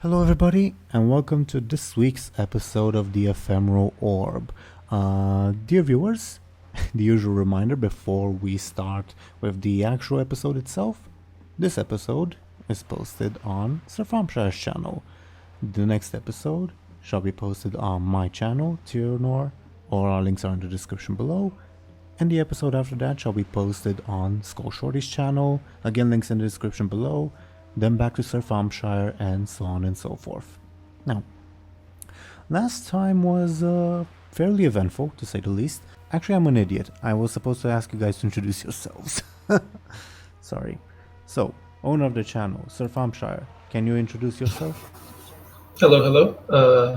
Hello, everybody, and welcome to this week's episode of the Ephemeral Orb. Dear viewers, the usual reminder before we start with the actual episode itself. This episode is posted on Sir Thompshire's channel. The next episode shall be posted on my channel, Teeironor, or our links are in the description below. And the episode after that shall be posted on Skoll Shorties' channel, again links in the description below. Then back to Sir Thompshire, and so on and so forth. Now, last time was fairly eventful, to say the least. Actually, I'm an idiot. I was supposed to ask you guys to introduce yourselves. Sorry. So, owner of the channel, Sir Thompshire, can you introduce yourself? Hello.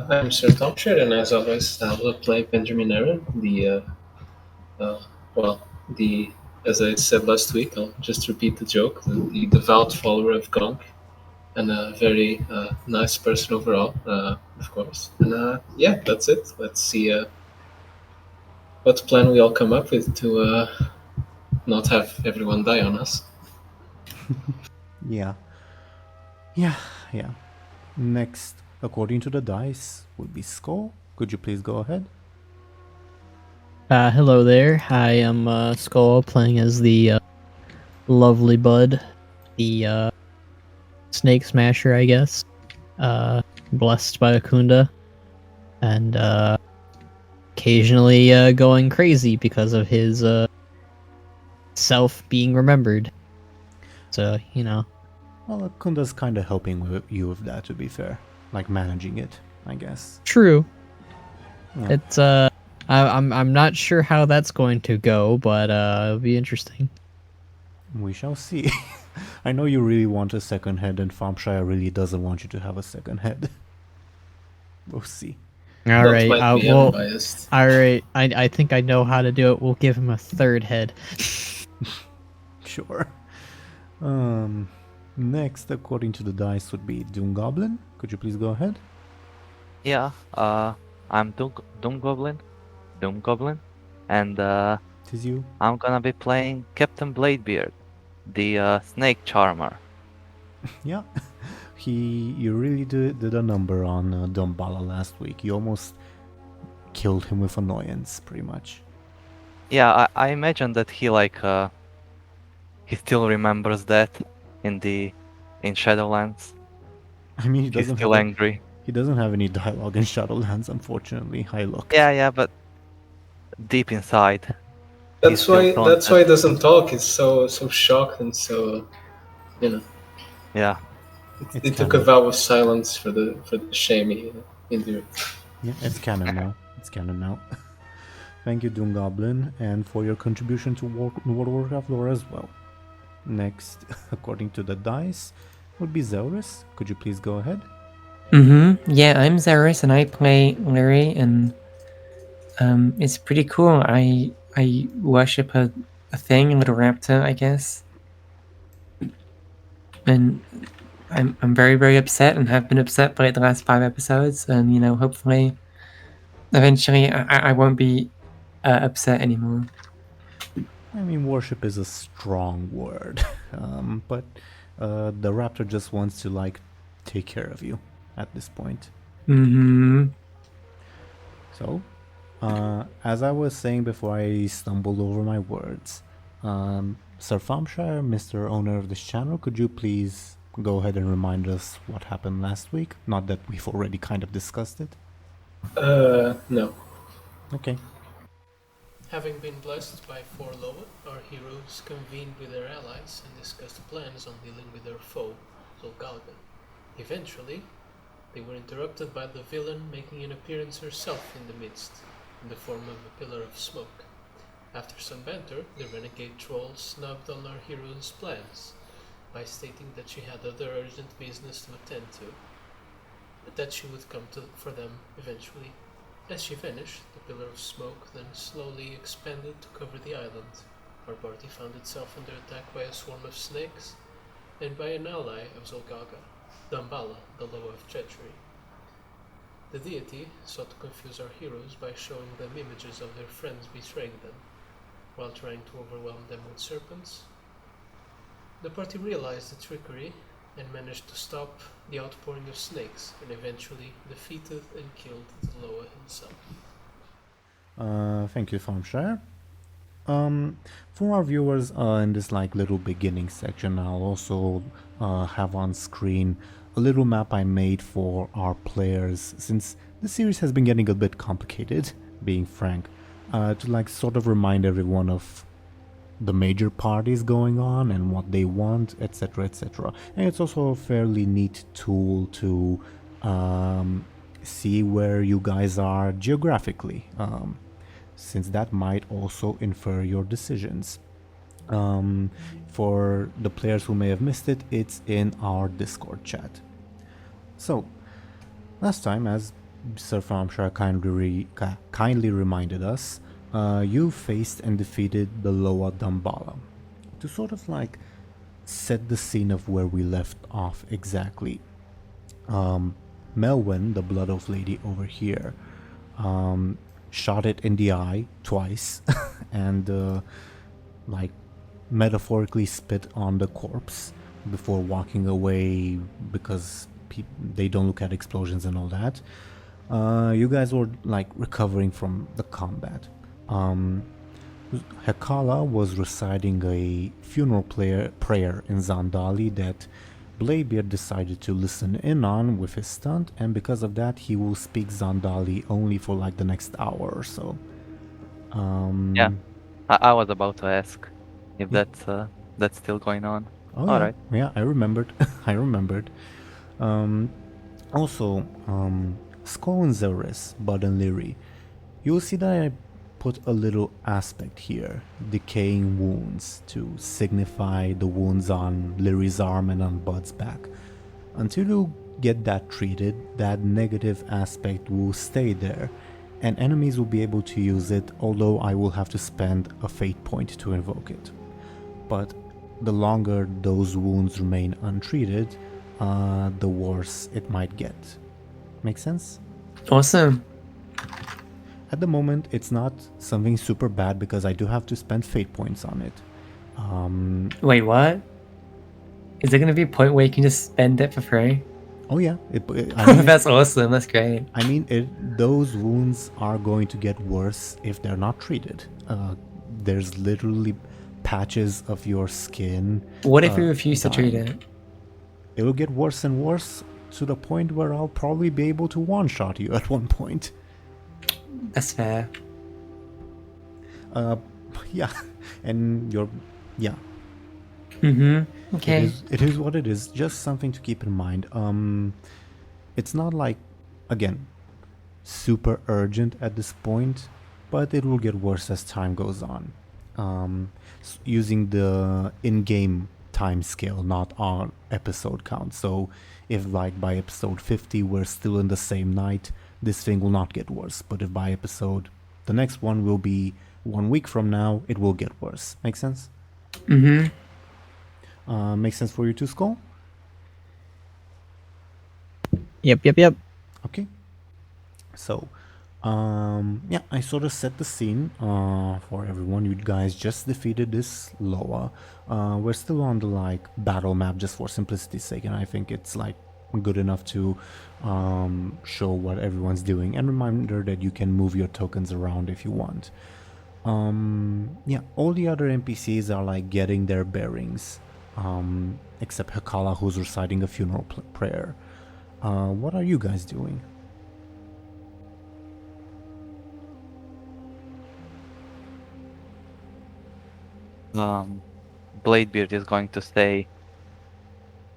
I'm Sir Thompshire, and as always, I will play Benjamin Aaran, as I said last week, I'll just repeat the joke, the devout follower of Gonk, and a very nice person overall, of course. And yeah, that's it. Let's see what plan we all come up with to not have everyone die on us. Yeah. Next, according to the dice, would be Skoll. Could you please go ahead? Hello there. I am Skoll, playing as the lovely Buhd, the snake smasher, I guess. Blessed by Akunda, and occasionally going crazy because of his self being remembered. So, Well, Kunda's kind of helping you with that, to be fair. Like, managing it, I guess. True. Yeah. It's I'm not sure how that's going to go, but it'll be interesting. We shall see. I know you really want a second head, and Thompshire really doesn't want you to have a second head. We'll see. All right, I'm well, biased. all right. I think I know how to do it. We'll give him a third head. Sure. Next, according to the dice, would be DoomGoblin. Could you please go ahead? Yeah, I'm DoomGoblin, and Tis you. I'm gonna be playing Captain Bladebeard, the snake charmer. Yeah. You really did a number on Dumbala last week. You almost killed him with annoyance, pretty much. Yeah, I imagine that he still remembers that in Shadowlands. I mean, He's still angry. He doesn't have any dialogue in Shadowlands, unfortunately. I looked. Yeah, but deep inside. That's why he doesn't talk. He's so shocked and so, Yeah. It took a vow of silence for the shame he endured. Yeah, it's canon now. It's canon now. Thank you, DoomGoblin, and for your contribution to World of Warcraft lore as well. Next, according to the dice, would be Zelris. Could you please go ahead? Yeah, I'm Zelris, and I play Lyri, and it's pretty cool. I worship a thing, a little raptor, I guess. And I'm very, very upset, and have been upset by the last 5 episodes, and hopefully eventually I won't be upset anymore. I mean, worship is a strong word, but the raptor just wants to, take care of you at this point. So, as I was saying before I stumbled over my words, Sir Thompshire, Mr. Owner of this channel, could you please go ahead and remind us what happened last week? Not that we've already kind of discussed it. No. Okay. Having been blessed by Forloa, our heroes convened with their allies and discussed plans on dealing with their foe, Roseguard. Eventually, they were interrupted by the villain making an appearance herself in the midst, in the form of a pillar of smoke. After some banter, the renegade troll snubbed on our hero's plans by stating that she had other urgent business to attend to, but that she would come for them eventually. As she vanished, the pillar of smoke then slowly expanded to cover the island. Our party found itself under attack by a swarm of snakes, and by an ally of Zolgaga, Dambala, the Loa of Treachery. The deity sought to confuse our heroes by showing them images of their friends betraying them, while trying to overwhelm them with serpents. The party realized the trickery and managed to stop the outpouring of snakes, and eventually defeated and killed the Loa himself. Thank you, Thompshire. For our viewers, in this like little beginning section, I'll also have on screen a little map I made for our players, since the series has been getting a bit complicated, being frank, to like sort of remind everyone of the major parties going on and what they want, etc, etc. And it's also a fairly neat tool to see where you guys are geographically, since that might also infer your decisions. For the players who may have missed it, it's in our Discord chat. So, last time, as Sir Thompshire kindly reminded us, you faced and defeated the Loa Damballa. To sort of like set the scene of where we left off exactly, Melwyn, the Blood Oath Lady over here, shot it in the eye twice and like metaphorically spit on the corpse before walking away because they don't look at explosions and all that. You guys were like recovering from the combat. Hekala was reciting a funeral prayer in Zandali that Bladebeard decided to listen in on with his stunt, and because of that he will speak Zandali only for like the next hour or so. Yeah, I was about to ask if that's still going on. Oh, All yeah. right. Yeah, I remembered. I remembered. Also, Skoll and Zelris, Buhd and Lyri, you will see that I put a little aspect here, decaying wounds, to signify the wounds on Lyri's arm and on Buhd's back. Until you get that treated, that negative aspect will stay there, and enemies will be able to use it, although I will have to spend a fate point to invoke it. But the longer those wounds remain untreated, the worse it might get. Make sense? Awesome. At the moment, it's not something super bad because I do have to spend fate points on it. Wait, what? Is there gonna be a point where you can just spend it for free? Oh yeah, I mean, That's awesome. That's great. I mean, those wounds are going to get worse if they're not treated. There's literally patches of your skin. What if we refuse to treat dying. it? It will get worse and worse to the point where I'll probably be able to one-shot you at one point. That's fair. Yeah, and yeah. Mm-hmm. Okay. It is what it is. Just something to keep in mind. It's not like, again, super urgent at this point, but it will get worse as time goes on. Using the in-game time scale, not our episode count. So if like by episode 50 we're still in the same night, this thing will not get worse. But if by the next one will be 1 week from now, it will get worse. Make sense? Mm-hmm. Makes sense for you too, Skoll? Yep. Okay. So, yeah, I sort of set the scene for everyone. You guys just defeated this Loa. We're still on the like battle map just for simplicity's sake, and I think it's like good enough to show what everyone's doing. And reminder that you can move your tokens around if you want. Yeah, all the other NPCs are like getting their bearings, except Hekala, who's reciting a funeral prayer. What are you guys doing? Bladebeard is going to say,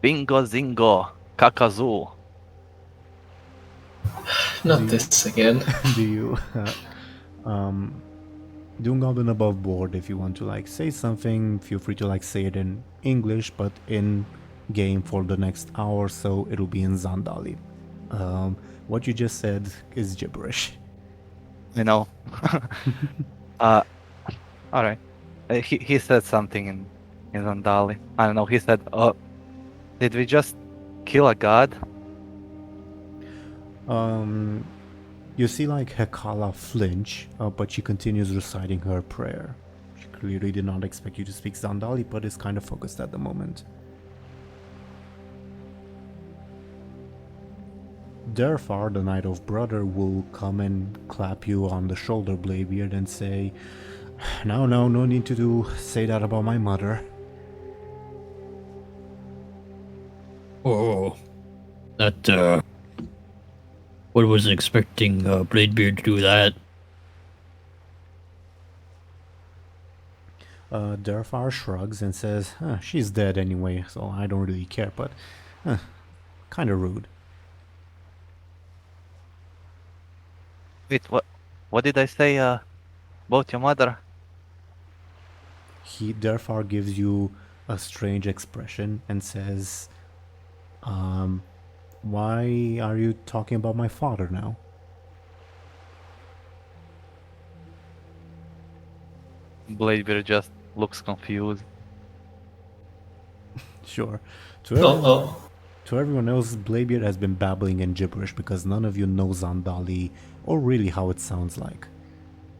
"Bingo zingo, kakazoo." Not this again. Do you DoomGoblin above board, if you want to like say something, feel free to like say it in English, but in game for the next hour or so it'll be in Zandali. What you just said is gibberish. You know. All right. He said something in Zandali. I don't know. He said, "Oh, did we just kill a god?" You see like Hekala flinch, but she continues reciting her prayer. She clearly did not expect you to speak Zandali, but is kind of focused at the moment. Derfar, the Knight of Brother, will come and clap you on the shoulder, Bladebeard, and say, no need to say that about my mother. Oh, that, what wasn't expecting Bladebeard to do that. Derfar shrugs and says, she's dead anyway, so I don't really care, but kind of rude. Wait, what did I say about your mother? Derfar gives you a strange expression and says, why are you talking about my father now? Bladebeard just looks confused. Sure. Oh, To everyone else, Bladebeard has been babbling in gibberish because none of you know Zandali or really how it sounds like.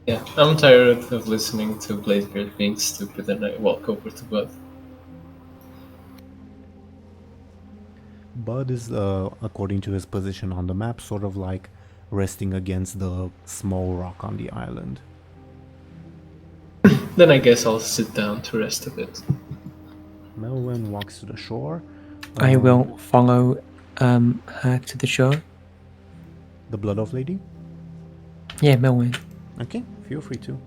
yeah. I'm tired of listening to Bladebeard being stupid, and I walk over to Buhd. Buhd is, according to his position on the map, sort of like resting against the small rock on the island. Then I guess I'll sit down to rest a bit. Melwyn walks to the shore. I will follow her to the shore. The Blood Oath Lady? Yeah, Melwyn. Okay, feel free to.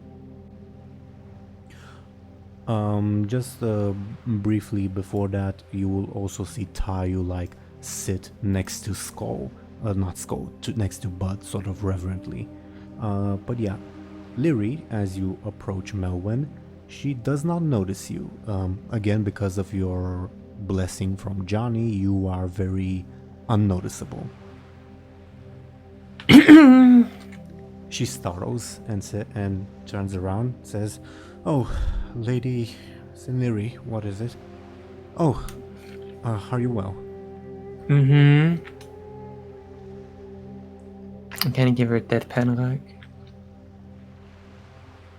Just briefly before that, you will also see Tayu like sit next to Skoll, not Skoll, next to Buhd, sort of reverently. But yeah, Lyri, as you approach Melwyn, she does not notice you. Again, because of your blessing from Johnny, you are very unnoticeable. She startles and turns around, says, "Oh, Lady Lyri, what is it? Oh, are you well?" Mm-hmm. I kind of give her a deadpan look.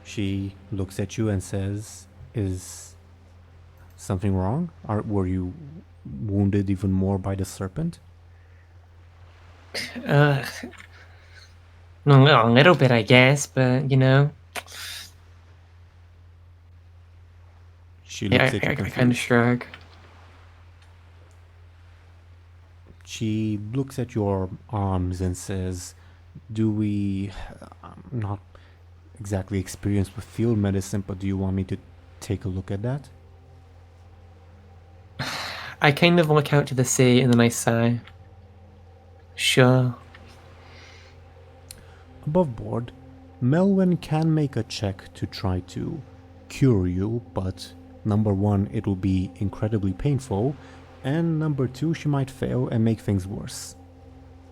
She looks at you and says, "Is something wrong? Were you wounded even more by the serpent?" A little bit, I guess, but you know. She looks Yeah, at you I kind of confused. shrug. She looks at your arms and says, I'm not exactly experienced with field medicine, but do you want me to take a look at that?" I kind of look out to the sea and then I sigh. Sure. Above board, Melwyn can make a check to try to cure you, but number one, it will be incredibly painful, and number two, she might fail and make things worse,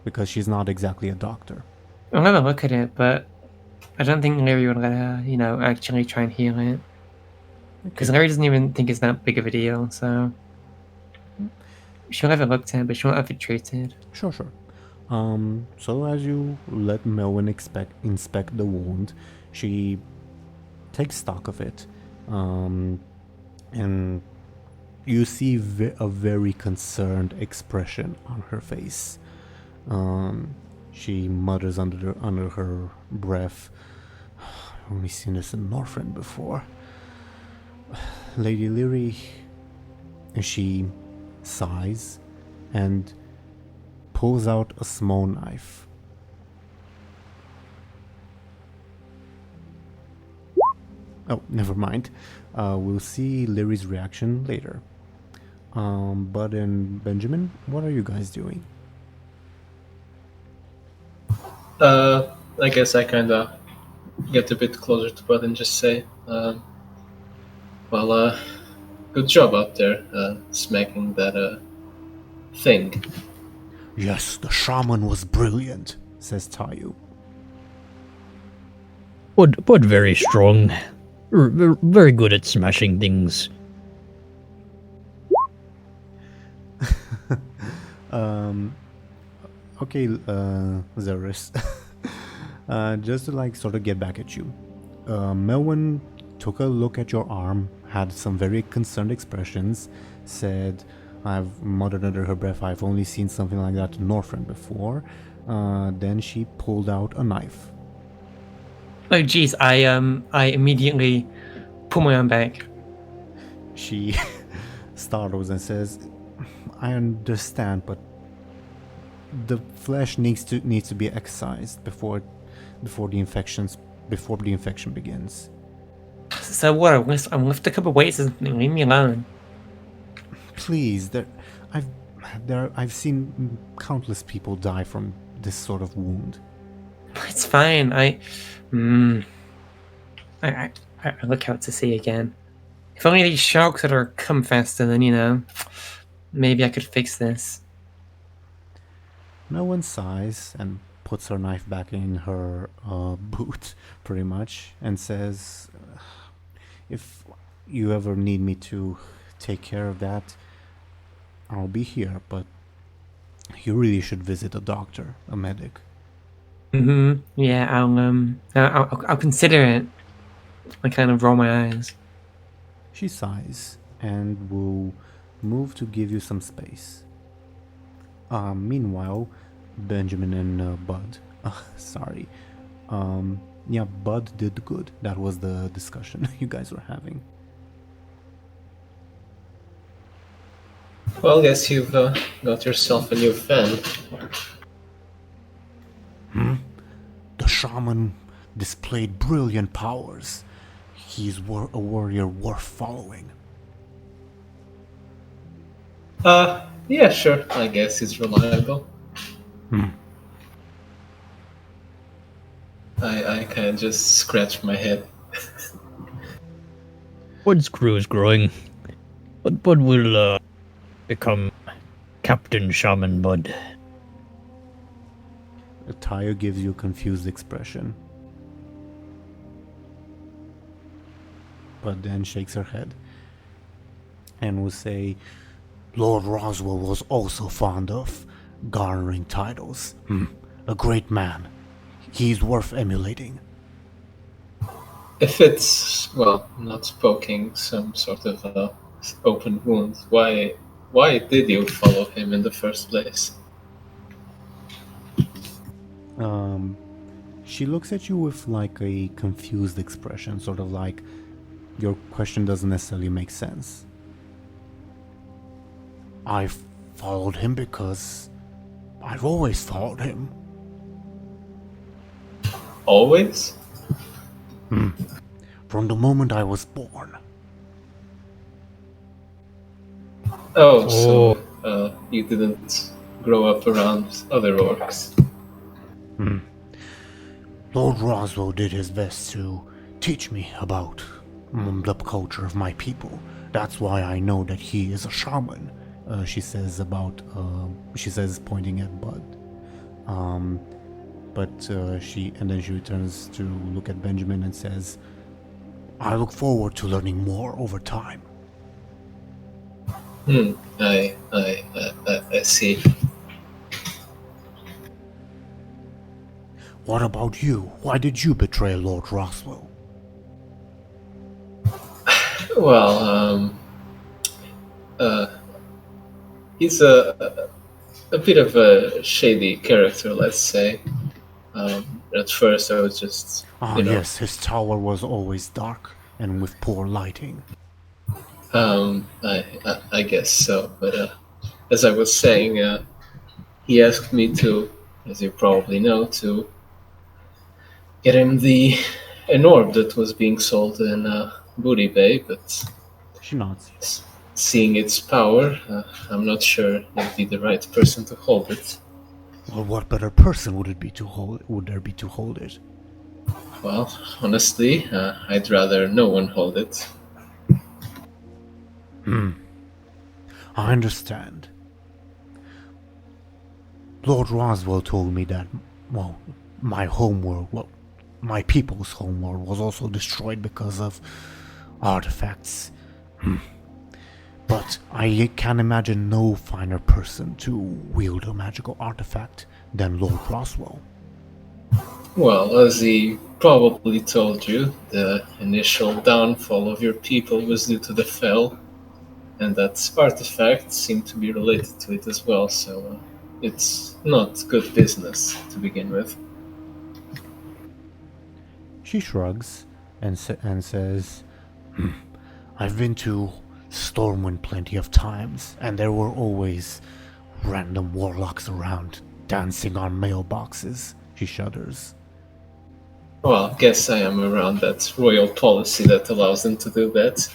because she's not exactly a doctor. I'll have a look at it, but I don't think Lyri would let her, actually try and heal it. Because Lyri doesn't even think it's that big of a deal, so... She'll have it looked at, but she won't have it treated. Sure. So as you let Melwyn inspect the wound, she takes stock of it, and you see a very concerned expression on her face. She mutters under her breath, "I've only seen this in Northrend before. Lady Lyri," and she sighs and pulls out a small knife. Oh, never mind. We'll see Lyri's reaction later. Buhd and Benjamin, what are you guys doing? I guess I kind of get a bit closer to Buhd and just say, good job out there, smacking that thing. "Yes, the shaman was brilliant," says Tayu. Buhd very strong. Very good at smashing things. Okay, Zelris. Just to sort of get back at you. Melwyn took a look at your arm, had some very concerned expressions, said, I've muttered under her breath, I've only seen something like that in Northrend before. Then she pulled out a knife. Oh, geez, I immediately pull my arm back. She startles and says, I understand, but the flesh needs to be excised before the infection begins. So what? I'm lift a couple weights or something. Leave me alone. Please, I've seen countless people die from this sort of wound. It's fine. I look out to sea again. If only these sharks would have come faster, then maybe I could fix this. No one sighs and puts her knife back in her boot, pretty much, and says, if you ever need me to take care of that, I'll be here, but you really should visit a doctor, a medic. Yeah, I'll consider it. I kind of roll my eyes. She sighs and will move to give you some space. Meanwhile, Benjamin and Buhd. Sorry. Yeah, Buhd did good. That was the discussion you guys were having. Well, I guess you've got yourself a new fan. The shaman displayed brilliant powers. He's a warrior worth following. Yeah, sure. I guess he's reliable. I kind of just scratch my head. Bud's crew is growing. But Buhd will become Captain Shaman Buhd. Tayo gives you a confused expression, but then shakes her head and will say, Lord Roswell was also fond of garnering titles. A great man. He's worth emulating. If it's, well, not poking some sort of open wound, why did you follow him in the first place? She looks at you with like a confused expression, sort of like your question doesn't necessarily make sense. I followed him because I've always followed him. Always? From the moment I was born. Oh, so you didn't grow up around other orcs? Lord Roswell did his best to teach me about the culture of my people. That's why I know that he is a shaman. She says pointing at Buhd. Then she returns to look at Benjamin and says, I look forward to learning more over time. I see. What about you? Why did you betray Lord Roswell? Well, he's a bit of a shady character, let's say. At first I was just, Yes, his tower was always dark and with poor lighting. I guess so, but as I was saying, he asked me to, as you probably know, to get him an orb that was being sold in Booty Bay, but She nods. seeing its power, I'm not sure he'd be the right person to hold it. Well, what better person would there be to hold it? Well, honestly, I'd rather no one hold it. I understand. Lord Roswell told me that, my homeworld, my people's homeworld was also destroyed because of artifacts. But I can imagine no finer person to wield a magical artifact than Lord Roswell. Well, as he probably told you, the initial downfall of your people was due to the Fel. and that artifacts seem to be related to it as well, so it's not good business to begin with. She shrugs and says, I've been to Stormwind plenty of times, and there were always random warlocks around dancing on mailboxes. She shudders. Well, guess I am around that royal policy that allows them to do that.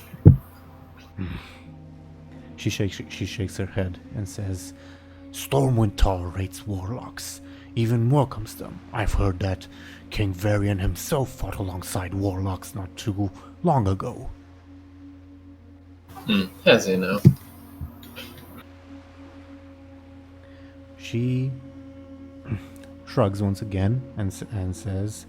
She shakes her head and says, Stormwind tolerates warlocks, even welcomes them. I've heard that King Varian himself fought alongside warlocks not too long ago. As you know. She shrugs once again and says,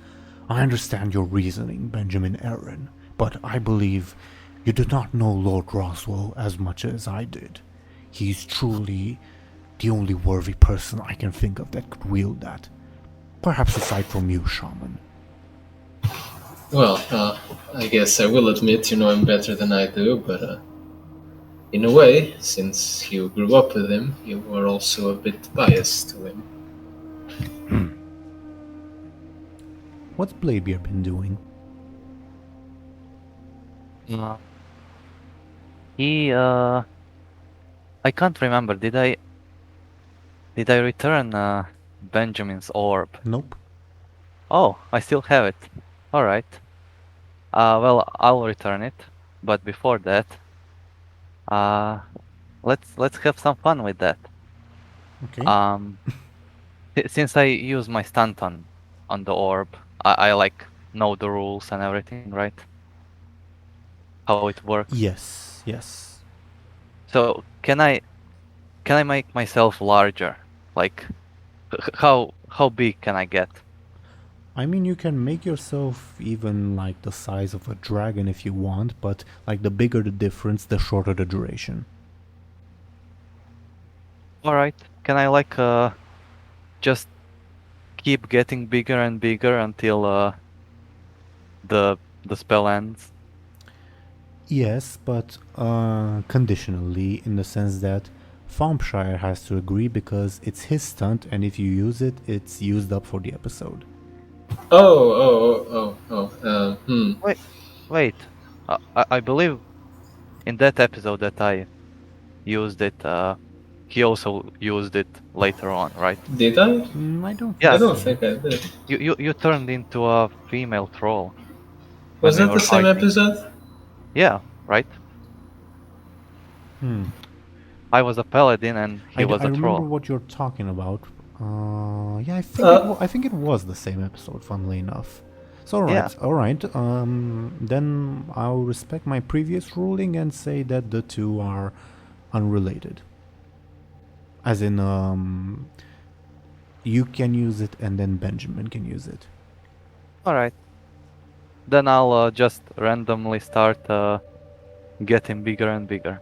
I understand your reasoning, Benjamin Aaran, but I believe you do not know Lord Roswell as much as I did. He's truly the only worthy person I can think of that could wield that. Perhaps aside from you, Shaman. Well, I guess I will admit you know him better than I do, but in a way, since you grew up with him, you were also a bit biased to him. What's Bladebeard been doing? He I can't remember. Did I return Benjamin's orb? Nope. Oh, I still have it. All right. Well, I'll return it, but before that, let's have some fun with that. Okay. Since I use my stunt on the orb, I like know the rules and everything, right? How it works. Yes. So can I make myself larger? Like, how big can I get? I mean, you can make yourself even like the size of a dragon if you want, but like the bigger the difference, the shorter the duration. Alright, can I like just keep getting bigger and bigger until the spell ends? Yes, but conditionally, in the sense that Thompshire has to agree because it's his stunt, and if you use it, it's used up for the episode. Wait. I believe in that episode that I used it, he also used it later on, right? Did I? I don't. Yeah. I don't think I did. You turned into a female troll. Was when that we the were same fighting. episode? Yeah, right? I was a paladin and he was I a remember troll. what you're talking about. Yeah, I think it was the same episode. Funnily enough. So Yeah. all right. Then I'll respect my previous ruling and say that the two are unrelated. As in, you can use it and then Benjamin can use it. Alright. Then I'll just randomly start getting bigger and bigger.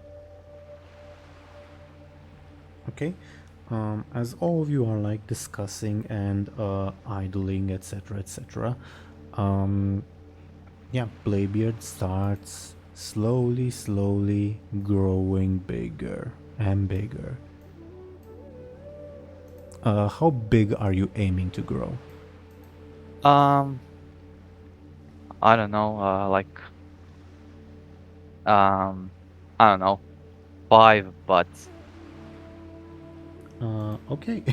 Okay. As all of you are like discussing and idling, etc., etc. Yeah, Bladebeard starts slowly growing bigger and bigger. How big are you aiming to grow? I don't know, I don't know, 5 butts. Okay.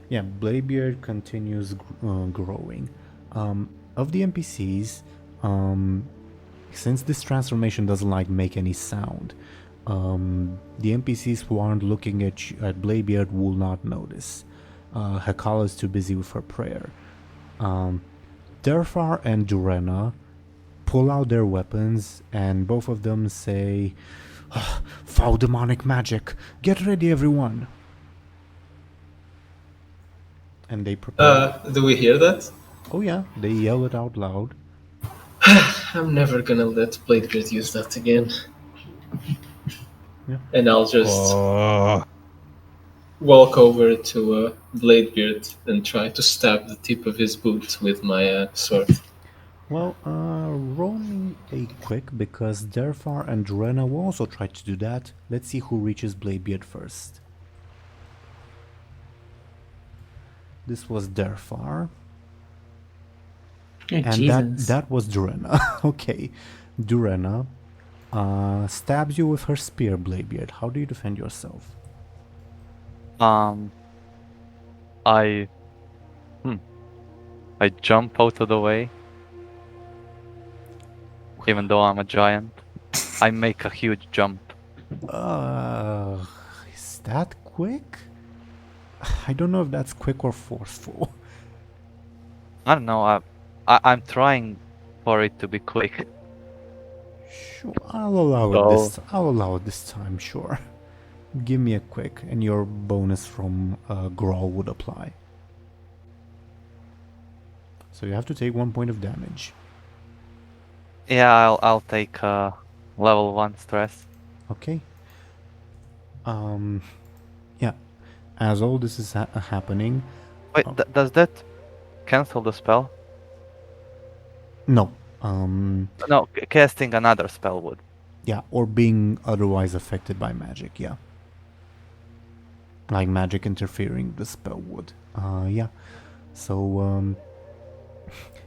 Yeah, Bladebeard continues growing. Of the NPCs, since this transformation doesn't like make any sound, the NPCs who aren't looking at Bladebeard will not notice. Hekala is too busy with her prayer. Durfar and Durena pull out their weapons and both of them say, "Foul demonic magic! Get ready, everyone!" And they prepare. Do we hear that? Oh yeah, they yell it out loud. I'm never gonna let Bladebeard use that again. Yeah. And I'll just walk over to Bladebeard and try to stab the tip of his boot with my sword. Well, roll me a quick because Derfar and Drena will also try to do that. Let's see who reaches Bladebeard first. This was Derfar. Oh, And Jesus. that was Durena. Okay. Durena stabs you with her spear, Bladebeard. How do you defend yourself? I jump out of the way. Even though I'm a giant, I make a huge jump. Is that quick? I don't know if that's quick or forceful. I don't know. I'm trying for it to be quick. Sure, I'll allow it Oh. this. I'll allow it this time. Sure. Give me a quick, and your bonus from Growl would apply. So you have to take 1 point of damage. Yeah, I'll take level 1 stress. Okay. Yeah. As all this is happening. Wait, Oh. does that cancel the spell? No. No, casting another spell would. Yeah, or being otherwise affected by magic. Yeah. Like magic interfering with the spell would. Yeah. So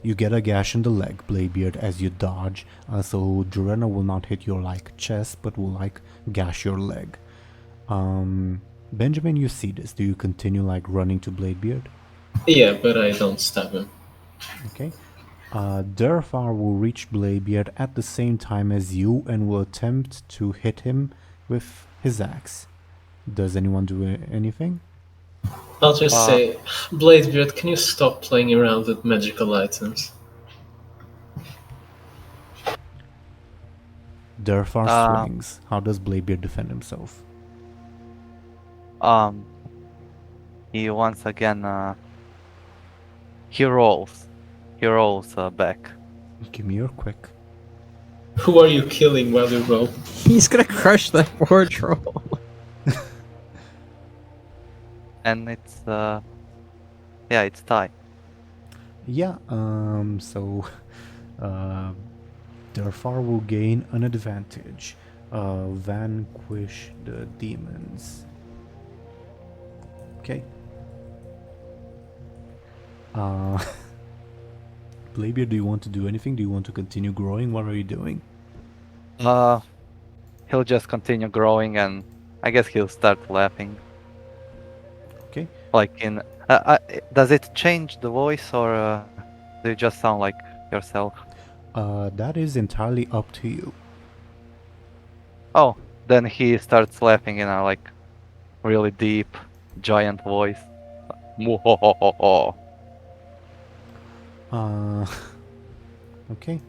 you get a gash in the leg, Bladebeard, as you dodge. So Durena will not hit your like chest, but will like gash your leg. Benjamin, you see this. Do you continue like running to Bladebeard? Yeah, but I don't stab him. Okay. Derfar will reach Bladebeard at the same time as you and will attempt to hit him with his axe. Does anyone do anything? I'll just say, Bladebeard, can you stop playing around with magical items? Derfar swings. How does Bladebeard defend himself? He once again he rolls back. Give me your quick. Who are you killing while you roll? He's gonna crush that poor troll. And it's it's tie. Yeah, so Derfar will gain an advantage. Vanquish the demons. Okay. Bladebeard, do you want to do anything? Do you want to continue growing? What are you doing? He'll just continue growing, and I guess he'll start laughing. Okay. Like in, does it change the voice, or do you just sound like yourself? That is entirely up to you. Oh, then he starts laughing in a like really deep, giant voice. Muhohoho. Okay.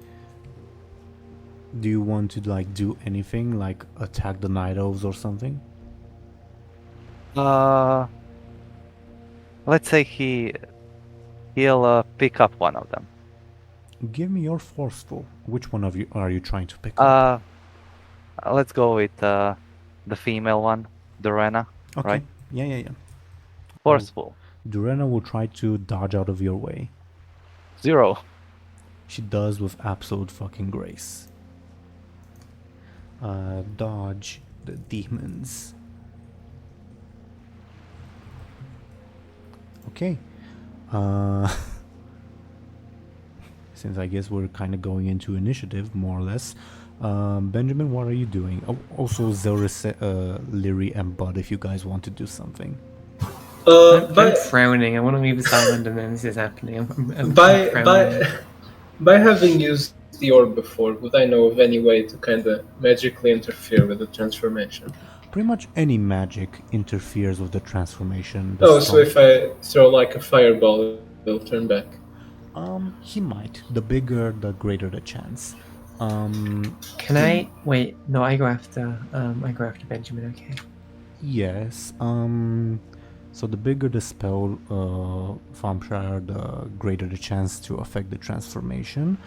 Do you want to like do anything, like attack the night elves or something? Let's say he'll pick up one of them. Give me your forceful. Which one of you are you trying to pick up? Let's go with the female one, Durena. Okay. Right? Yeah. Forceful. Durena will try to dodge out of your way. 0. She does with absolute fucking grace. Dodge the demons. Okay. Since I guess we're kind of going into initiative, more or less. Benjamin, what are you doing? Oh, also, Zelris, Lyri, and Buhd, if you guys want to do something. I'm frowning. I want to leave this island, and then this is happening. I'm frowning. By having used the orb before, would I know of any way to kind of magically interfere with the transformation? Pretty much any magic interferes with the transformation. So if I throw like a fireball, it'll turn back? He might. The bigger, the greater the chance. Can I wait? No, I go after. I go after Benjamin. Okay. Yes. So the bigger the spell, Thompshire, the greater the chance to affect the transformation.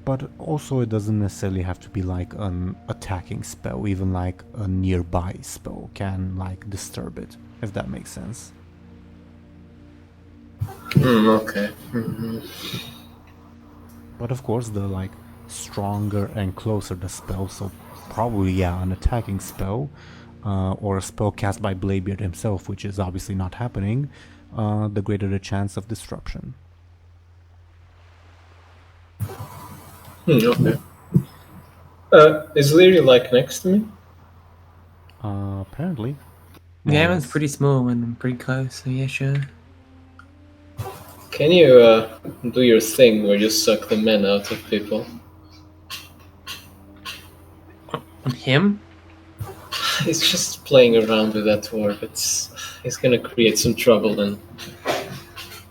But also it doesn't necessarily have to be like an attacking spell. Even like a nearby spell can like disturb it, if that makes sense. Okay. Mm-hmm. But of course, the like stronger and closer the spell, so probably yeah, an attacking spell, or a spell cast by Bladebeard himself, which is obviously not happening, the greater the chance of disruption. Okay. Is Lyri like next to me? Apparently. The More or Aaran's less. pretty small and pretty close, so yeah, sure. Can you do your thing where you suck the men out of people? On him? He's just playing around with that orb. He's gonna create some trouble, and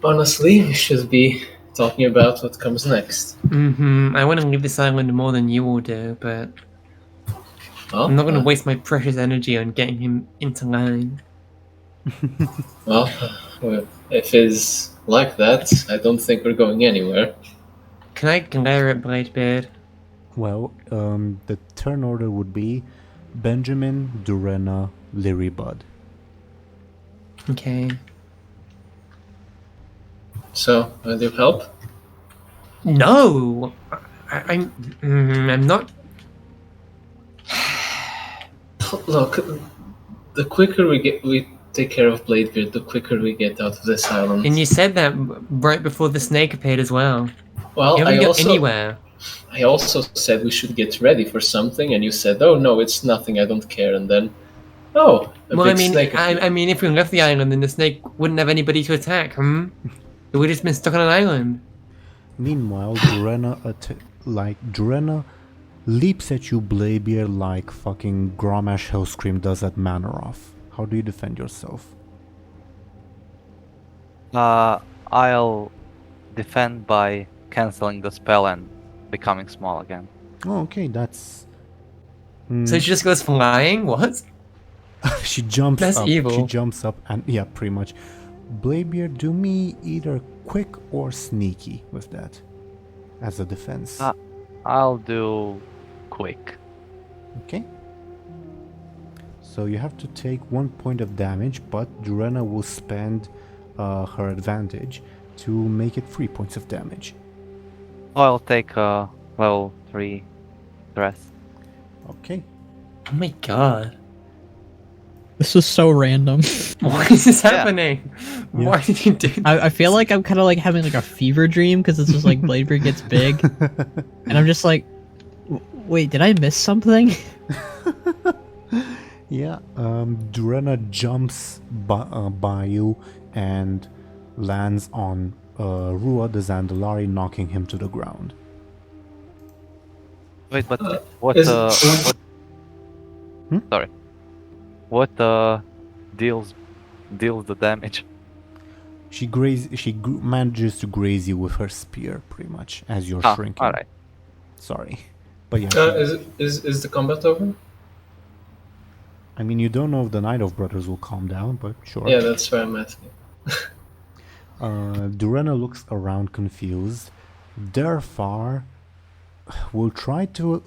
honestly, we should be talking about what comes next. I want to leave this island more than you all do, but Oh, I'm not going to waste my precious energy on getting him into line. well, if it's like that, I don't think we're going anywhere. Can I glare at Bladebeard? Well, the turn order would be Benjamin, Durena, Lyri, Buhd. Okay. So, do you help? No! I'm not... Look, the quicker we take care of Bladebeard, the quicker we get out of this island. And you said that right before the snake appeared as well. Well, You haven't got anywhere. I also said we should get ready for something, and you said, "Oh no, it's nothing. I don't care." And then, oh, a Well, big I mean, snake. I mean, if we left the island, then the snake wouldn't have anybody to attack, It would have just been stuck on an island. Meanwhile, Durena leaps at you, Bladebeard, like fucking Gromash Hellscream does at Manoroth. How do you defend yourself? I'll defend by canceling the spell and becoming small again. Oh, okay, that's... So she just goes flying? What? she jumps That's up. evil. She jumps up and yeah, pretty much. Bladebeard, do me either quick or sneaky with that as a defense. I'll do quick. Okay. So you have to take 1 point of damage, but Durena will spend her advantage to make it 3 points of damage. I'll take level 3 stress. Okay. Oh my god. This was so random. Why is this Yeah. happening? Why did you do that? I feel like I'm kind of like having like a fever dream because it's just like Bladebeard gets big, and I'm just like, wait, did I miss something? Yeah, Durena jumps by you and lands on Rua the Zandalari, knocking him to the ground. Wait, but what? is- What? Hmm? Sorry. What deals the damage? She manages to graze you with her spear, pretty much, as you're shrinking. All right. Sorry, but yeah. Is the combat over? I mean, you don't know if the Night of Brothers will calm down, but sure. Yeah, that's why I'm asking. Durena looks around confused. Derfar will try to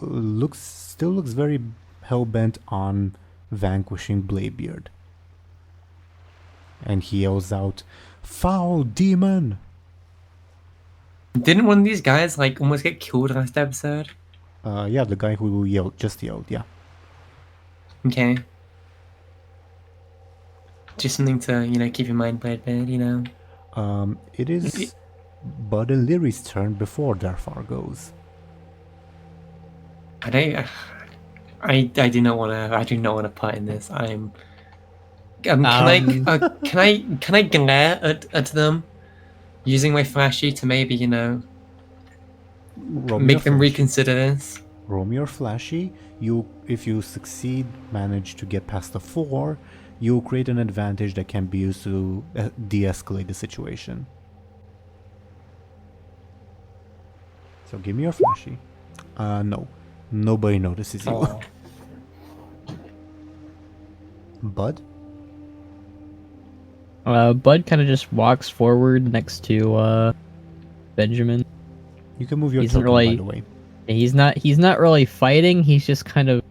still looks very hell-bent on vanquishing Bladebeard. And he yells out, "Foul demon!" Didn't one of these guys like almost get killed last episode? Yeah, the guy who just yelled, yeah. Okay. Just something to, keep in mind, Bladebeard, It is Buhd and Lyri's turn before Derfar goes. I do not want to part in this. Can I glare at them using my flashy to maybe, Roll me make your them flash. reconsider this? Roll me your flashy. If you succeed, manage to get past the 4, you'll create an advantage that can be used to de-escalate the situation. So give me your flashy. No. Nobody notices you. Oh. Buhd? Buhd kind of just walks forward next to Benjamin. You can move your He's not token, by really- the way. He's not really fighting. He's just kind of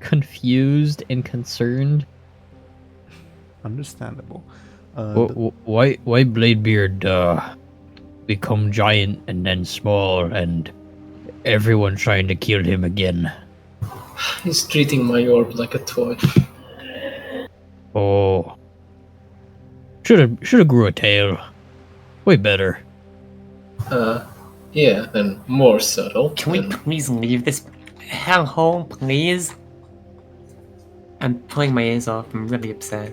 confused and concerned. Understandable. Why Bladebeard? become giant and then small, and everyone trying to kill him again. He's treating my orb like a toy. Oh. Should've grew a tail. Way better. Yeah, and more subtle. Can we and- please leave this hellhole, please? I'm pulling my ears off. I'm really upset.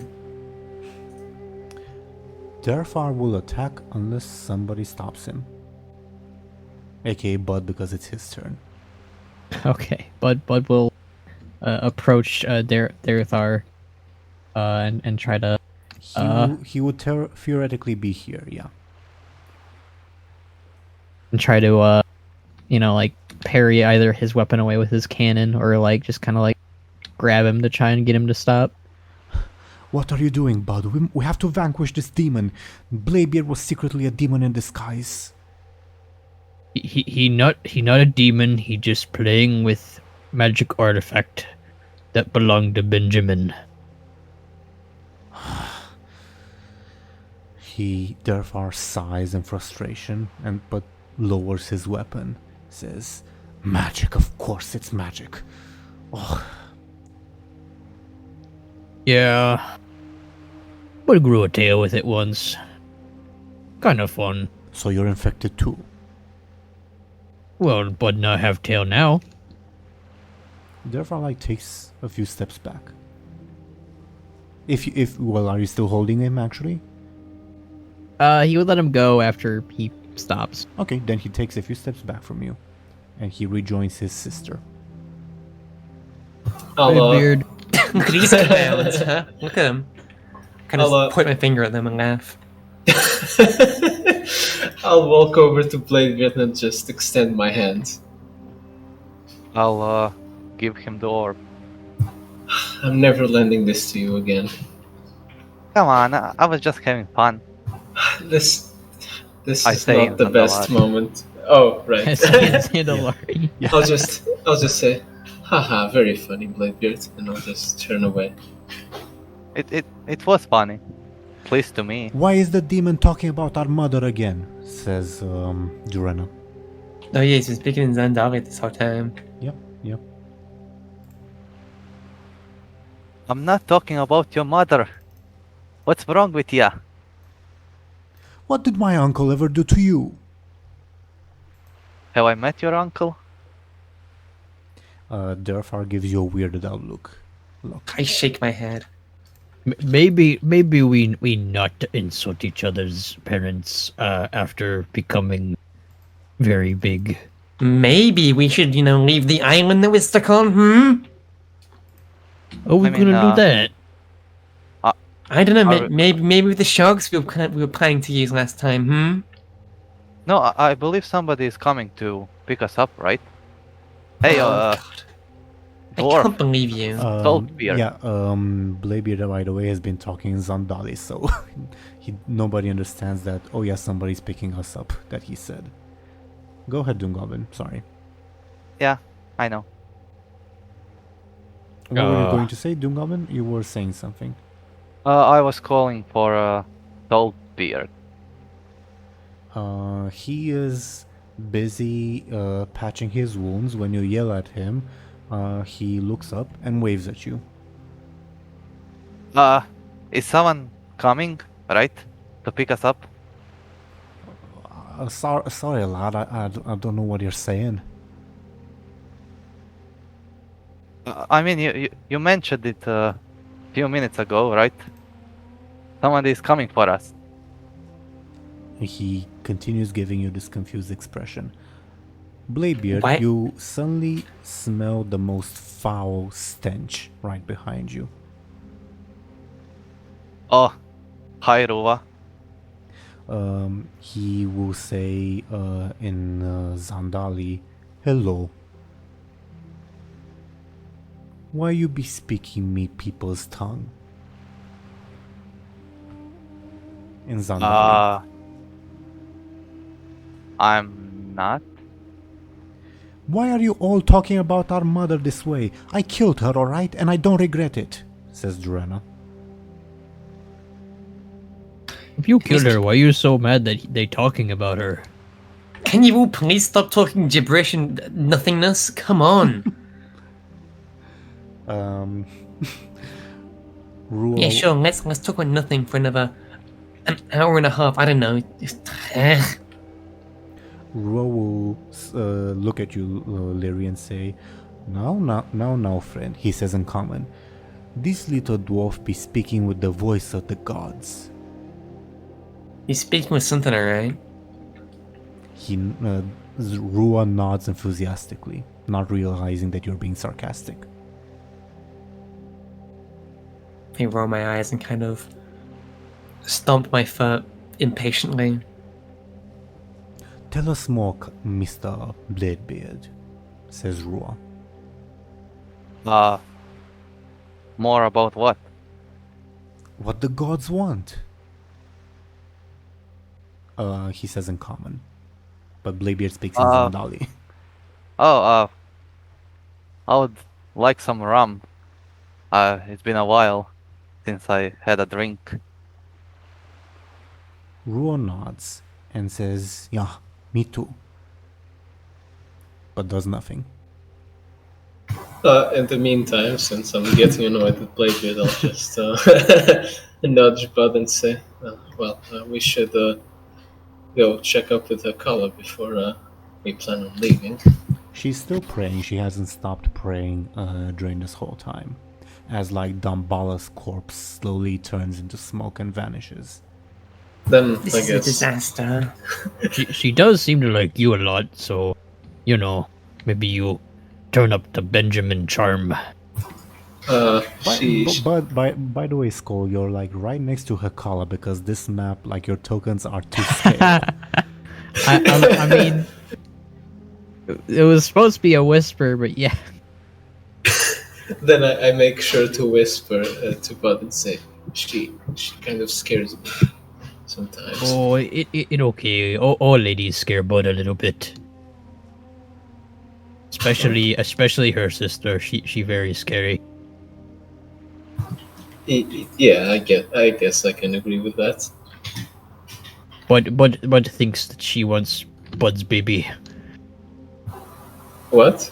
Derfar will attack unless somebody stops him. AKA Buhd, because it's his turn. Okay, Buhd will approach Derthar and try to He would theoretically be here, yeah. like parry either his weapon away with his cannon or like just kind of like grab him to try and get him to stop. What are you doing, Buhd? We have to vanquish this demon. Bladebeard was secretly a demon in disguise. He not a demon. He just playing with magic artifact that belonged to Benjamin. He therefore sighs in frustration but lowers his weapon. Says, "Magic, of course it's magic." Oh, Yeah, but grew a tail with it once. Kind of fun. so you're infected too. Well, but not have tail now. Therefore, takes a few steps back. Are you still holding him actually? He would let him go after he stops. Okay, then he takes a few steps back from you, and he rejoins his sister. I'll, Bladebeard. Look at these clowns, huh? Look at them. Kind of I'll, point my finger at them and laugh. I'll walk over to Bladebeard and just extend my hand. I'll give him the orb. I'm never lending this to you again. Come on, I was just having fun. This I is say not the in best Zandalari. moment. Oh, right. Zandalari. I'll just say, haha, very funny, Bladebeard, and I'll just turn away. It was funny. At least to me. Why is the demon talking about our mother again? Says Durena. Oh yeah, he's been speaking in Zandali this whole time. Yep. I'm not talking about your mother. What's wrong with ya? What did my uncle ever do to you? Have I met your uncle? Derfar gives you a weirded out look. I shake my head. Maybe we not insult each other's parents after becoming very big. Maybe we should, leave the island that we're stuck on, Oh, we're I mean, gonna do that. I don't know, Are- maybe with the sharks we were planning to use last time, No, I believe somebody is coming to pick us up, right? Hey, God. I dwarf. can't believe you. Saltbeard. Yeah, Bladebeard, by the way, has been talking in Zandali, so nobody understands that, oh yeah, somebody's picking us up, that he said. Go ahead, DoomGoblin, sorry. Yeah, I know. What were you going to say, DoomGoblin? You were saying something. I was calling for Saltbeard. He is busy patching his wounds. When you yell at him, he looks up and waves at you. Is someone coming, right? To pick us up? Sorry, lad, I don't know what you're saying. I mean, you mentioned it a few minutes ago, right? Someone is coming for us. He continues giving you this confused expression. Bladebeard, Why- you suddenly smell the most foul stench right behind you. Oh, hi, Ruva. He will say in Zandali, "Hello. Why you be speaking me people's tongue?" In Zandali. I'm not. Why are you all talking about our mother this way? I killed her, alright, and I don't regret it, says Durena. If you killed her, why are you so mad that they talking about her? Can you all please stop talking gibberish and nothingness? Come on. Ruo, Yeah, sure. Let's talk about nothing for another an hour and a half. I don't know. Ruo will look at you, Lyri, and say, now, friend, he says in common. This little dwarf be speaking with the voice of the gods. He's speaking with something, alright? Ruo nods enthusiastically, not realizing that you're being sarcastic. I roll my eyes and kind of stomp my foot impatiently. Tell us more, Mr. Bladebeard, says Ruo. More about what? What the gods want. He says in common. But Bladebeard speaks in Zandali. I would like some rum. It's been a while since I had a drink. Ruo nods and says, yeah, me too. But does nothing. In the meantime, since I'm getting annoyed with Bladebeard, I'll just nudge Buhd and say, we should go check up with her color before we plan on leaving. She's still praying. She hasn't stopped praying during this whole time. As like Dambala's corpse slowly turns into smoke and vanishes. Then This I is a guess disaster. She does seem to like you a lot, so, you know, maybe you turn up the Benjamin charm. By the way, Skoll, you're like right next to her collar because this map, like your tokens are too scale. I mean, it was supposed to be a whisper, but yeah. Then I make sure to whisper to Buhd and say, she kind of scares me sometimes. Oh, it okay. All ladies scare Buhd a little bit. Especially her sister. She very scary. Yeah, I guess I can agree with that. But thinks that she wants Bud's baby. What?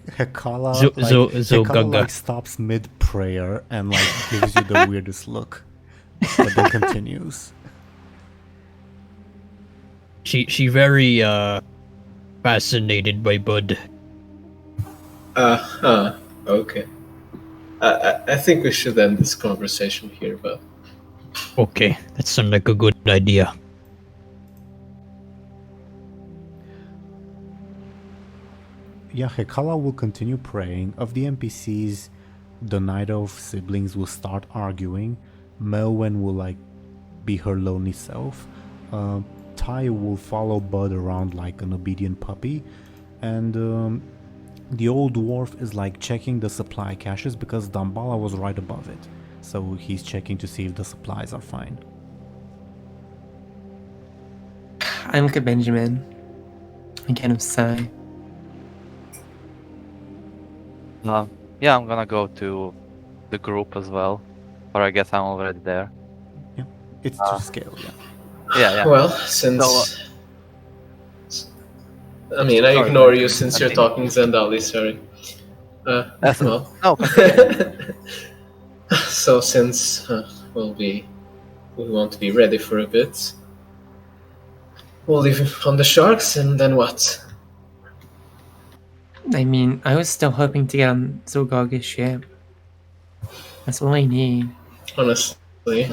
Hekala Ganga. like stops mid-prayer and like gives you the weirdest look. But then continues. She very fascinated by Buhd. Okay. I think we should end this conversation here, but Okay, that sounds like a good idea. Yeah, Hekala will continue praying. Of the NPCs, the Night Elf siblings will start arguing. Melwen will like be her lonely self. Ty will follow Buhd around like an obedient puppy. And the old dwarf is like checking the supply caches because Dambala was right above it. So he's checking to see if the supplies are fine. I look at Benjamin and kind of sigh. Yeah, I'm gonna go to the group as well. Or I guess I'm already there. Yeah, it's to scale, yeah. Yeah. well, since I mean, I Sorry, ignore you continue, since you're continue. talking Zendali. Sorry. Well, No. so since we want to be ready for a bit, we'll leave on the sharks, and then what? I mean, I was still hoping to get on Zolgar's ship. That's all I need. Honestly,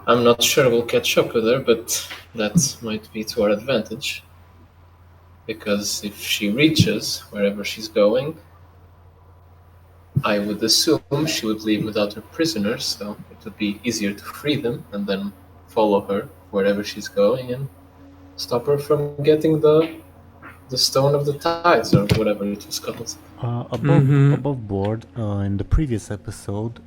I'm not sure we'll catch up with her, but that might be to our advantage. Because if she reaches wherever she's going, I would assume she would leave without her prisoners, so it would be easier to free them and then follow her wherever she's going and stop her from getting the Stone of the Tides, or whatever it was called. Above board, in the previous episode,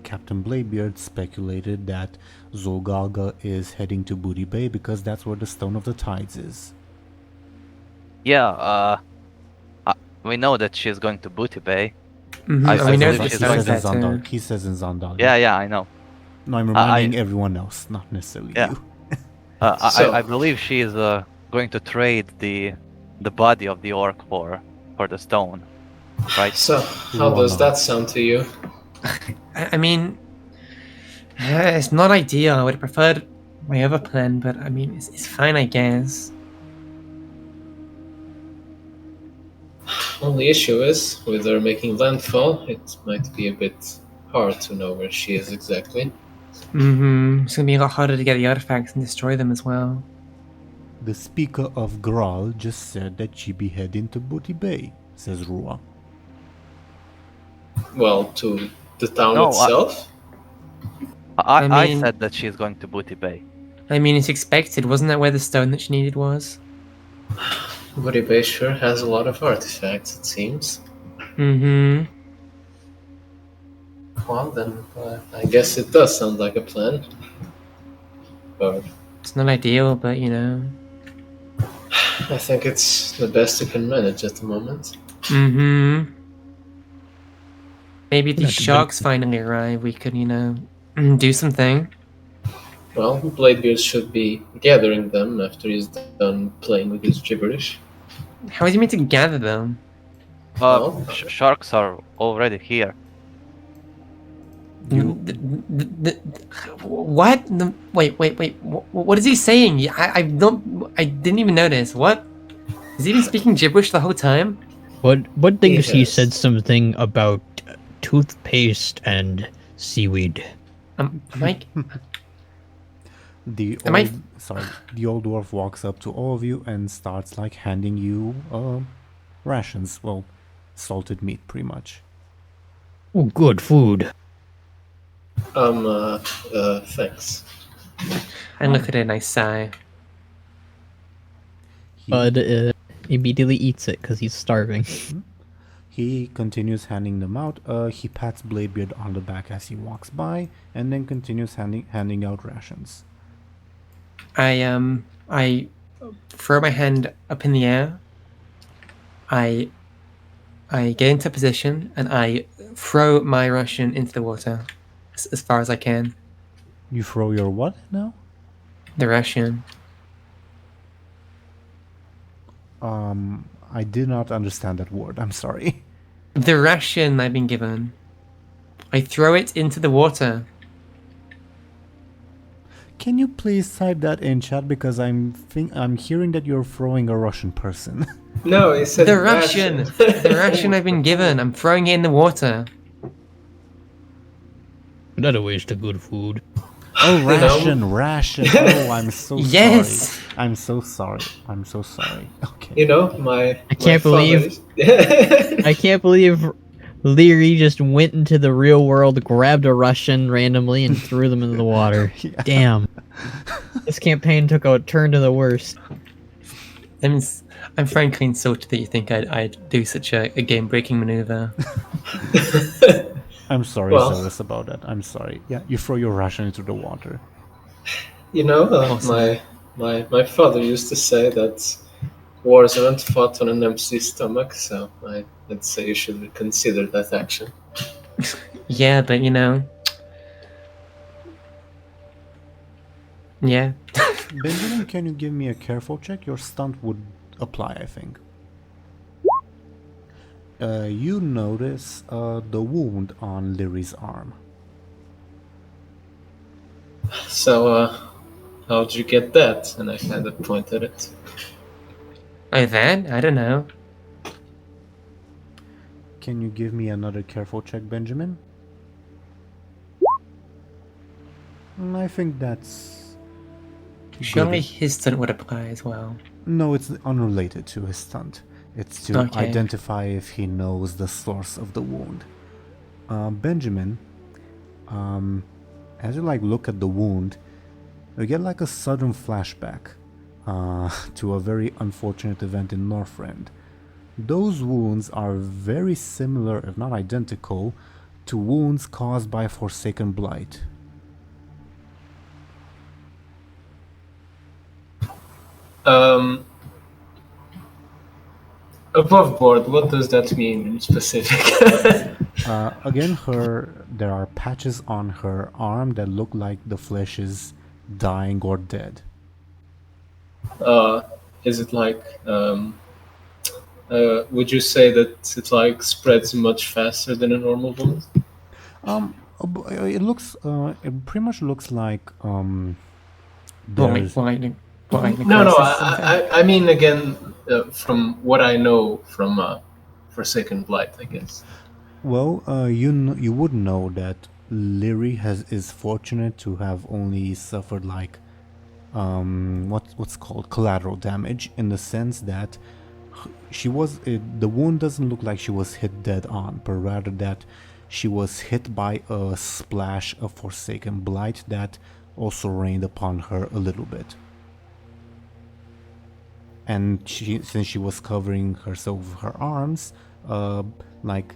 Captain Bladebeard speculated that Zolgaga is heading to Buhd Bay because that's where the Stone of the Tides is. Yeah, we know that she's going to Buhd Bay. Mhm, I and we know believe that she's the going stone says is in that Zandal. He says in Zandal. Yeah, I know. No, I'm I- reminding everyone else, not necessarily Yeah. you. So- I believe she is going to trade the body of the orc for the stone, right? So, how does that sound to you? I mean, it's not ideal. I would have preferred my other plan, but I mean, it's fine, I guess. Only issue is, with her making landfall, it might be a bit hard to know where she is exactly. Mm-hmm. It's gonna be a lot harder to get the artifacts and destroy them as well. The speaker of Graal just said that she be heading to Booty Bay, says Rua. Well, to the town No, itself? I mean- said that she's going to Booty Bay. I mean, it's expected. Wasn't that where the stone that she needed was? Booty Bay sure has a lot of artifacts, it seems. Mm-hmm. Well, then, I guess it does sound like a plan. But It's not ideal, but you know. I think it's the best you can manage at the moment. Mm-hmm. Maybe the Not to sharks finally arrive. We could, you know, do something. Well, Bladebeard should be gathering them after he's done playing with his gibberish. How is he meant to gather them? Well, Sharks are already here. What? Wait. What is he saying? I didn't even notice. What? Is he even speaking gibberish the whole time? What thinks he Yes. said something about toothpaste and seaweed? Am I? The Am I- old dwarf walks up to all of you and starts like handing you rations. Well, salted meat, pretty much. Oh, good food. Thanks. I look at it and I sigh. Bud immediately eats it because he's starving. He continues handing them out. He pats Bladebeard on the back as he walks by, and then continues handing out rations. I throw my hand up in the air. I get into position and I throw my ration into the water as far as I can. You throw your what now? The ration. I did not understand that word. I'm sorry. The ration I've been given. I throw it into the water. Can you please type that in chat because I'm hearing that you're throwing a Russian person. No, he said The ration! The ration I've been given. I'm throwing it in the water. Not a waste of good food. Oh, You know? ration. Oh, I'm so Yes! sorry. I'm so sorry. Okay. You know, my. I can't believe- I I can't believe Lyri just went into the real world, grabbed a Russian randomly, and threw them into the water. Yeah. Damn. This campaign took a turn to the worst. I'm frankly insulted that you think I'd do such a game-breaking maneuver. I'm sorry, Well- Zelris, about that. I'm sorry. Yeah, you throw your ration into the water. You know, Awesome. my father used to say that wars aren't fought on an empty stomach, so I'd say you should consider that action. Yeah, but you know. Yeah. Benjamin, can you give me a careful check? Your stunt would apply, I think. You notice the wound on Lyri's arm. So, how'd you get that? And I kind of point at it. Oh, that? I don't know. Can you give me another careful check, Benjamin? I think that's... Surely good. his stunt would apply as well. No, it's unrelated to his stunt. It's to Okay. identify if he knows the source of the wound. Benjamin, as you look at the wound, you get a sudden flashback to a very unfortunate event in Northrend. Those wounds are very similar, if not identical, to wounds caused by Forsaken Blight. Above board, what does that mean in specific? Again, there are patches on her arm that look like the flesh is dying or dead. Is it like? Would you say that it like spreads much faster than a normal wound? It looks. It pretty much looks like. Blight, There's, No, I mean again, from what I know from Forsaken Blight, I guess. well, you would know that Lyri is fortunate to have only suffered like what's called collateral damage, in the sense that the wound doesn't look like she was hit dead on, but rather that she was hit by a splash of Forsaken Blight that also rained upon her a little bit. And since she was covering herself with her arms, like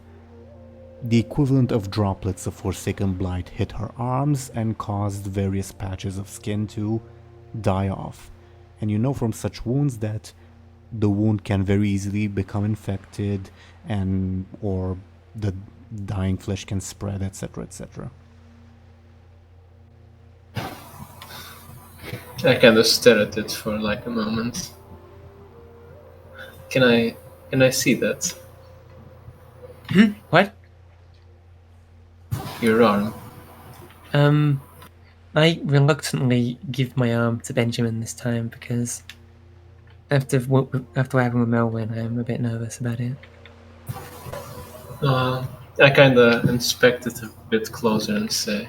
the equivalent of droplets of Forsaken Blight hit her arms and caused various patches of skin to die off. And you know from such wounds that the wound can very easily become infected, or the dying flesh can spread, etc., etc. I kind of stare at it for like a moment. Can I see that? What? Your arm. I reluctantly give my arm to Benjamin this time because after having with Melvin, I'm a bit nervous about it. I kind of inspect it a bit closer and say,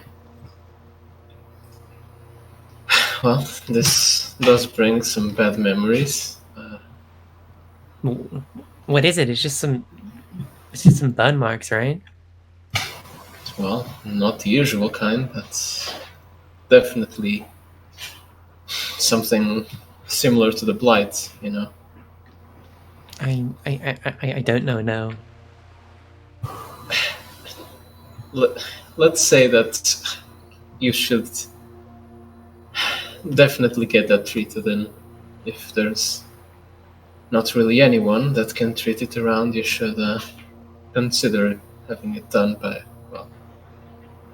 well, this does bring some bad memories. What is it? It's just some burn marks, right? Well, not the usual kind. That's definitely something similar to the blight, you know. I don't know now. Let's say that you should definitely get that treated, and if there's not really anyone that can treat it around, you should consider having it done by, well,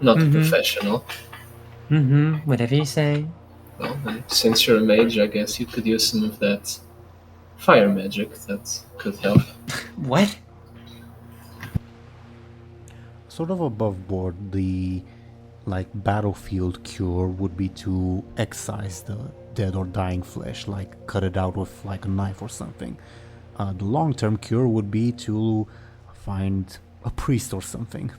not a professional. Whatever you say. Well, and since you're a mage, I guess you could use some of that fire magic that could help. What? Sort of above board, the battlefield cure would be to excise the dead or dying flesh, like cut it out with like a knife or something. The long-term cure would be to find a priest or something.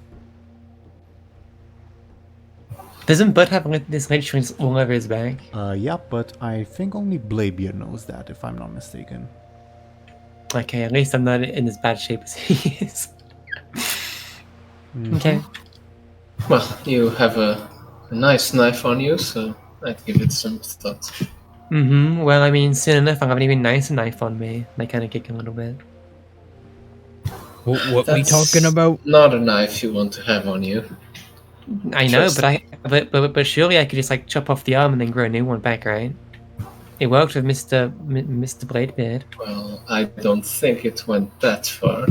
Doesn't Buhd have this red strings all over his back? Yeah, but I think only Bladebeard knows that, if I'm not mistaken. Okay, at least I'm not in as bad shape as he is. Okay. Well, you have a nice knife on you, so I'd give it some thought. Well, I mean, soon enough I'll have an even nicer knife on me. I kind of kick a little bit. What we talking about? Not a knife you want to have on you. I know, but surely I could just like chop off the arm and then grow a new one back, right? It worked with Mr. Bladebeard. Well, I don't think it went that far.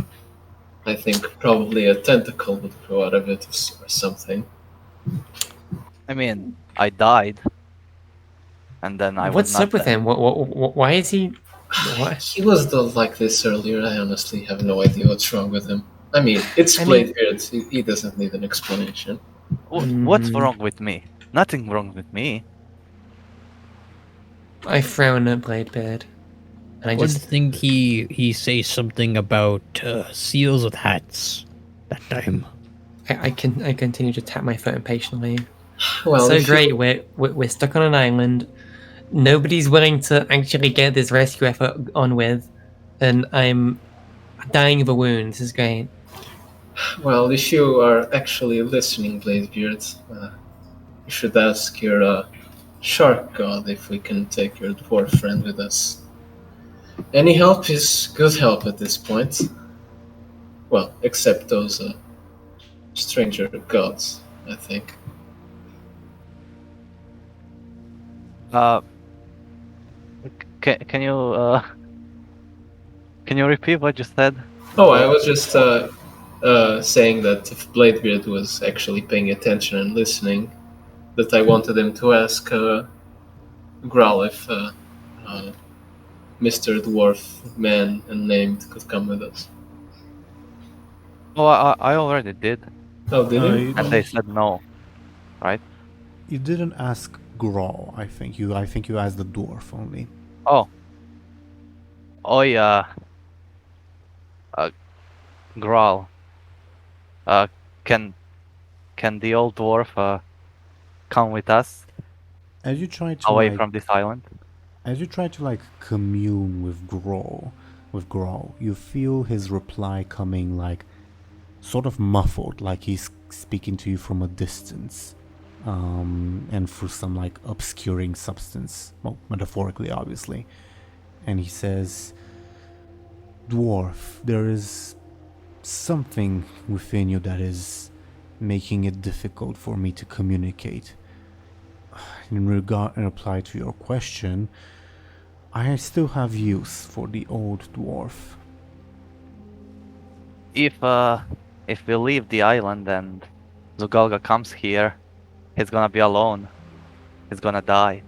I think probably a tentacle would grow out of it or something. I mean, I died, and then I. What's up with him? Why is he? What? He was like this earlier. I honestly have no idea what's wrong with him. I mean, it's Bladebeard. He doesn't need an explanation. What's wrong with me? Nothing wrong with me. I frown at Bladebeard. And I just think he says something about seals with hats that time. I continue to tap my foot impatiently. Well, so great, we're stuck on an island. Nobody's willing to actually get this rescue effort on with, and I'm dying of a wound. This is great. Well, if you are actually listening, Bladebeard, you should ask your shark god if we can take your dwarf friend with us. Any help is good help at this point. Well, except those stranger gods, I think. Can you repeat what you said? Oh, I was just saying that if Bladebeard was actually paying attention and listening, that I wanted him to ask Growl if Mr. Dwarf man and named could come with us. Oh, I already did, Oh, did he? and they said no, right? You didn't ask Grawl, I think. I think you asked the dwarf only. Oh. Oh yeah. Growl. Can the old dwarf come with us As you try to away like, from this island? as you try to like commune with Grawl, you feel his reply coming like sort of muffled, like he's speaking to you from a distance, and through some like obscuring substance, well, metaphorically, obviously. And he says, "Dwarf, there is something within you that is making it difficult for me to communicate. In reply to your question, I still have use for the old dwarf." If we leave the island and Zugalga comes here, he's gonna be alone. He's gonna die.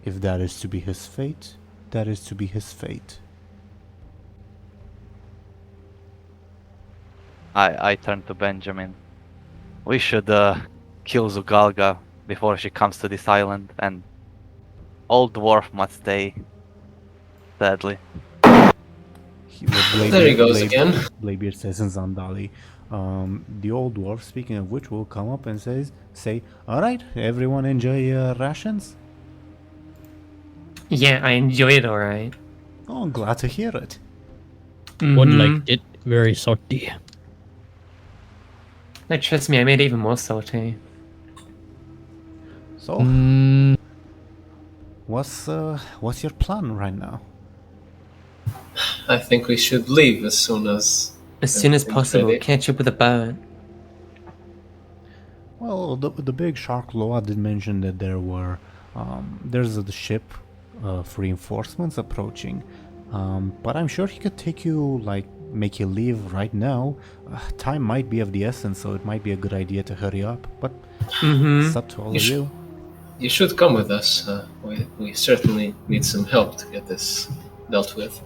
If that is to be his fate, that is to be his fate. I turn to Benjamin. We should kill Zugalga before she comes to this island, and old dwarf must stay. Sadly. There he goes again. Bladebeard says in Zandali. The old dwarf, speaking of which, will come up and say, "Alright, everyone enjoy your rations?" Yeah, I enjoy it alright. Oh, I'm glad to hear it. One liked it. Very salty. No, trust me, I made it even more salty. So, what's your plan right now? I think we should leave as soon as As possible, ready. catch up with the boat. Well, the big shark Loa did mention that there's the ship of reinforcements approaching, but I'm sure he could make you leave right now. Time might be of the essence, so it might be a good idea to hurry up, but it's up to all of you. You should come with us. We certainly need some help to get this dealt with.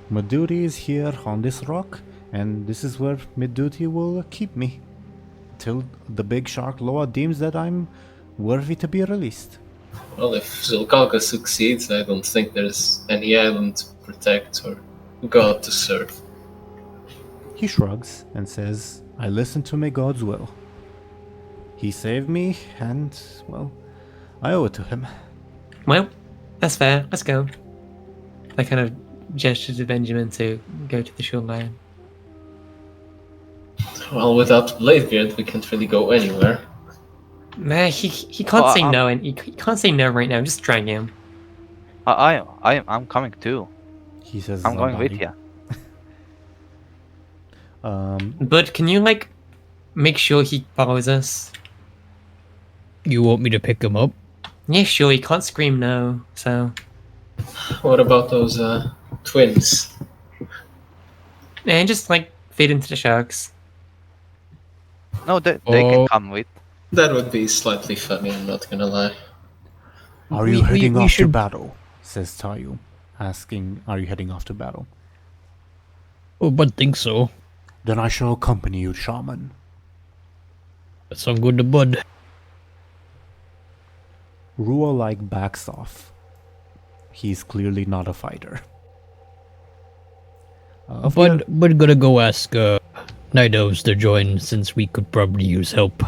My duty is here on this rock, and this is where my duty will keep me till the big shark Loa deems that I'm worthy to be released. Well, if Zulkalka succeeds, I don't think there's any island to protect or god to serve. He shrugs and says, "I listen to my God's will. He saved me, and, well, I owe it to him." Well, that's fair. Let's go. I kind of gesture to Benjamin to go to the shoreline. Well, without Bladebeard, we can't really go anywhere. Nah, he can't say no, and he can't say no right now. Just drag him. I'm coming too. He says, I'm going with Zandali. you. But can you make sure he follows us? You want me to pick him up? Yeah, sure. He can't scream no. So What about those twins? and just feed into the sharks. No, they can come with. That would be slightly funny, I'm not gonna lie. "Are you We- heading we off to should- battle?" says Tayu, asking, "Are you heading off to battle?" Oh, but think so. "Then I shall accompany you, shaman." That sound good to Buhd. Rua backs off. He's clearly not a fighter. But gonna go ask Night Elves to join since we could probably use help.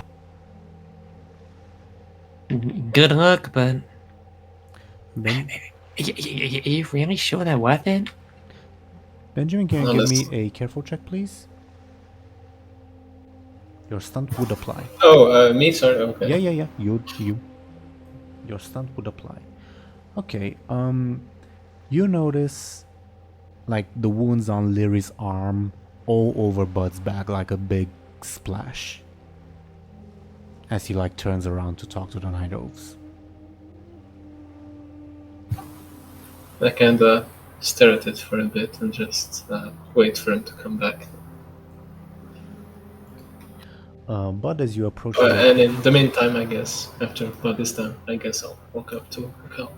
Good luck, but Ben- are you really sure they're worth it? Benjamin, can you give me Honest. a careful check, please? Your stunt would apply. Oh, me? Sorry, okay. Yeah. You. Your stunt would apply. Okay. You notice, the wounds on Lyri's arm all over Bud's back, like a big splash. As he turns around to talk to the Night Elves. I kinda stare at it for a bit and just wait for him to come back. But as you approach And in the meantime, I guess, after Buhd is done, I guess I'll walk up to Hekal.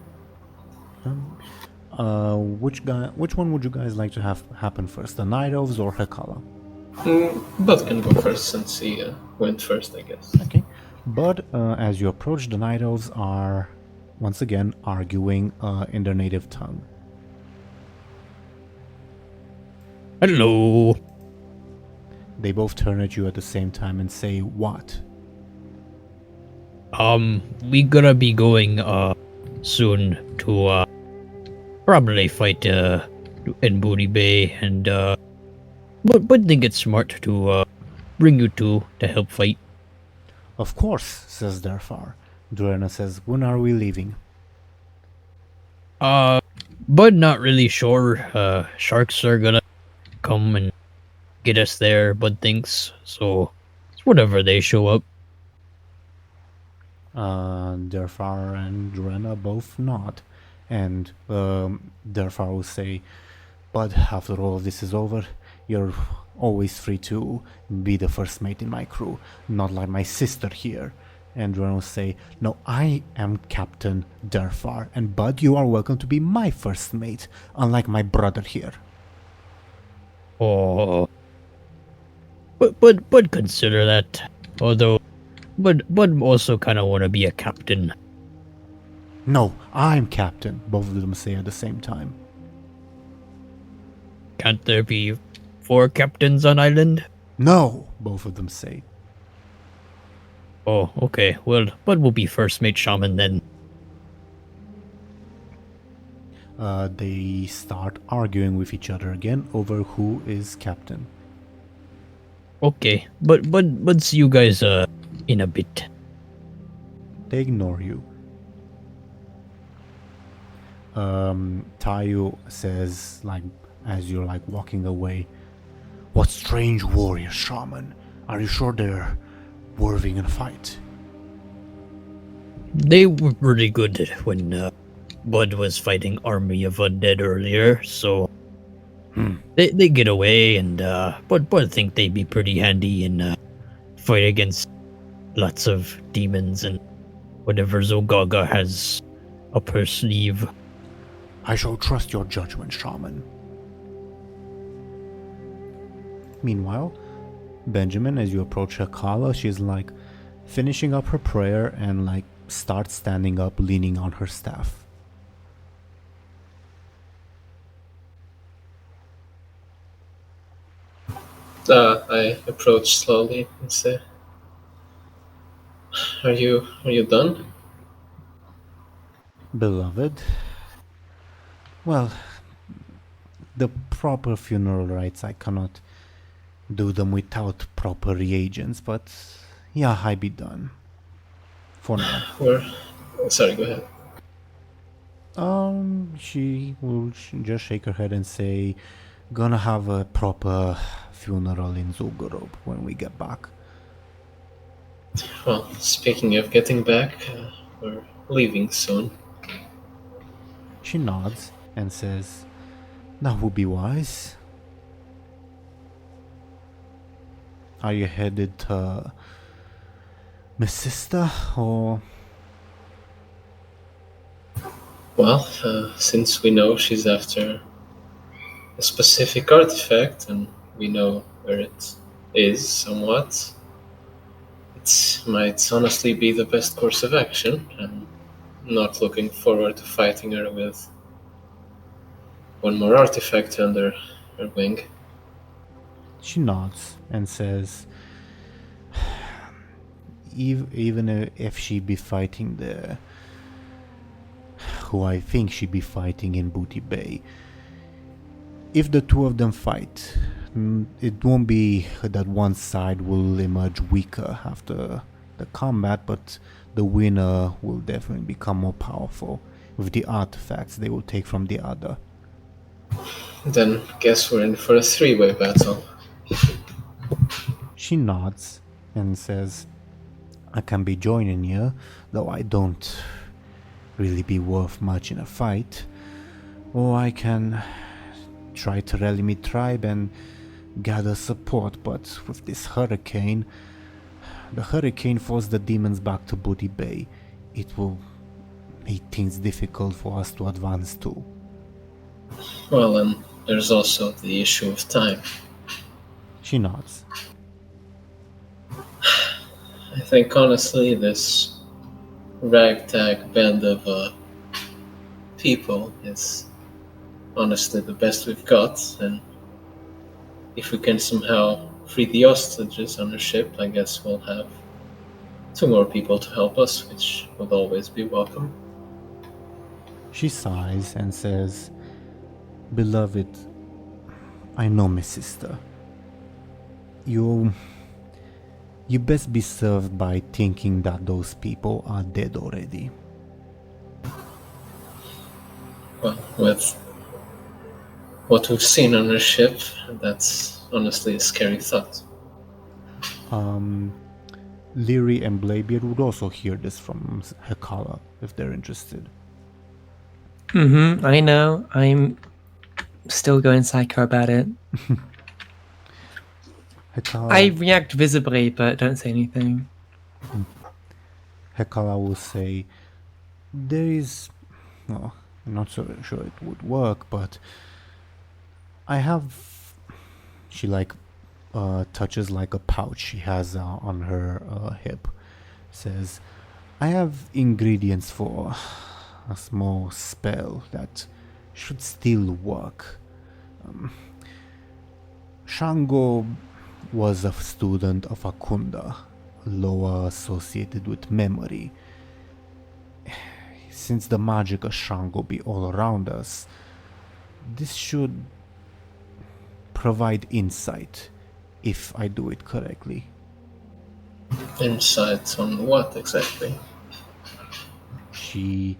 which one would you guys like to have happen first, the Night Elves or Hekala? Buhd can go first since he went first, I guess. Okay. But as you approach, the Night Elves are once again arguing in their native tongue. Hello. They both turn at you at the same time and say, "What?" We gonna be going soon to probably fight in Booty Bay, and but think it's smart to bring you two to help fight. "Of course," says Derfar. Duerna says, "When are we leaving?" But not really sure. Sharks are gonna come and get us there, Bud thinks. So it's whatever they show up. Derfar and Duerna both nod, and Derfar will say, "But after all of this is over, you're always free to be the first mate in my crew, not like my sister here." And Duerna will say, "No, I am Captain Derfar, and Buhd, you are welcome to be my first mate, unlike my brother here." Oh, but consider that. Although, but also kind of want to be a captain. "No, I'm captain," both of them say at the same time. Can't there be 4 captains on island? "No," both of them say. Oh, okay. Well, Bud will be first mate shaman then. They start arguing with each other again over who is captain. Okay, but see you guys in a bit. They ignore you. Tayu says, like, as you're like walking away, "What strange warrior shaman? Are you sure they're worthy in a fight?" They were pretty good when Bud was fighting army of undead earlier, so they get away, and but think they'd be pretty handy in fight against lots of demons and whatever Zogaga has up her sleeve. "I shall trust your judgment, shaman." Meanwhile, Benjamin, as you approach Hekala, she's like finishing up her prayer and like starts standing up, leaning on her staff. I approach slowly and say, Are you done?" "Beloved, well, the proper funeral rites, I cannot do them without proper reagents, but yeah, I be done. For now." Sorry, go ahead. She will just shake her head and say, "Gonna have a proper funeral in Zul'Gurub when we get back." Well, speaking of getting back, we're leaving soon. She nods and says, "That would be wise." "Are you headed to Miss Sister, or?" Well, since we know she's after a specific artifact, and we know where it is somewhat, it might honestly be the best course of action. I'm not looking forward to fighting her with one more artifact under her wing. She nods and says, even if she be fighting who I think she be fighting in Booty Bay, if the two of them fight, it won't be that one side will emerge weaker after the combat, but the winner will definitely become more powerful with the artifacts they will take from the other. Then guess we're in for a 3-way battle. She nods and says, "I can be joining you, though I don't really be worth much in a fight. Or I can try to rally me tribe and gather support, but with this hurricane, The hurricane forced the demons back to Buhd Bay. It will make things difficult for us to advance too. Well, and there's also the issue of time. She nods. I think honestly, this ragtag band of people is honestly the best we've got, and if we can somehow free the hostages on the ship, I guess we'll have 2 more people to help us, which would always be welcome. She sighs and says, "Beloved, I know, my sister. You best be served by thinking that those people are dead already." Well, with what we've seen on the ship, that's honestly a scary thought. Lyri and Bladebeard would also hear this from Hekala if they're interested. I know. I'm still going psycho about it. Hekala, I react visibly, but don't say anything. Hekala will say, "There is, well, I'm not so sure it would work, but I have." She touches like a pouch she has on her hip. Says, "I have ingredients for a small spell that should still work. Shango was a student of Akunda, a law associated with memory. Since the magic of Shango be all around us, this should provide insight, if I do it correctly." Insights on what exactly? She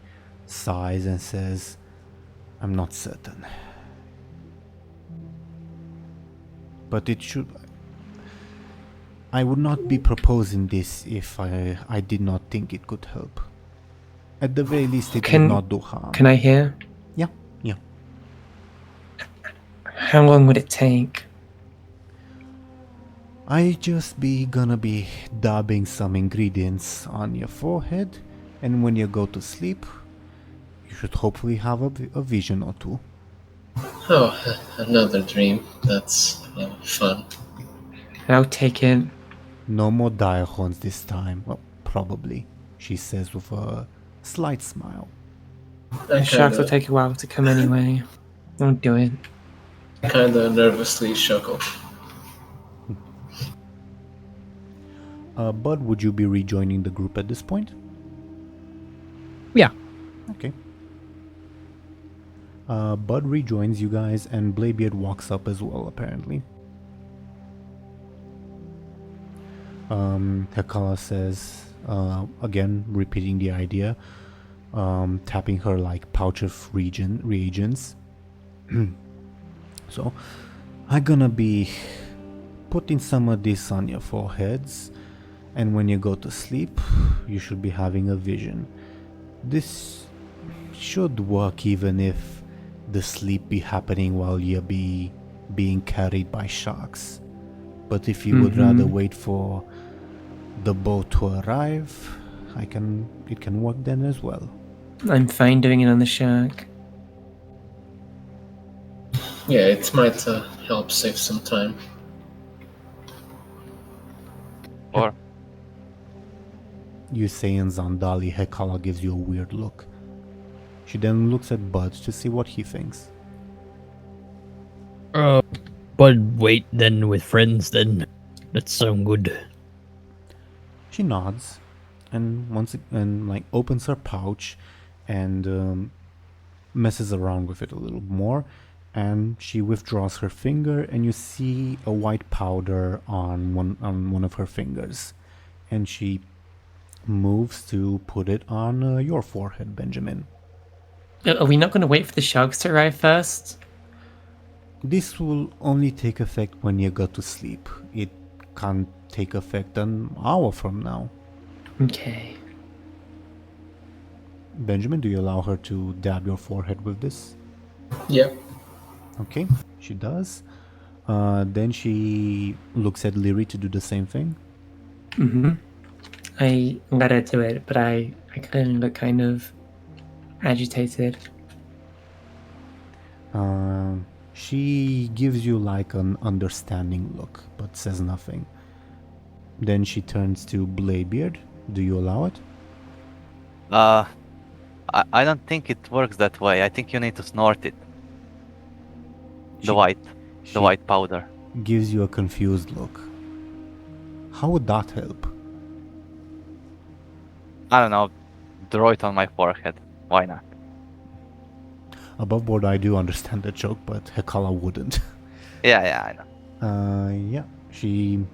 sighs and says, "I'm not certain. But it should... I would not be proposing this if I did not think it could help. At the very least, it would not do harm." Can I hear? Yeah. How long would it take? I just gonna be dabbing some ingredients on your forehead, and when you go to sleep, you should hopefully have a vision or two. Oh, another dream. That's fun. I'll take it. No more dire horns this time. Well, probably, she says with a slight smile. The sharks will take a while to come anyway. Don't do it. Kinda nervously chuckle. Buhd, would you be rejoining the group at this point? Yeah. Okay. Buhd rejoins you guys, and Bladebeard walks up as well, apparently. Hekala says, again, repeating the idea, tapping her like pouch of reagents. So, I'm gonna be putting some of this on your foreheads, and when you go to sleep, you should be having a vision. This should work even if the sleep be happening while you be being carried by sharks. But if you would rather wait for the boat to arrive, it can work then as well. I'm fine doing it on the shark. Yeah, it might help save some time. Or You say in Zandali, Hekala gives you a weird look. She then looks at Buhd to see what he thinks. But wait then with friends then. That sound good. She nods, and opens her pouch, and messes around with it a little more, and she withdraws her finger, and you see a white powder on one of her fingers, and she moves to put it on your forehead, Benjamin. Are we not going to wait for the sharks to arrive first? This will only take effect when you go to sleep. It can't take effect an hour from now. Okay. Benjamin, do you allow her to dab your forehead with this? Yep. Okay, she does. Then she looks at Lyri to do the same thing. Mm-hmm. I let her do it, but I clearly look kind of agitated. She gives you like an understanding look, but says nothing. Then she turns to Bladebeard. Do you allow it? I don't think it works that way. I think you need to snort it. She- The white she powder. gives you a confused look. How would that help? I don't know. Draw it on my forehead. Why not? Above board, I do understand the joke, but Hekala wouldn't. Yeah, I know. Yeah, she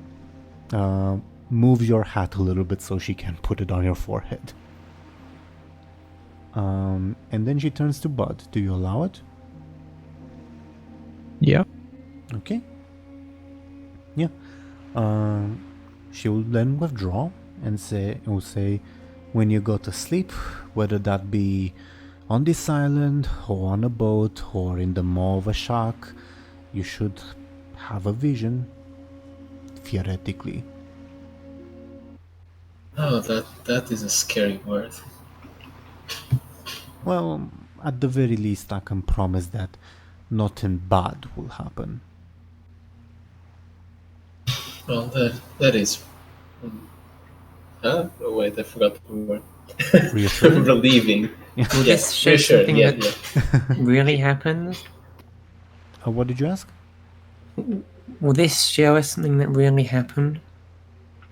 moves your hat a little bit so she can put it on your forehead. And then she turns to Buhd. Do you allow it? Yeah. Okay. Yeah. She will then withdraw and will say, when you go to sleep, whether that be on this island or on a boat or in the maw of a shark, you should have a vision, theoretically. Oh, that is a scary word. Well, at the very least, I can promise that nothing bad will happen. Well, that is. Huh? Oh, wait, I forgot the word. Reassuring? Relieving. Yeah. Will this show reassuring, something yeah, that really happened? What did you ask? Will this show us something that really happened?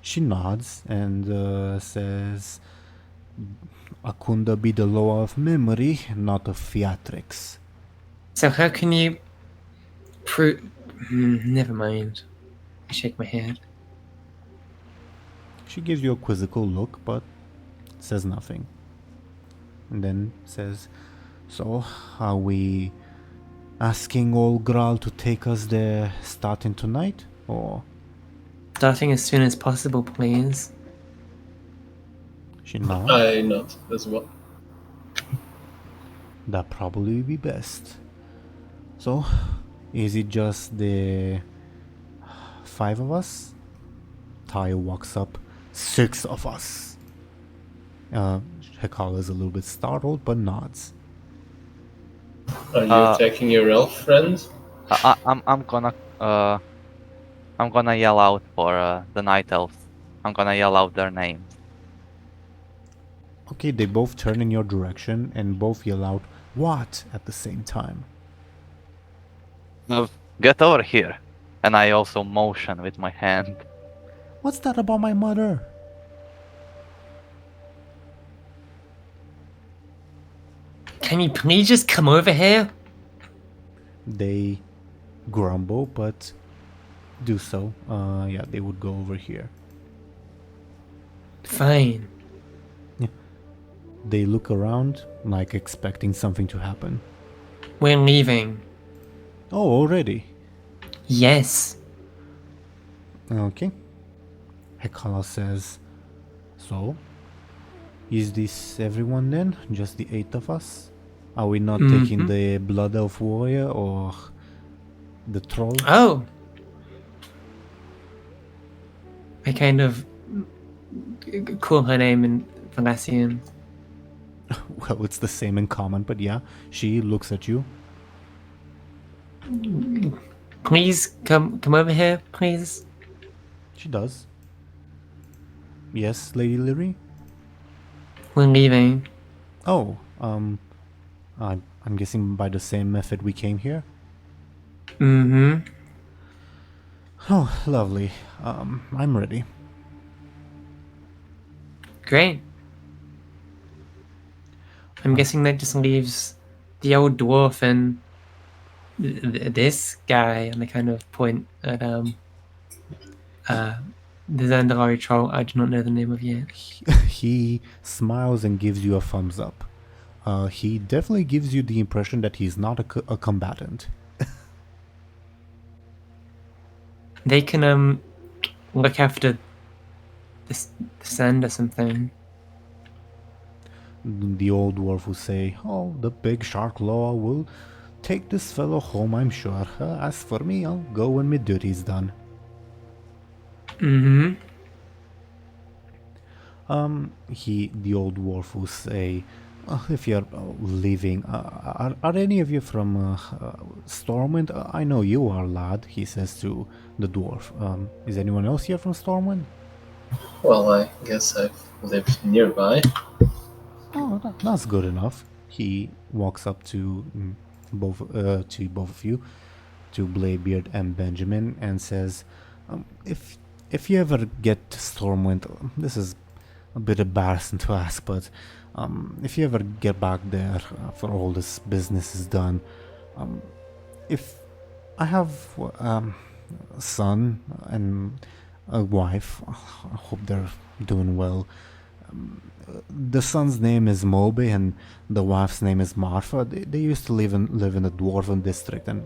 She nods and says, Akunda be the law of memory, not of theatrics. So how can you prove... never mind. I shake my head. She gives you a quizzical look, but says nothing. And then says, so, are we asking old Graal to take us there starting tonight? Or... Starting as soon as possible, please. She nods. I not as well. That probably be best. So, is it just the 5 of us? Tayo walks up. 6 of us. Hekala is a little bit startled, but nods. Are you attacking your elf friend? I'm gonna yell out for the night elves. I'm gonna yell out their names. Okay, they both turn in your direction and both yell out, "What?" at the same time. Get over here. And I also motion with my hand. What's that about my mother? Can you please just come over here? They grumble, but do so. Yeah, they would go over here. Fine. They look around, like expecting something to happen. We're leaving. Oh, already? Yes. Okay. Hekala says, so, is this everyone then? Just the 8 of us? Are we not taking the Blood Elf Warrior or the Troll? Oh. I kind of call her name in Valassian. Well, it's the same in common, but yeah, she looks at you. Please come over here, please. She does. Yes, Lady Lyri? We're leaving. Oh, I'm guessing by the same method we came here? Mm-hmm. Oh, lovely. I'm ready. Great. I'm guessing that just leaves the old dwarf and this guy, and I kind of point at the Zandalari troll I do not know the name of yet. He smiles and gives you a thumbs up. He definitely gives you the impression that he's not a combatant. They can look after the sand or something. The old dwarf will say, oh, the big shark law will take this fellow home, I'm sure. As for me, I'll go when my duty's done. Mm-hmm. The old dwarf will say, if you're leaving, are any of you from Stormwind? I know you are, lad, he says to the dwarf. Is anyone else here from Stormwind? Well, I guess I've lived nearby. Oh, that's good enough. He walks up to both of you, to Bladebeard and Benjamin, and says, if you ever get to Stormwind, this is a bit embarrassing to ask, but if you ever get back there for all this business is done, if I have a son and a wife, I hope they're doing well. The son's name is Moby and the wife's name is Marfa. They used to live in the Dwarven district, and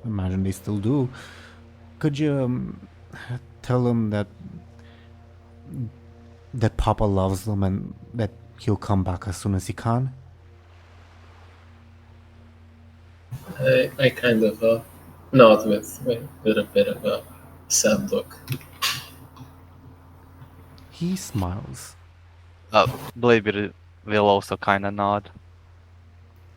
I imagine they still do. Could you tell them that Papa loves them and that he'll come back as soon as he can? I kind of nod with a bit of a sad look. He smiles. Bladebeard will also kind of nod.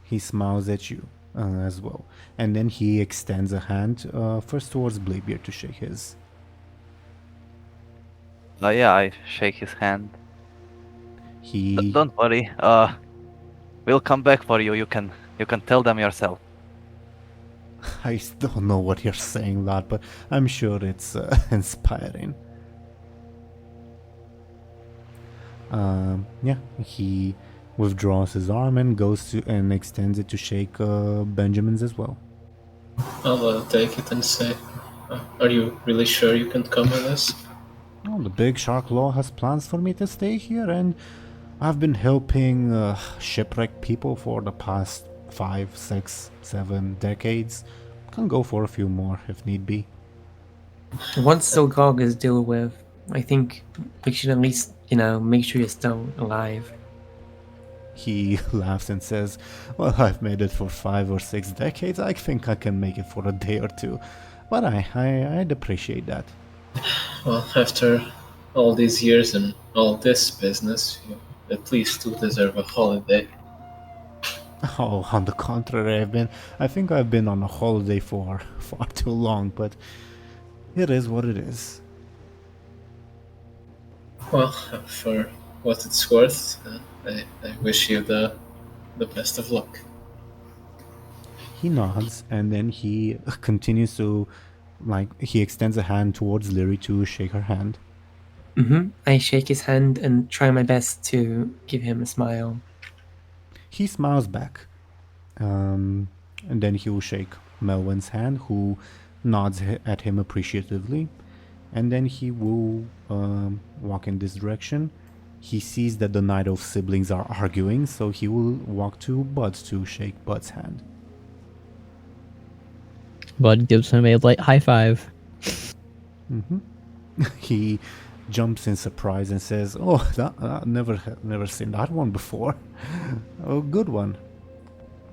He smiles at you as well. And then he extends a hand first towards Bladebeard to shake his. Yeah, I shake his hand. He... Don't worry. We'll come back for you. You can tell them yourself. I don't know what you're saying, lad, but I'm sure it's inspiring. Yeah, he withdraws his arm and goes to and extends it to shake Benjamin's as well. I'll take it and say, are you really sure you can come with us? Well, the big shark law has plans for me to stay here, and I've been helping shipwrecked people for the past 5, 6, 7 decades. Can go for a few more if need be. Once Zilgog is dealt with, I think we should at least, make sure you're still alive. He laughs and says, well, I've made it for 5 or 6 decades. I think I can make it for a day or two. But I'd appreciate that. Well, after all these years and all this business, you at least do deserve a holiday. Oh, on the contrary, I think I've been on a holiday for far too long, but it is what it is. Well, for what it's worth, I wish you the best of luck. He nods, and then he continues to, he extends a hand towards Lyri to shake her hand. I shake his hand and try my best to give him a smile. He smiles back, and then he will shake Melwyn's hand, who nods at him appreciatively, and then he will walk in this direction. He sees that the Night Elf siblings are arguing, so he will walk to Buhd to shake Buhd's hand. Buhd gives him a light high five. He jumps in surprise and says, "Oh, that never seen that one before. Oh, good one."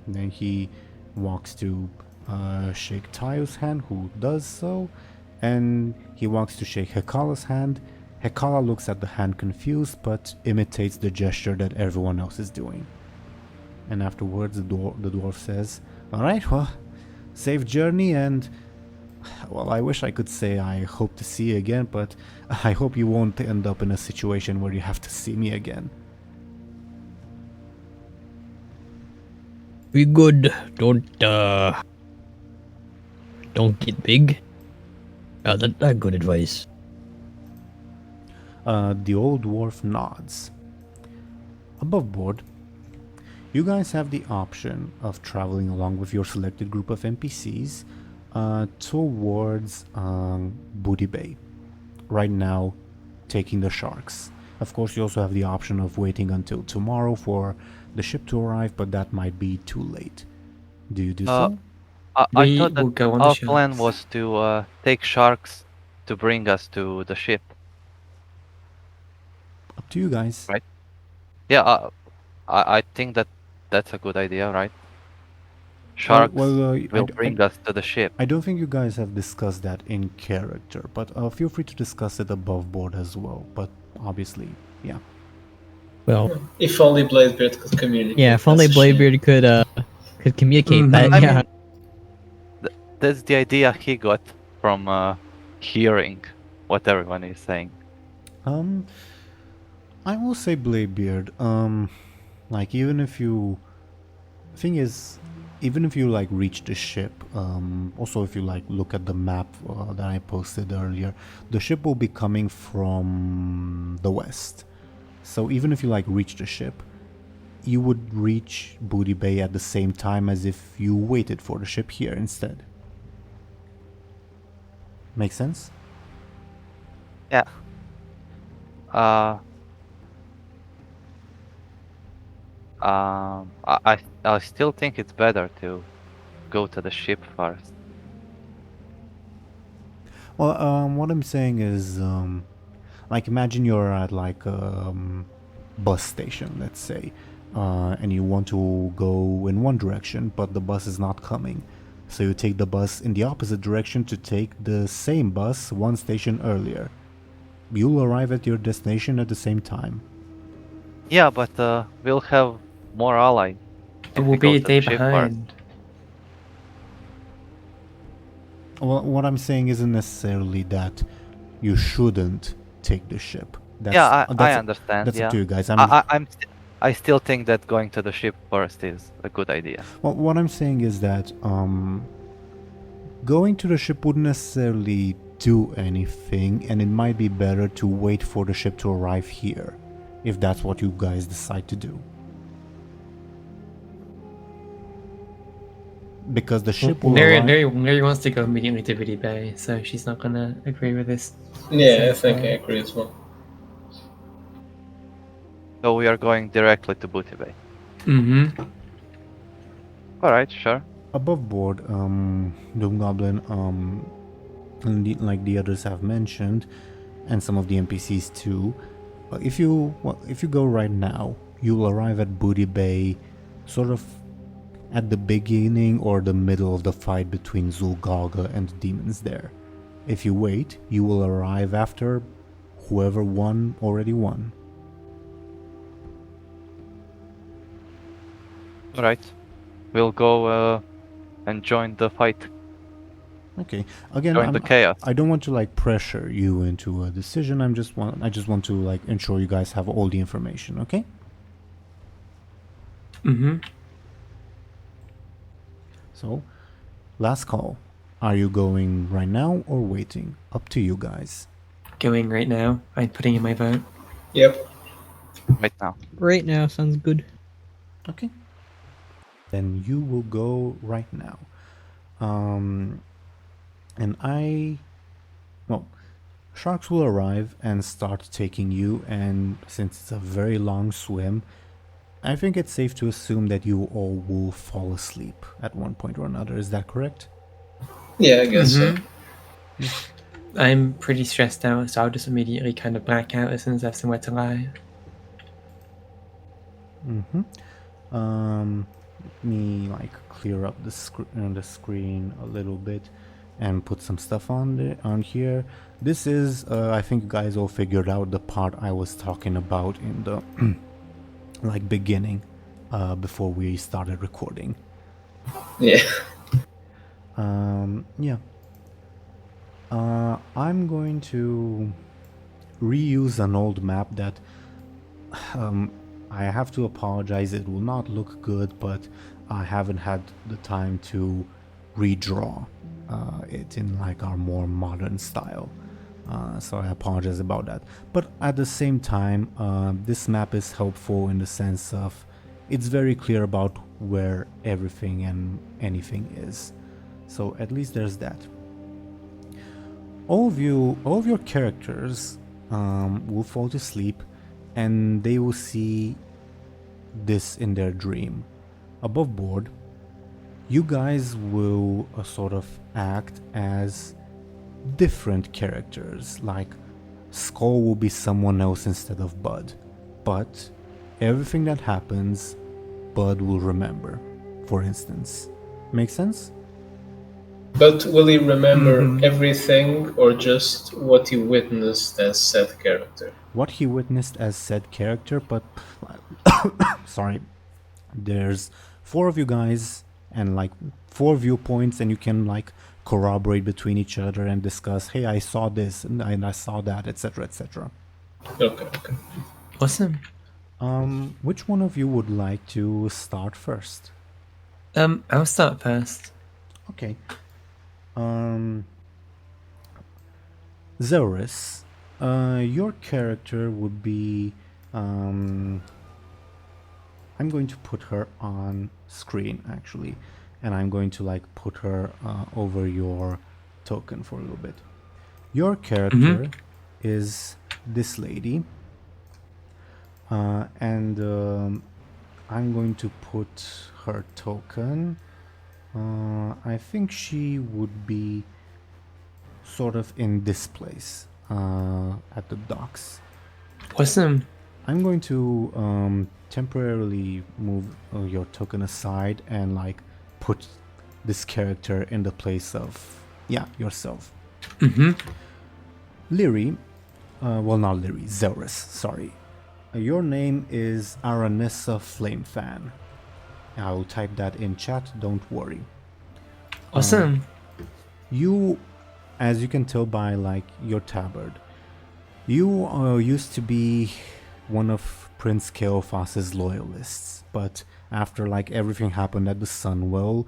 And then he walks to shake Tayo's hand, who does so, and he walks to shake Hekala's hand. Hekala looks at the hand confused, but imitates the gesture that everyone else is doing. And afterwards, the dwarf says, "All right, well, safe journey, and well, I wish I could say I hope to see you again, but I hope you won't end up in a situation where you have to see me again." Be good. Don't get big. That's good advice. The old dwarf nods. Above board, you guys have the option of traveling along with your selected group of NPCs towards Booty Bay. Right now, taking the sharks. Of course, you also have the option of waiting until tomorrow for the ship to arrive, but that might be too late. Do you do so? I thought will that go on the our ships. plan was to take sharks to bring us to the ship. Up to you guys. Right. Yeah, I think that's a good idea, right? Sharks will bring us to the ship. I don't think you guys have discussed that in character, but feel free to discuss it above board as well. But obviously, Yeah. Well, If only Bladebeard could communicate. yeah, if only that's a shame. Bladebeard could communicate Mhm. that. I Yeah. mean, that's the idea he got from hearing what everyone is saying. I will say Bladebeard. Like even if you, thing is, even if you like reach the ship, also if you like look at the map that I posted earlier, the ship will be coming from the west. So even if you like reach the ship, you would reach Buhd Bay at the same time as if you waited for the ship here instead. Make sense? Yeah. I still think it's better to go to the ship first. Well, what I'm saying is, like imagine you're at like a bus station, let's say, and you want to go in one direction, but the bus is not coming. So you take the bus in the opposite direction to take the same bus one station earlier. You'll arrive at your destination at the same time. Yeah, but we'll have more allies. But if we'll we go be a to the day ship behind. Well, what I'm saying isn't necessarily that you shouldn't take the ship. Yeah, I that's understand. That's yeah. up to you guys. I still think that going to the ship first is a good idea. Well, what I'm saying is that going to the ship wouldn't necessarily do anything, and it might be better to wait for the ship to arrive here, if that's what you guys decide to do. Because the ship will arrive... Lyri wants to go immediately to Buhd Bay, so she's not gonna agree with this. Yeah, I think I agree as well. So we are going directly to Buhd Bay. Mm-hmm. Alright, sure. Above board, DoomGoblin, and like the others have mentioned, and some of the NPCs too, if you go right now, you'll arrive at Buhd Bay sort of at the beginning or the middle of the fight between Zul'Gurgha and the demons there. If you wait, you will arrive after whoever won already won. Alright. We'll go and join the fight. Okay. Again, Join the chaos. I don't want to like pressure you into a decision. I just want to like ensure you guys have all the information, okay? Mm-hmm. So, last call. Are you going right now or waiting? Up to you guys. Going right now. I'm putting in my vote. Yep. Right now. Right now sounds good. Okay. Then you will go right now. Sharks will arrive and start taking you, and since it's a very long swim, I think it's safe to assume that you all will fall asleep at one point or another. Is that correct? Yeah, I guess so. I'm pretty stressed out, so I'll just immediately kind of black out as soon as I have somewhere to lie. Let me like clear up the screen a little bit and put some stuff on here. This is I think you guys all figured out the part I was talking about in the like beginning before we started recording. Yeah. I'm going to reuse an old map that I have to apologize, it will not look good, but I haven't had the time to redraw it in like our more modern style. So I apologize about that. But at the same time, this map is helpful in the sense of it's very clear about where everything and anything is. So at least there's that. All of your characters will fall to sleep, and they will see this in their dream. Above board, you guys will sort of act as different characters, like Skoll will be someone else instead of Buhd, but everything that happens, Buhd will remember, for instance. Make sense? But will he remember Mhm. everything or just what he witnessed as said character? What he witnessed as said character, but sorry, there's 4 of you guys and like 4 viewpoints, and you can like corroborate between each other and discuss, hey, I saw this and I saw that, etc., etc. Okay. Awesome. Which one of you would like to start first? I'll start first. Okay. Zelris, your character would be I'm going to put her on screen actually, and I'm going to like put her over your token for a little bit. Your character is this lady, and I'm going to put her token. I think she would be sort of in this place at the docks. Awesome. I'm going to temporarily move your token aside and like put this character in the place of yourself. Lyri, well, not Lyri, Zelris, sorry. Your name is Aranessa Flamefan. I'll type that in chat, don't worry. Awesome. You, as you can tell by like your tabard, you used to be one of Prince Keophas's loyalists, but after like everything happened at the Sunwell,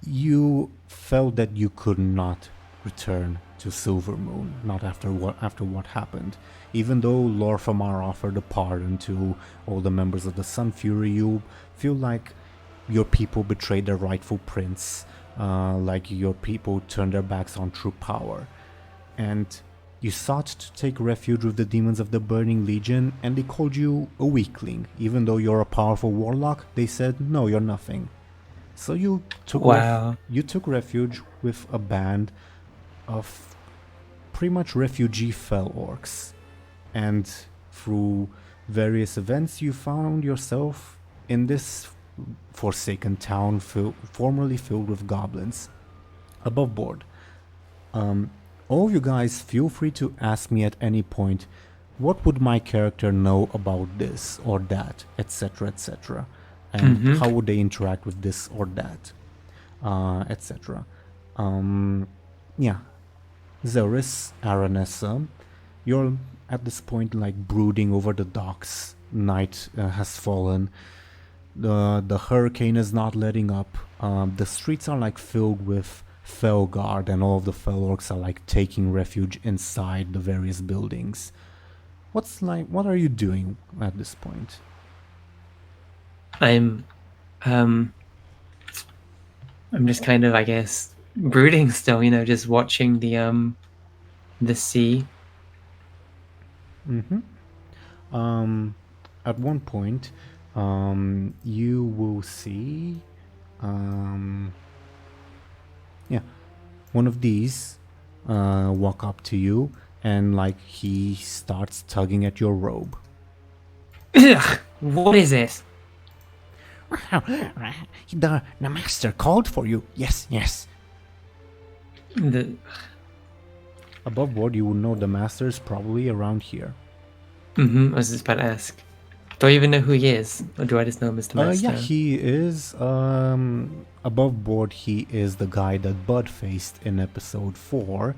you felt that you could not return to Silvermoon, not after what happened. Even though Lorfamar offered a pardon to all the members of the Sun Fury, you feel like your people betrayed their rightful prince, like your people turned their backs on true power, and you sought to take refuge with the demons of the Burning Legion, and they called you a weakling. Even though you're a powerful warlock, they said, no, you're nothing. So you took you took refuge with a band of pretty much refugee fell orcs, and through various events you found yourself in this forsaken town formerly filled with goblins. Above board, all of you guys feel free to ask me at any point, what would my character know about this or that, etc., etc., and how would they interact with this or that, etc. Zelris, Aranessa, you're at this point like brooding over the docks. Night has fallen. The hurricane is not letting up. The streets are like filled with Felguard, and all of the Fel Orcs are like taking refuge inside the various buildings. What are you doing at this point? I'm just kind of, I guess, brooding still, just watching the sea. At one point, you will see, one of these walk up to you, and like he starts tugging at your robe. Ugh, what is it? The master called for you. Yes. Above board, you will know the master is probably around here. I was just about to ask. Do I even know who he is, or do I just know him as the master? Yeah, he is. Above board, he is the guy that Buhd faced in episode 4.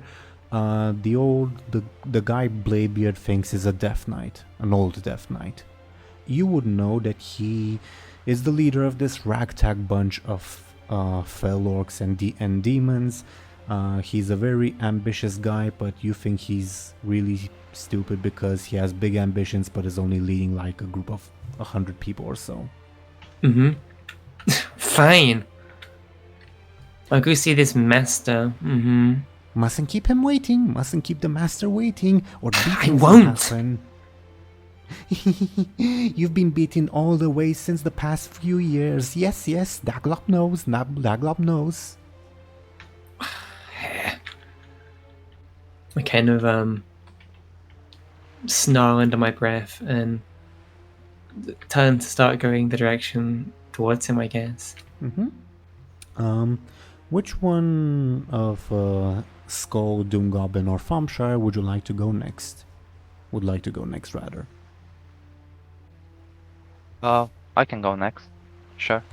The guy Bladebeard thinks is a Death Knight, an old Death Knight. You would know that he is the leader of this ragtag bunch of Fel Orcs and demons. He's a very ambitious guy, but you think he's really stupid because he has big ambitions but is only leading like a group of 100 people or so. Fine. I'll go see this master. Mustn't keep him waiting. Mustn't keep the master waiting, or I won't. Happen. You've been beaten all the way since the past few years. Yes, Daglop knows. Daglop knows. I kind of snarl under my breath and turn to start going the direction towards him, I guess. Which one of Skoll, DoomGoblin, or Thompshire would you like to go next? Would like to go next, rather. I can go next. Sure.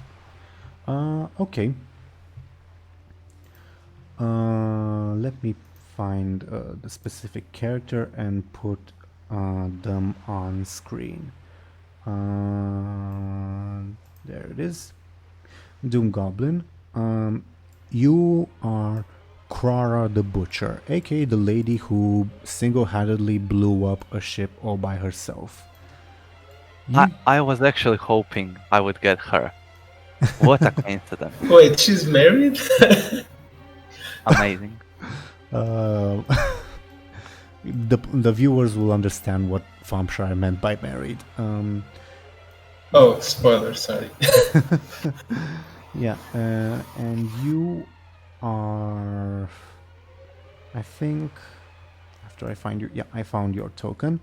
Okay. Let me find the specific character and put them on screen. There it is. DoomGoblin. You are Krara the Butcher, aka the lady who single-handedly blew up a ship all by herself. I was actually hoping I would get her. What a coincidence. Wait, she's married? Amazing. The viewers will understand what Thompshire meant by married. Oh, spoiler, sorry. Yeah, and you are, I think, after I find your, yeah, I found your token.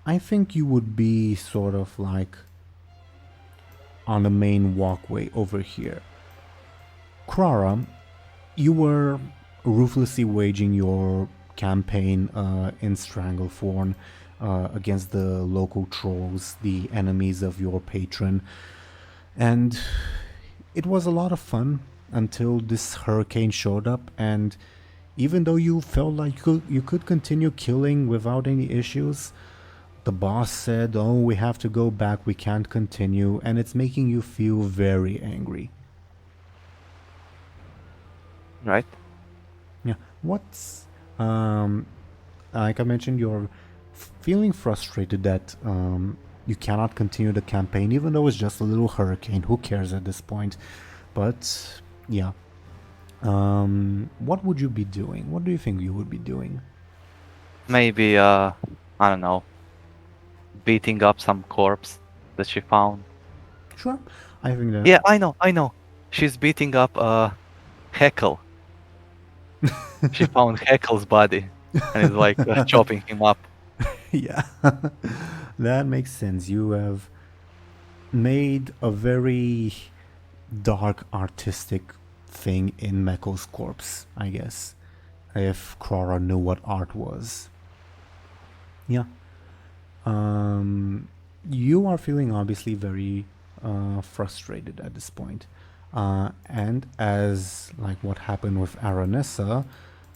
I think you would be sort of like on the main walkway over here. Krara, you were ruthlessly waging your campaign in Stranglethorn against the local trolls, the enemies of your patron, and it was a lot of fun until this hurricane showed up, and even though you felt like you could continue killing without any issues, the boss said, "Oh, we have to go back, we can't continue," and it's making you feel very angry. Right? Yeah. What's like I mentioned, you're feeling frustrated that you cannot continue the campaign, even though it's just a little hurricane. Who cares at this point? But yeah. What would you be doing? What do you think you would be doing? Maybe, I don't know, beating up some corpse that she found. Sure. I think that. Yeah, I know. She's beating up Heckle. She found Heckle's body and is like chopping him up. Yeah. That makes sense. You have made a very dark artistic thing in Meko's corpse, I guess, if Krara knew what art was. Yeah. You are feeling obviously very frustrated at this point. And as like what happened with Aranessa,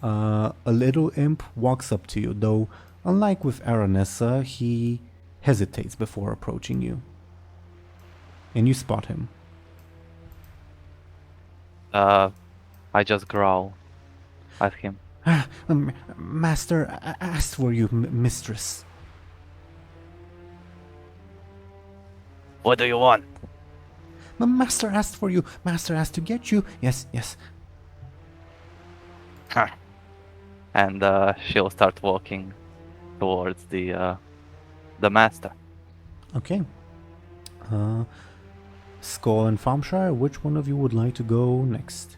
a little imp walks up to you, though unlike with Aranessa, he hesitates before approaching you. And you spot him. I just growl at him. Master asked for you, mistress. What do you want? The master asked for you. Master asked to get you. Yes, yes. Huh. And she'll start walking towards the master. Okay. Skoll and Thompshire, which one of you would like to go next?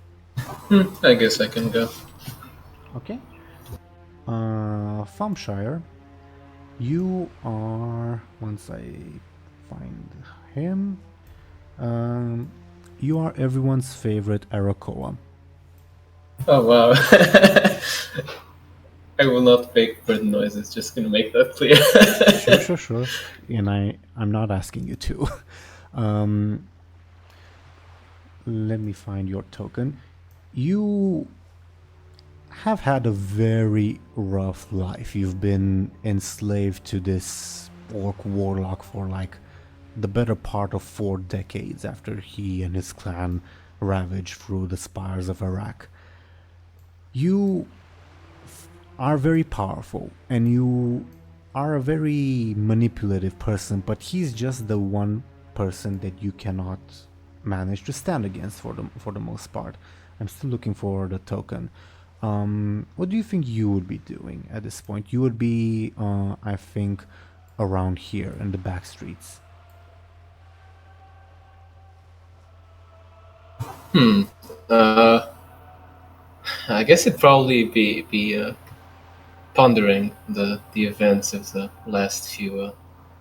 I guess I can go. Okay. Thompshire, you are, once I find him, you are everyone's favorite Arakoa. Oh wow. I will not make bird noises, just gonna make that clear. Sure. And I'm not asking you to. Let me find your token. You have had a very rough life. You've been enslaved to this orc warlock for like the better part of 4 decades after he and his clan ravaged through the spires of Iraq. You are very powerful and you are a very manipulative person, but he's just the one person that you cannot manage to stand against for the most part. I'm still looking for the token. What do you think you would be doing at this point? You would be, I think, around here in the back streets. I guess it'd probably be pondering the events of the last few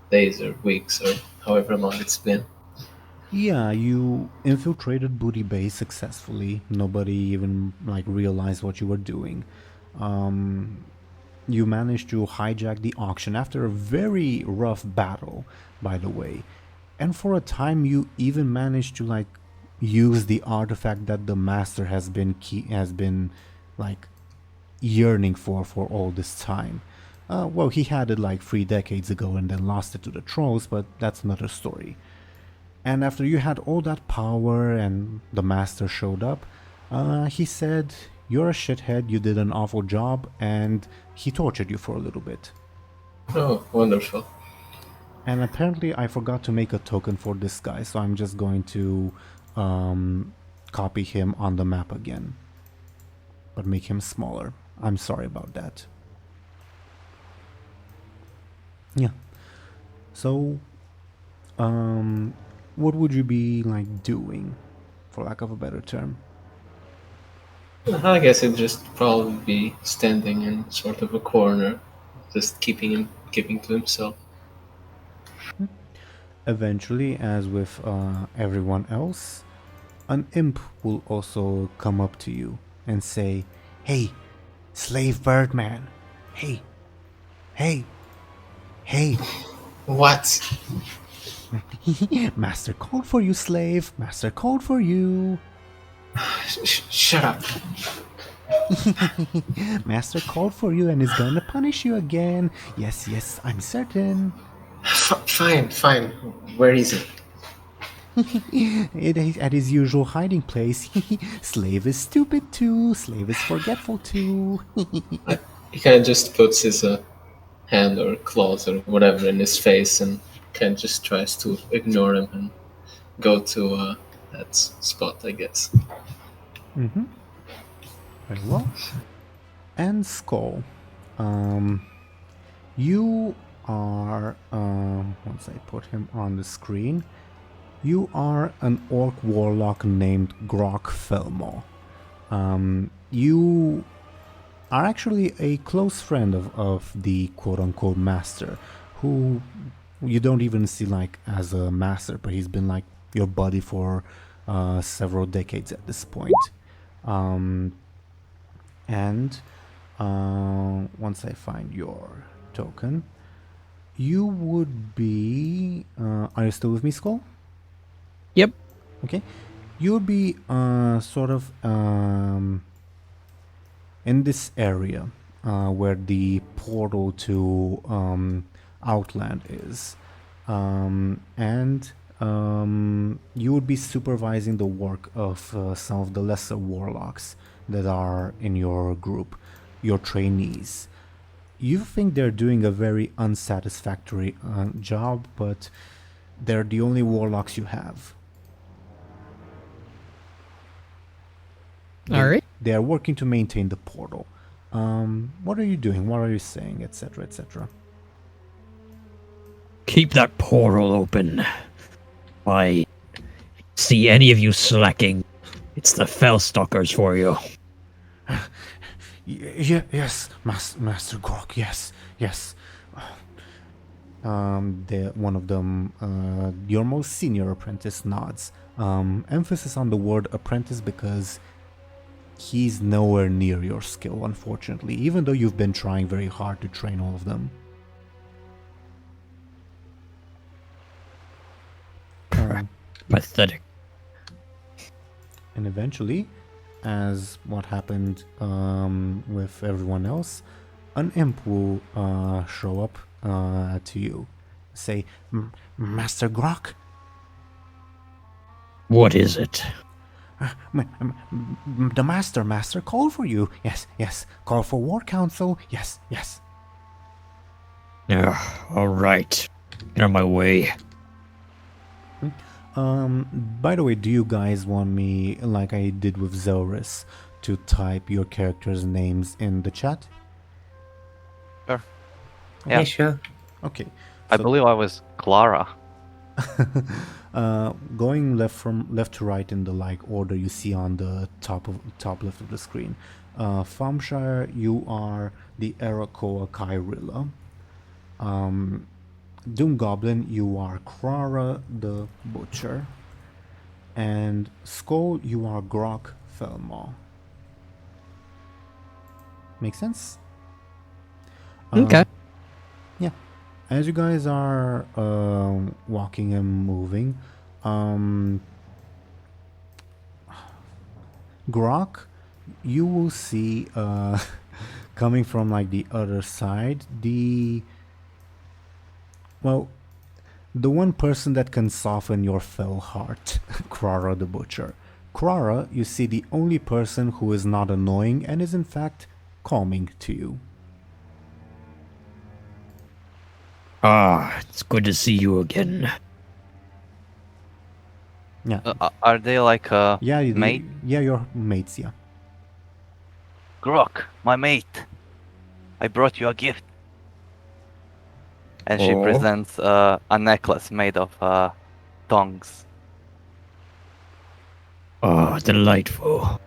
days or weeks or however long it's been. Yeah, you infiltrated Booty Base successfully. Nobody even like realized what you were doing. You managed to hijack the auction after a very rough battle, by the way. And for a time you even managed to like use the artifact that the master has been like yearning for all this time. Well, he had it like 3 decades ago and then lost it to the trolls, but that's another story. And after you had all that power and the master showed up, he said, "You're a shithead, you did an awful job," and he tortured you for a little bit. Oh, wonderful. And apparently I forgot to make a token for this guy, so I'm just going to copy him on the map again. But make him smaller. I'm sorry about that. Yeah. So, what would you be like doing, for lack of a better term? I guess it'd just probably be standing in sort of a corner, just keeping to himself. Eventually, as with everyone else, an imp will also come up to you and say, "Hey, slave birdman. Hey, hey, hey." What? Master called for you, slave. Master called for you. Shut up. Master called for you and is gonna punish you again. Yes, yes, I'm certain. Fine. Where is he? It is at his usual hiding place. Slave is stupid too. Slave is forgetful too. He kind of just puts his hand or claws or whatever in his face and kind of just tries to ignore him and go to that spot, I guess. Mm-hmm. Very well. And Skoll, you are, once I put him on the screen, you are an orc warlock named Grok Felmo. You are actually a close friend of the quote-unquote master, who you don't even see like as a master, but he's been like your buddy for several decades at this point. And once I find your token, you would be... are you still with me, Skoll? Yep. Okay. You would be sort of in this area where the portal to Outland is. And you would be supervising the work of some of the lesser warlocks that are in your group, your trainees. You think they're doing a very unsatisfactory job, but they're the only warlocks you have. All right. They are working to maintain the portal. What are you doing? What are you saying? Etc. etc. Keep that portal open. Why see any of you slacking? It's the Fellstalkers for you. Yes, Master Grok. Yes. One of them, your most senior apprentice, nods. Emphasis on the word apprentice because he's nowhere near your skill, unfortunately, even though you've been trying very hard to train all of them. Pathetic. And eventually, as what happened with everyone else, an imp will show up to you. Say, Master Grok? What is it? The Master called for you. Yes. Call for War Council. Yes. All right. Get out of my way. By the way, do you guys want me, like I did with Zelris, to type your characters' names in the chat? Sure. Yeah, Yeah. sure. Okay. I believe I was Clara. Going left to right in the like order you see on the top left of the screen. Thompshire, you are the Arakoa Kyrilla. DoomGoblin, you are Krara the Butcher. And Skoll, you are Grok Felmaw. Make sense? Okay. Yeah. As you guys are walking and moving, Grok, you will see coming from like the other side, the one person that can soften your fell heart, Krara the Butcher. Krara, you see the only person who is not annoying and is in fact calming to you. Ah, it's good to see you again. Yeah. Are they like a Yeah, mate? Yeah, your mates, yeah. Grok, my mate. I brought you a gift. And she Oh. presents a necklace made of tongs. Ah, delightful.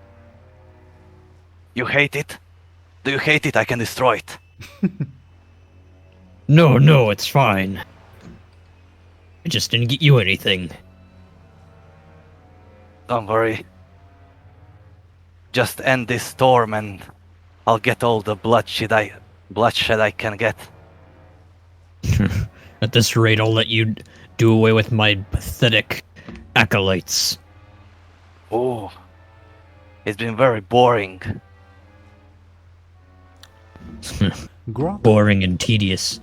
You hate it? Do you hate it? I can destroy it. No, it's fine. I just didn't get you anything. Don't worry. Just end this storm and I'll get all the bloodshed I can get. At this rate, I'll let you do away with my pathetic acolytes. Oh, it's been very boring. Grok, Boring and tedious.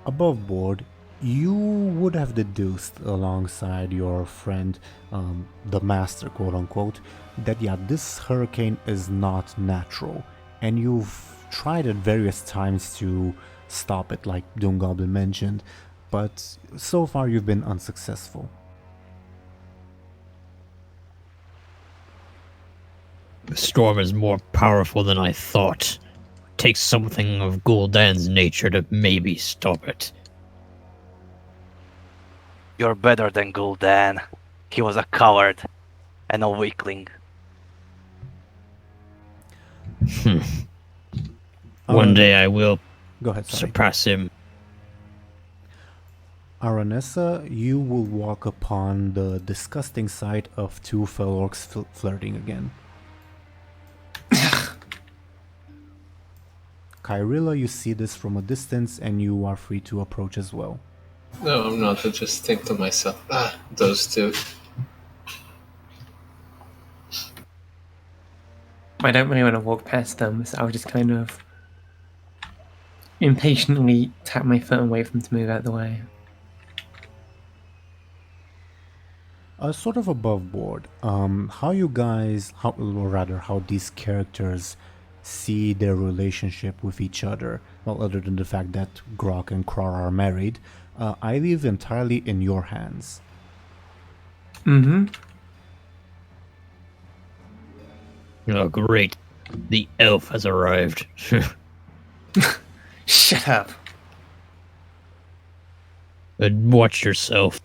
above board, you would have deduced alongside your friend, the master, quote unquote, that yeah, this hurricane is not natural, and you've tried at various times to stop it, like DoomGoblin mentioned, but so far you've been unsuccessful. The storm is more powerful than I thought. It takes something of Gul'dan's nature to maybe stop it. You're better than Gul'dan. He was a coward and a weakling. One day I will Go ahead, sorry. surpass him. Aranessa, you will walk upon the disgusting sight of two fell orcs flirting again. Kyrilla, you see this from a distance and you are free to approach as well. No, I'm not. I just think to myself, those two. I don't really want to walk past them, so I'll just kind of impatiently tap my foot and wait for them to move out of the way. Sort of above board, how these characters see their relationship with each other, well, other than the fact that Grok and Krara are married, I leave entirely in your hands. Mm-hmm. Oh, great. The elf has arrived. Shut up. Watch yourself.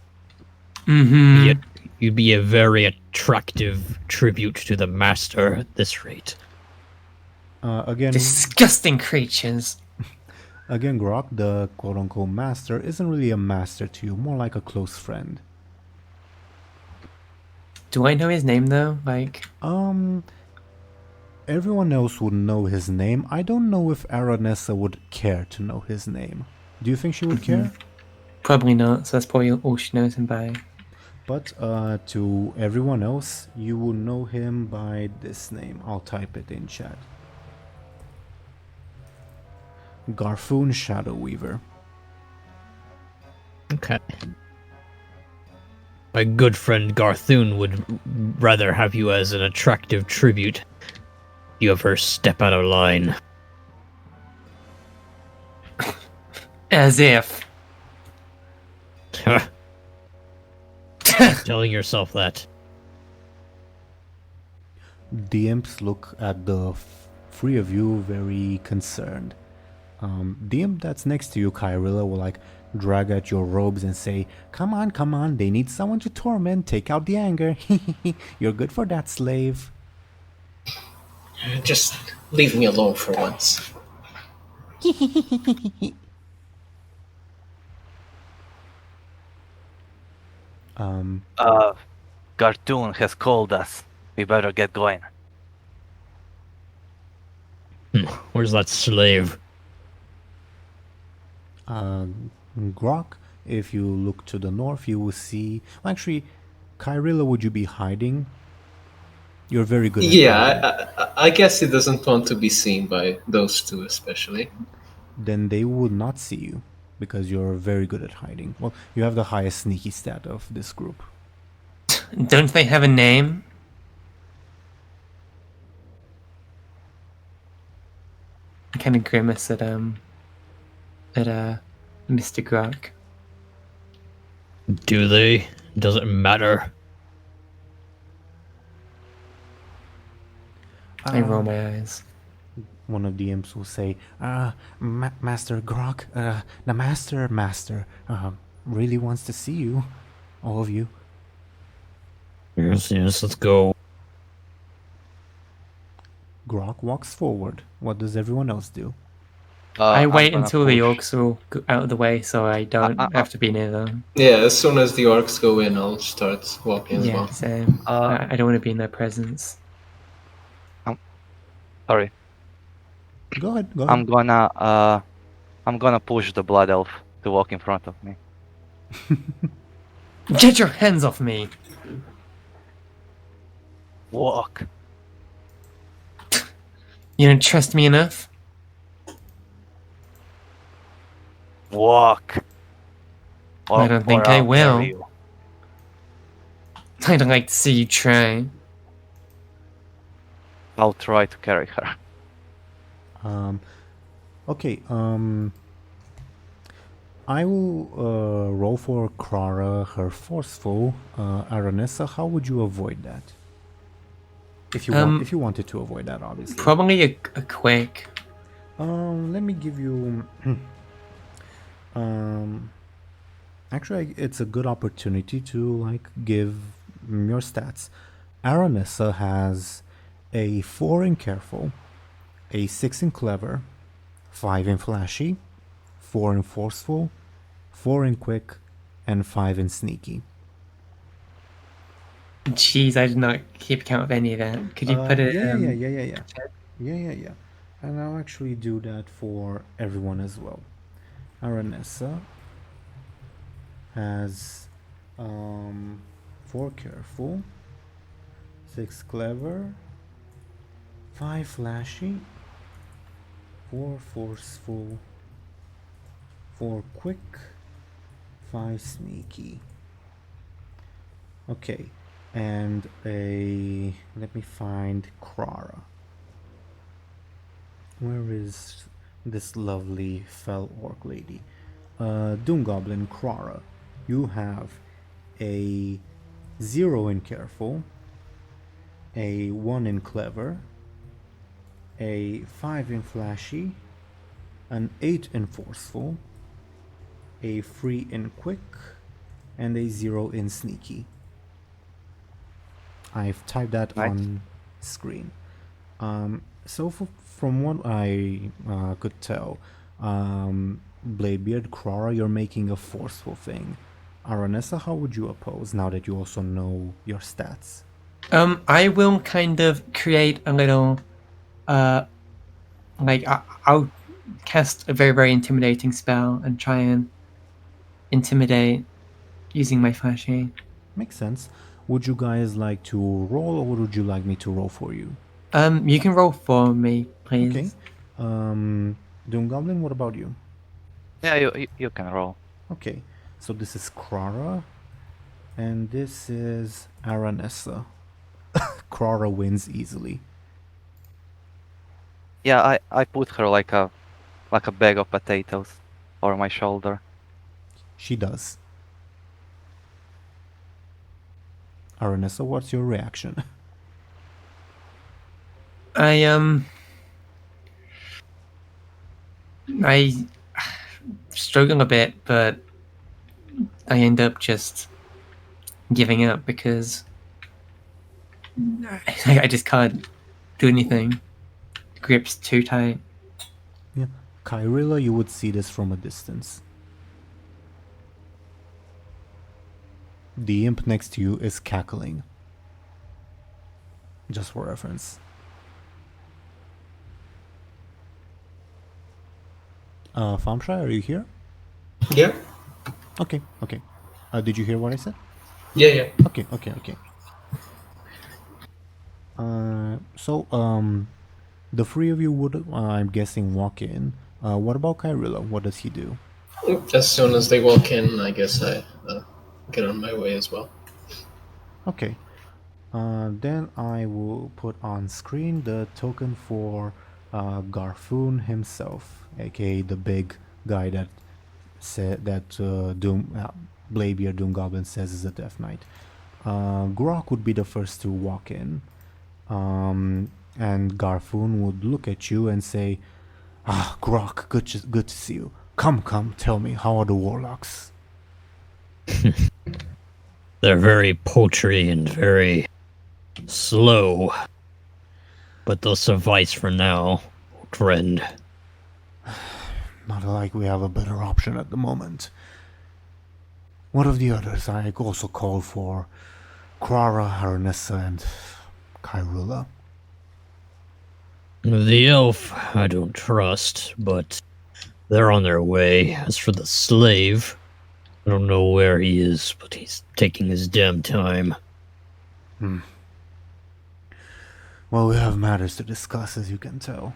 Mm-hmm. You'd be a very attractive tribute to the master at this rate. Again, Disgusting creatures. Again, Grok, the quote-unquote master, isn't really a master to you, more like a close friend. Do I know his name though? Like, Everyone else would know his name. I don't know if Aranessa would care to know his name. Do you think she would care? probably not. So that's probably all she knows him by. But to everyone else, you will know him by this name. I'll type it in chat. Garfoon Shadow Weaver. Okay. My good friend Garthoon would rather have you as an attractive tribute. You have her step out of line. As if. Telling yourself that. The imps look at the three of you very concerned. The imp that's next to you, Kyrilla, will like drag at your robes and say, come on, they need someone to torment, take out the anger. You're good for that, slave. Just leave me alone for once. Gartoon has called us. We better get going. Where's that slave? Grok, if you look to the north, you will see. Well, actually, Kyrilla, would you be hiding? You're very good at hiding. Yeah, I guess he doesn't want to be seen by those two, especially. Then they will not see you because you're very good at hiding. Well, you have the highest sneaky stat of this group. Don't they have a name? I kind of grimace at Mr. Grok. Do they? Does it matter? I roll my eyes. One of the imps will say, Master Grok, the Master, really wants to see you. All of you. Yes, let's go. Grok walks forward. What does everyone else do? I I'm wait gonna until the push. orcs all go out of the way so I don't have to be near them. Yeah, as soon as the orcs go in, I'll start walking as Yeah, well. same. I don't want to be in their presence. Sorry. Go ahead. I'm gonna push the blood elf to walk in front of me. Get your hands off me! Walk. You don't trust me enough? Walk. I don't think or I I'll will. carry you. I'd like to see you try. I'll try to carry her. Okay, I will roll for Krara, her forceful. Aranessa, how would you avoid that? If you wanted to avoid that, obviously. Probably a quick. Let me give you. Actually, it's a good opportunity to give your stats. Aranessa has a 4 in careful, a 6 in clever, 5 in flashy, 4 in forceful, 4 in quick, and 5 in sneaky. Jeez, I did not keep count of any of that. Could you put it? Yeah. And I'll actually do that for everyone as well. Aranessa has 4 careful, 6 clever, 5 flashy, 4 forceful, 4 quick, 5 sneaky. Okay, and let me find Krara. Where is this lovely fell orc lady? DoomGoblin Krara, you have a 0 in careful, a 1 in clever, a 5 in flashy, an 8 in forceful, a 3 in quick, and a 0 in sneaky. I've typed that Right. on screen. So from what I could tell, Bladebeard, Krara, you're making a forceful thing. Aranessa, how would you oppose now that you also know your stats? I will kind of create a little, I'll cast a very, very intimidating spell and try and intimidate using my flashy. Makes sense. Would you guys like to roll, or would you like me to roll for you? You can roll for me, please. Okay. DoomGoblin, what about you? Yeah, you can roll. Okay, so this is Krara, and this is Aranessa. Krara wins easily. Yeah, I put her like a bag of potatoes over my shoulder. She does. Aranessa, what's your reaction? I struggle a bit, but I end up just giving up because I just can't do anything. Grip's too tight. Yeah. Kyrilla, you would see this from a distance. The imp next to you is cackling. just for reference. Thompshire, are you here? Yeah. Okay. Did you hear what I said? Yeah. Okay. So, the three of you would, I'm guessing, walk in. What about Kyrilla? What does he do? As soon as they walk in, I guess I get on my way as well. Okay. Then I will put on screen the token for Garfoon himself, aka the big guy that said that Bladebeard DoomGoblin says is a Death Knight. Grok would be the first to walk in, and Garfoon would look at you and say, "Ah, Grok, good to see you. Come, tell me, how are the Warlocks?" They're very paltry and very slow. But they'll suffice for now, old friend. Not like we have a better option at the moment. One of the others, I also called for Krara, Haranessa, and Kyrilla. The elf I don't trust, but they're on their way. As for the slave, I don't know where he is, but he's taking his damn time. Well, we have matters to discuss, as you can tell.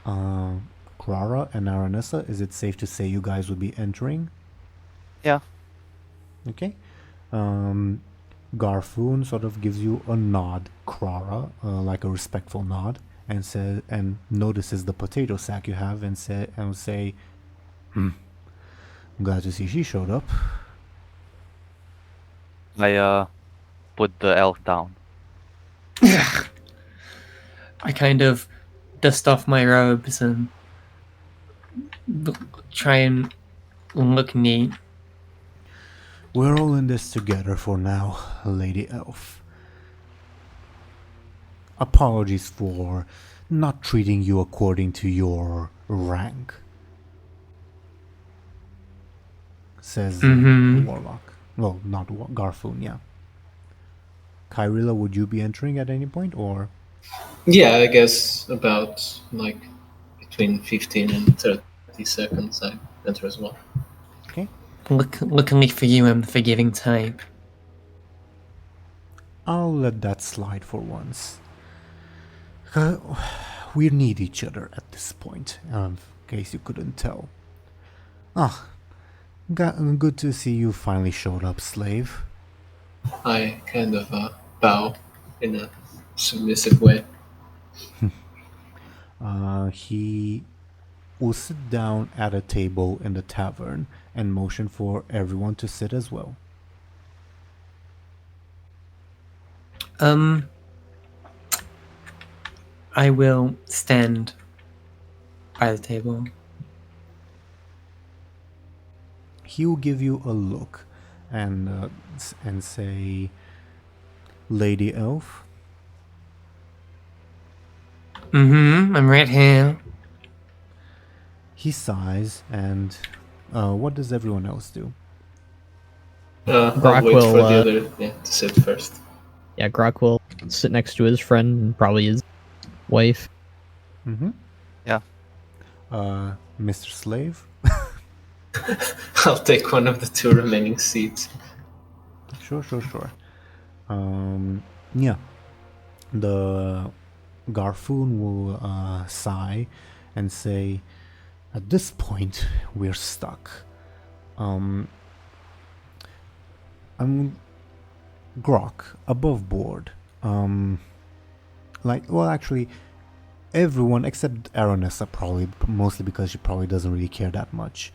Krara and Aranessa, is it safe to say you guys would be entering? Yeah. Okay. Garfoon sort of gives you a nod, Krara, like a respectful nod, and says, and notices the potato sack you have, and say, I'm glad to see she showed up. I put the elf down. I kind of dust off my robes and try and look neat. We're all in this together for now, Lady Elf. Apologies for not treating you according to your rank, says the Warlock. Well, not Garfoon, yeah. Kyrilla, would you be entering at any point, or? Yeah, I guess about like between 15 and 30 seconds I enter as well. Okay. Luckily for you, I'm the forgiving type. I'll let that slide for once. We need each other at this point, in case you couldn't tell. Good to see you finally showed up, slave. I kind of bow in a submissive way. He will sit down at a table in the tavern and motion for everyone to sit as well. I will stand by the table. He will give you a look and say, Lady Elf? I'm right here. He sighs, and what does everyone else do? I'll Grok wait will, for the other to sit first. Yeah, Grok will sit next to his friend and probably his wife. Yeah. Mr. Slave? I'll take one of the two remaining seats. Sure. Yeah. The Garfoon will sigh and say, at this point, we're stuck. I'm Grok, above board. Actually, everyone except Aranessa, probably, mostly because she probably doesn't really care that much.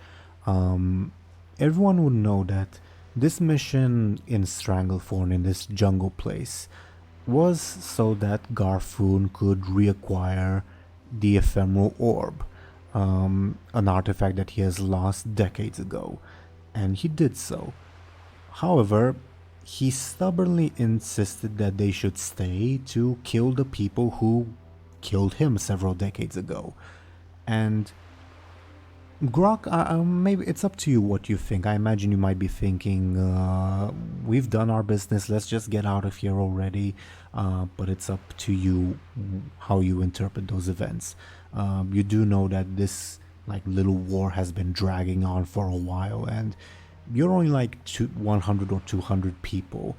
Everyone would know that this mission in Stranglethorn, in this jungle place, was so that Garfoon could reacquire the Ephemeral Orb, an artifact that he has lost decades ago, and he did so. However, he stubbornly insisted that they should stay to kill the people who killed him several decades ago. And Grok, maybe it's up to you what you think. I imagine you might be thinking, we've done our business, let's just get out of here already. But it's up to you how you interpret those events. You do know that this little war has been dragging on for a while, and you're only 100 or 200 people.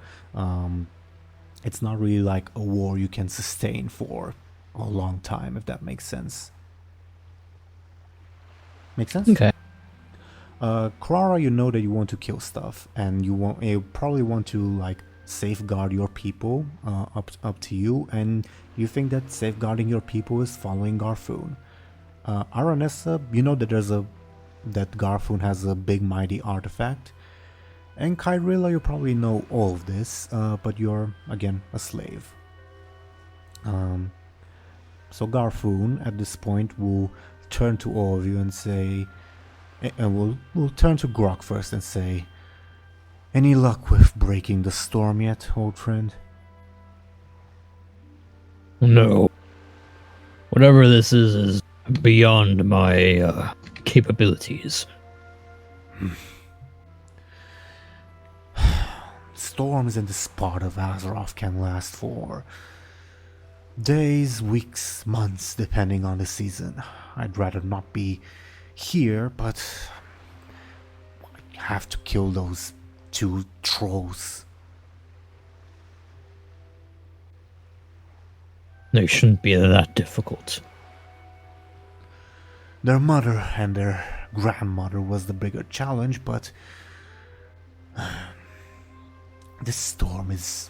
It's not really like a war you can sustain for a long time, if that makes sense. Make sense? Okay. Krara, you know that you want to kill stuff, and you probably want to safeguard your people. Up to you, and you think that safeguarding your people is following Garfoon. Aranessa, you know that that Garfoon has a big mighty artifact, and Kyrilla, you probably know all of this, but you're again a slave. So Garfoon at this point will turn to all of you and say, and we'll turn to Grok first and say, any luck with breaking the storm yet, old friend? No. Whatever this is beyond my capabilities. Storms in this part of Azeroth can last for days, weeks, months, depending on the season. I'd rather not be here, but I have to kill those 2 trolls. They shouldn't be that difficult. Their mother and their grandmother was the bigger challenge, but this storm is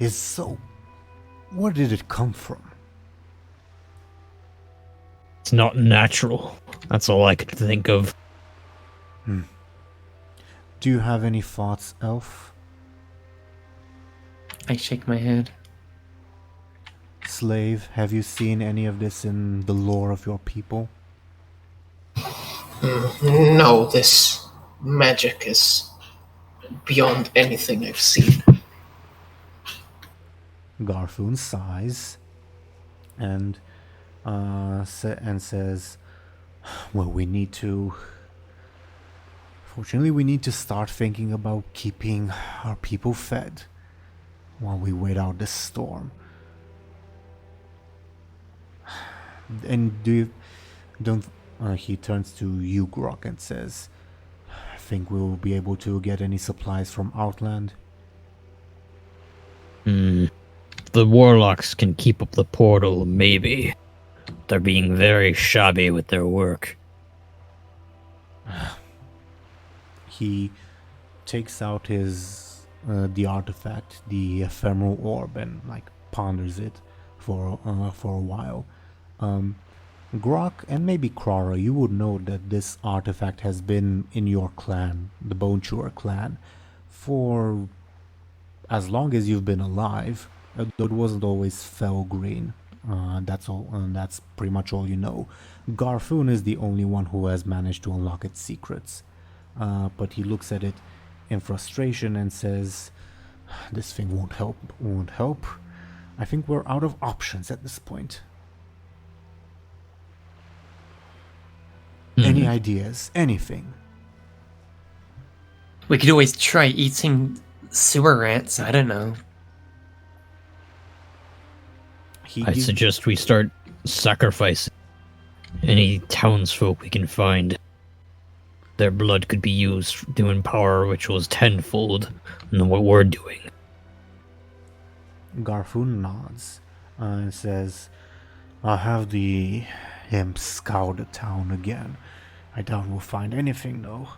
so... Where did it come from? It's not natural. That's all I could think of. Do you have any thoughts, Elf? I shake my head. Slave, have you seen any of this in the lore of your people? No, this magic is beyond anything I've seen. Garfoon sighs and says, well, fortunately we need to start thinking about keeping our people fed while we wait out this storm. And he turns to you, Grok, and says, think we'll be able to get any supplies from Outland? The Warlocks can keep up the portal, maybe. They're being very shabby with their work. He takes out the artifact, the Ephemeral orb, and ponders it for a while. Grok and maybe Krara, you would know that this artifact has been in your clan, the Bone Chewer clan, for as long as you've been alive. Though it wasn't always fell green. That's all. That's pretty much all you know. Garfoon is the only one who has managed to unlock its secrets. But he looks at it in frustration and says, "This thing won't help. I think we're out of options at this point." Any ideas? Anything? We could always try eating sewer rats. I don't know. I suggest we start sacrificing any townsfolk we can find. Their blood could be used to empower rituals tenfold than what we're doing. Garfoon nods and says, "I'll have the imps scour the town again. I doubt we'll find anything, though.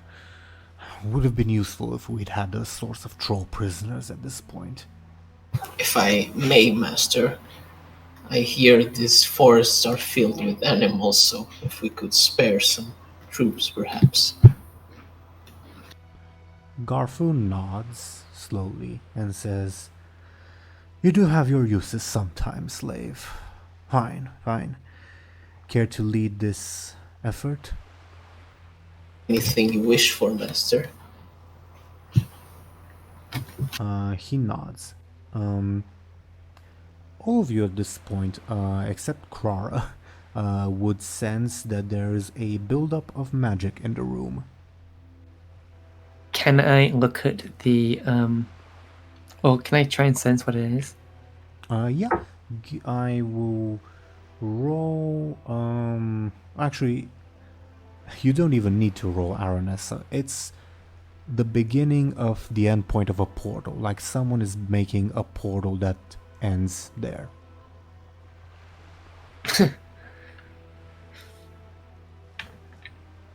Would have been useful if we'd had a source of troll prisoners at this point." If I may, Master, I hear these forests are filled with animals, so if we could spare some troops, perhaps. Garfoon nods slowly and says, "You do have your uses sometimes, slave. Fine. Care to lead this effort?" Anything you wish for, Master? He nods. All of you at this point, except Krara, would sense that there is a buildup of magic in the room. Can I look at the or can I try and sense what it is? Yeah, I will roll. Actually, you don't even need to roll, Aranessa. It's the beginning of the end point of a portal. Like someone is making a portal that ends there.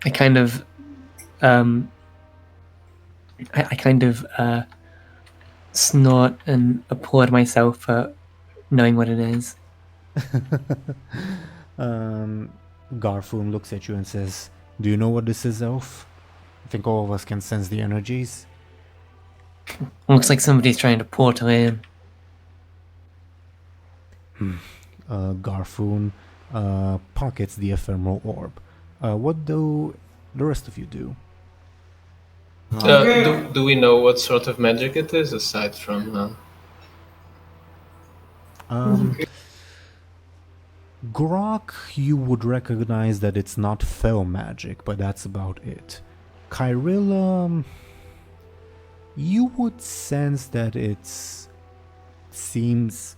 I kind of I kind of snort and applaud myself for knowing what it is. Garfoon looks at you and says, "Do you know what this is, Elf? I think all of us can sense the energies." Looks like somebody's trying to portal in. Garfoon pockets the ephemeral orb. What do the rest of you do? Do we know what sort of magic it is, aside from... Grok, you would recognize that it's not fell magic, but that's about it. Kyrilla, you would sense that seems...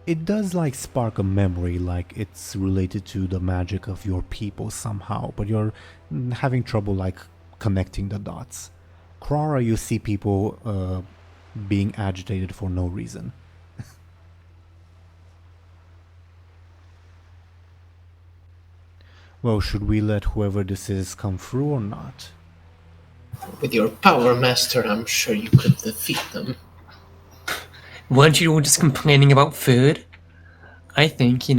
It does like spark a memory, like it's related to the magic of your people somehow, but you're having trouble like connecting the dots. Krara, you see people being agitated for no reason. Well, should we let whoever this is come through or not? With your power, Master, I'm sure you could defeat them. Weren't you all just complaining about food? I think,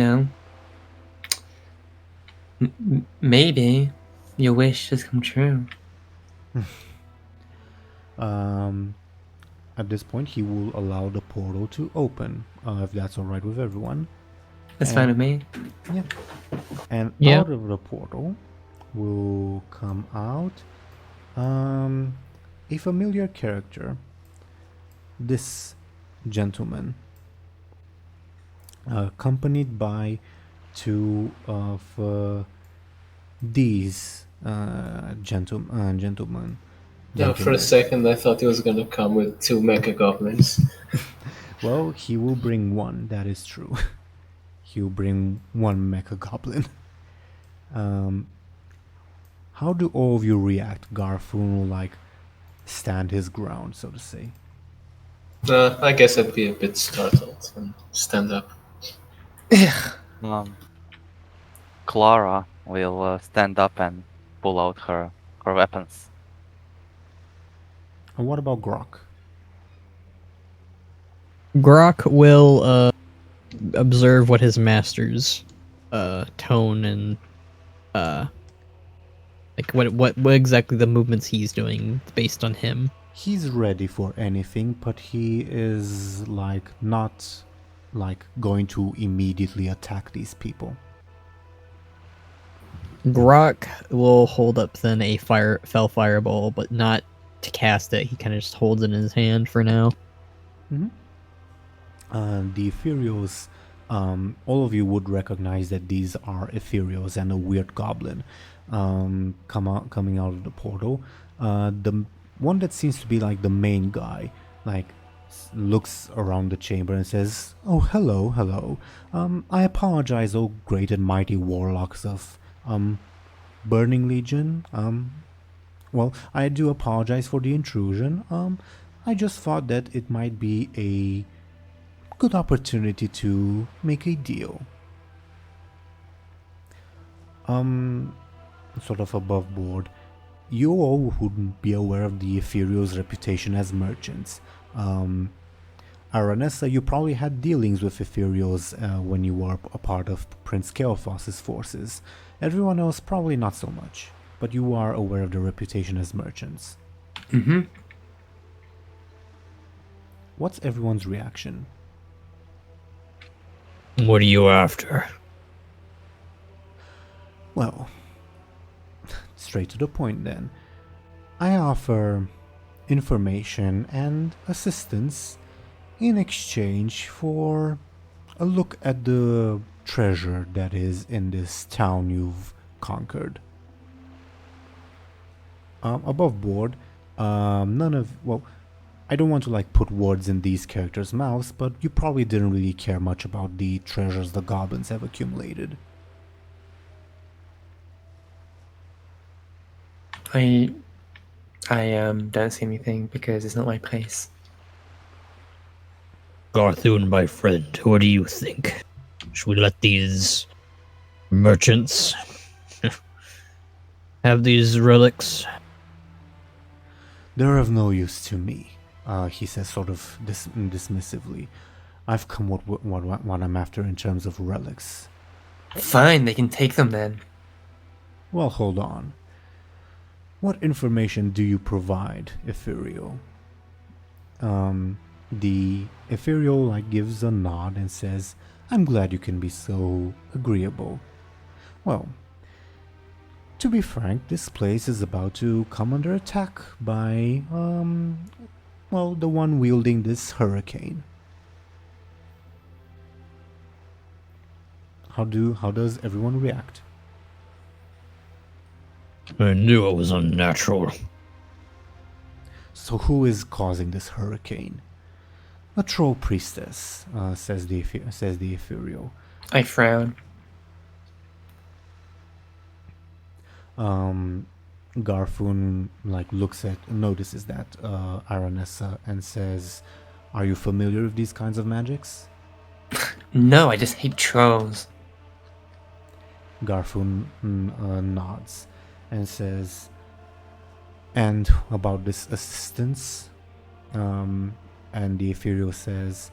maybe your wish has come true. At this point, he will allow the portal to open, if that's alright with everyone. That's fine with me. Yeah. And Yeah. out of the portal will come out a familiar character. This gentleman, accompanied by two of these gentlemen. Yeah, for a second I thought he was gonna come with 2 mecha goblins. Well, he will bring one, that is true. He'll bring one mecha goblin. How do all of you react? Garfoon will like stand his ground, so to say. I guess I'd be a bit startled and stand up. Clara will stand up and pull out her weapons. And what about Grok? Grok will observe what his master's tone and like what exactly the movements he's doing based on him. He's ready for anything, but he is like not like going to immediately attack these people. Grok will hold up then a fell fireball, but not to cast it. He kind of just holds it in his hand for now. The Ethereals, all of you would recognize that these are Ethereals and a weird goblin coming out of the portal. The one that seems to be like the main guy, like looks around the chamber and says, "Oh, hello. I apologize, oh great and mighty warlocks of Burning Legion. Well, I do apologize for the intrusion. I just thought that it might be a good opportunity to make a deal." Sort of above board, you all wouldn't be aware of the Ethereal's reputation as merchants. Aranessa, you probably had dealings with Ethereals when you were a part of Prince Kael'thas's forces. Everyone else probably not so much, but you are aware of their reputation as merchants. What's everyone's reaction? What are you after? Well, straight to the point then. I offer information and assistance in exchange for a look at the treasure that is in this town you've conquered. Above board, I don't want to like put words in these characters' mouths, but you probably didn't really care much about the treasures the goblins have accumulated. I don't see anything because it's not my place. Garthun, my friend, what do you think? Should we let these merchants have these relics? They're of no use to me, he says sort of dismissively. I've come what I'm after in terms of relics. Fine, they can take them then. Well, hold on. What information do you provide, Ephemeral? The Ephemeral like gives a nod and says, I'm glad you can be so agreeable. Well, to be frank, this place is about to come under attack by, the one wielding this hurricane. How does everyone react? I knew it was unnatural. So who is causing this hurricane? A troll priestess, says the Ephemeral. I frown. Garfun notices that Aranessa and says, "Are you familiar with these kinds of magics?" No, I just hate trolls. Garfun nods and says, "And about this assistance?" And the Ephemeral says,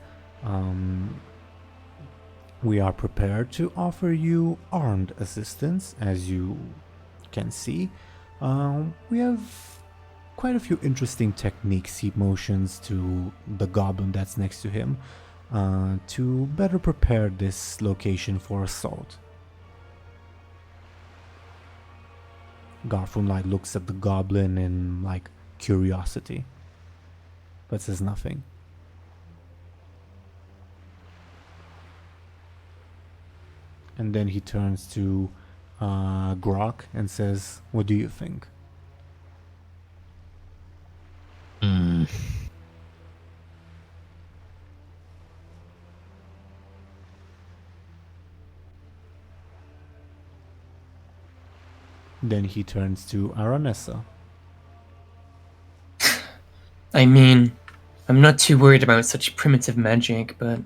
"We are prepared to offer you armed assistance, as you can see. We have quite a few interesting techniques," he motions to the goblin that's next to him, "to better prepare this location for assault." Garfun looks at the goblin in curiosity, but says nothing. And then he turns to Grok and says, "What do you think?" Then he turns to Aranessa. I mean, I'm not too worried about such primitive magic, but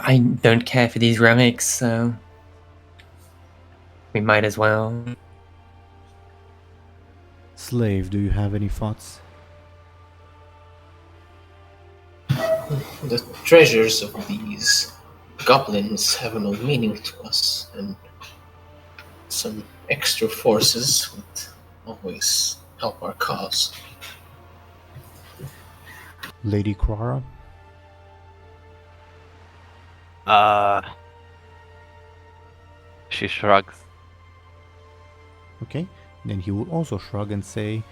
I don't care for these relics, so we might as well. Slave, do you have any thoughts? The treasures of these goblins have no meaning to us, and some extra forces would always help our cause. Lady Krara? She shrugs. Okay, then he will also shrug and say,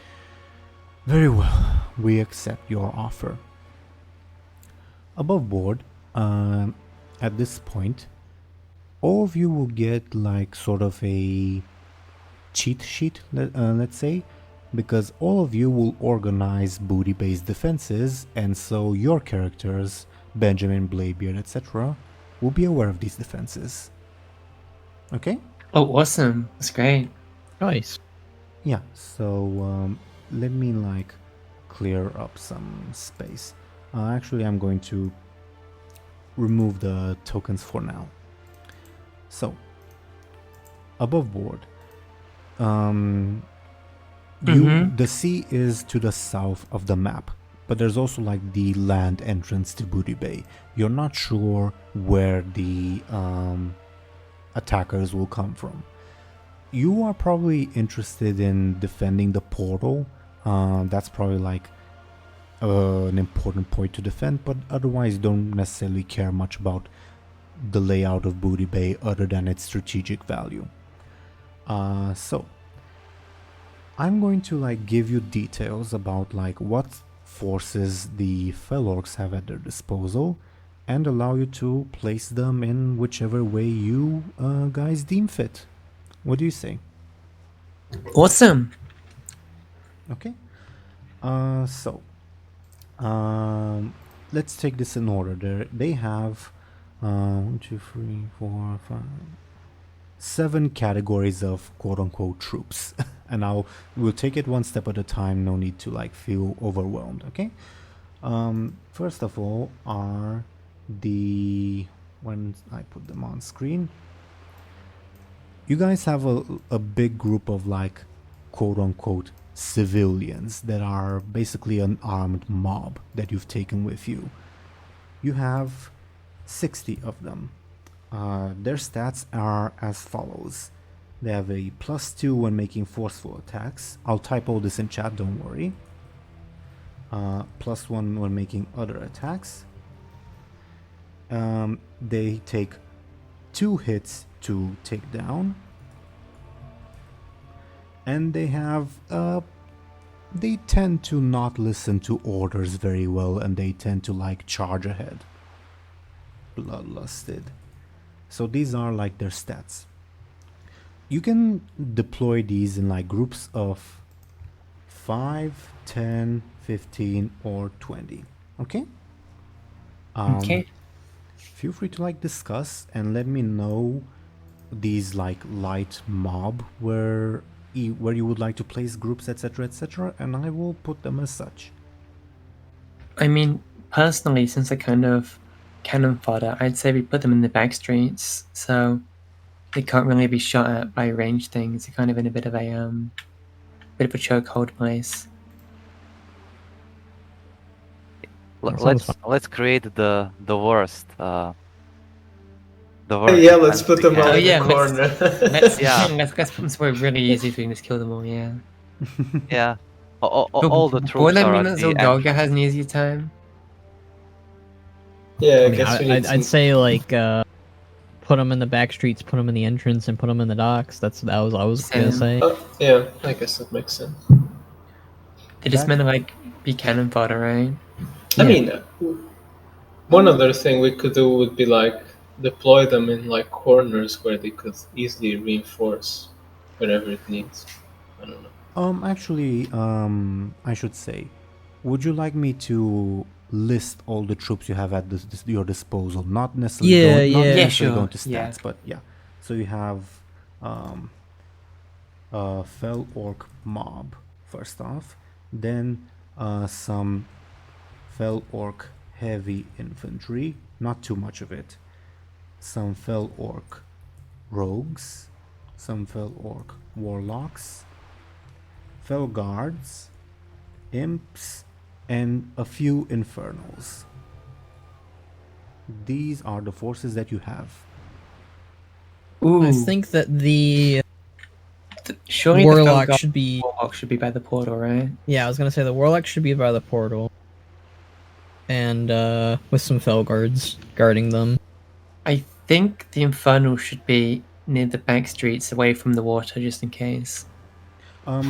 "Very well, we accept your offer." Above board, at this point, all of you will get sort of a cheat sheet, let's say, because all of you will organize booty-based defenses, and so your characters, Benjamin, Bladebeard, etc., will be aware of these defenses. Okay? Oh, awesome. That's great. Nice. Yeah, so let me clear up some space. Actually, I'm going to remove the tokens for now. So, above board, the sea is to the south of the map, but there's also the land entrance to Buhd Bay. You're not sure where the attackers will come from. You are probably interested in defending the portal. That's probably an important point to defend, but otherwise don't necessarily care much about the layout of Buhd Bay other than its strategic value. So I'm going to give you details about what forces the Fell Orcs have at their disposal, and allow you to place them in whichever way you guys deem fit. What do you say? Awesome. Okay. So, let's take this in order. They have 1, 2, 3, 4, 5, 7 categories of quote-unquote troops, and we'll take it one step at a time. No need to like feel overwhelmed. Okay. First of all are when I put them on screen, you guys have a big group of like quote-unquote civilians that are basically an armed mob that you've taken with you. You have 60 of them. Their stats are as follows. They have a +2 when making forceful attacks. I'll type all this in chat, don't worry. +1 when making other attacks. They take 2 hits to take down. And they have they tend to not listen to orders very well, and they tend to like charge ahead. Bloodlusted. So these are like their stats. You can deploy these in like groups of 5, 10, 15, or 20. Okay? Okay. Feel free to like discuss and let me know these like light mob where you would like to place groups, etc., etc., and I will put them as such. I mean, personally, since they're kind of cannon fodder, I'd say we put them in the back streets, so they can't really be shot at by ranged things. They're kind of in a bit of a chokehold place. Let's create the worst. Yeah, let's put them all Oh in yeah, the corner. let's Yeah. let's put them somewhere really easy so we can just kill them all. Yeah. Yeah. All the troops Would that are mean at that the Zolgaga entrance. has an easier time? Yeah, I I mean, guess we need I'd say like put them in the back streets, put them in the entrance, and put them in the docks. That was I was gonna Same. say. yeah, I guess that makes sense. They just meant to like be cannon fodder, right? I mean, one other thing we could do would be like deploy them in like corners where they could easily reinforce wherever it needs. I don't know. Actually, I should say, would you like me to list all the troops you have at your disposal? Not necessarily Yeah, going, not yeah. necessarily Sure, going to stats, yeah. but yeah. So you have Fel Orc mob first off, then some Fel Orc heavy infantry, not too much of it. Some Fel Orc rogues, some Fel Orc warlocks, Fel guards, imps, and a few infernals. These are the forces that you have. Ooh, I think that the surely warlock the should be. warlock should be by the portal, right? Yeah, I was gonna say the warlock should be by the portal, and with some fell guards guarding them. I think the infernal should be near the back streets, away from the water, just in case. I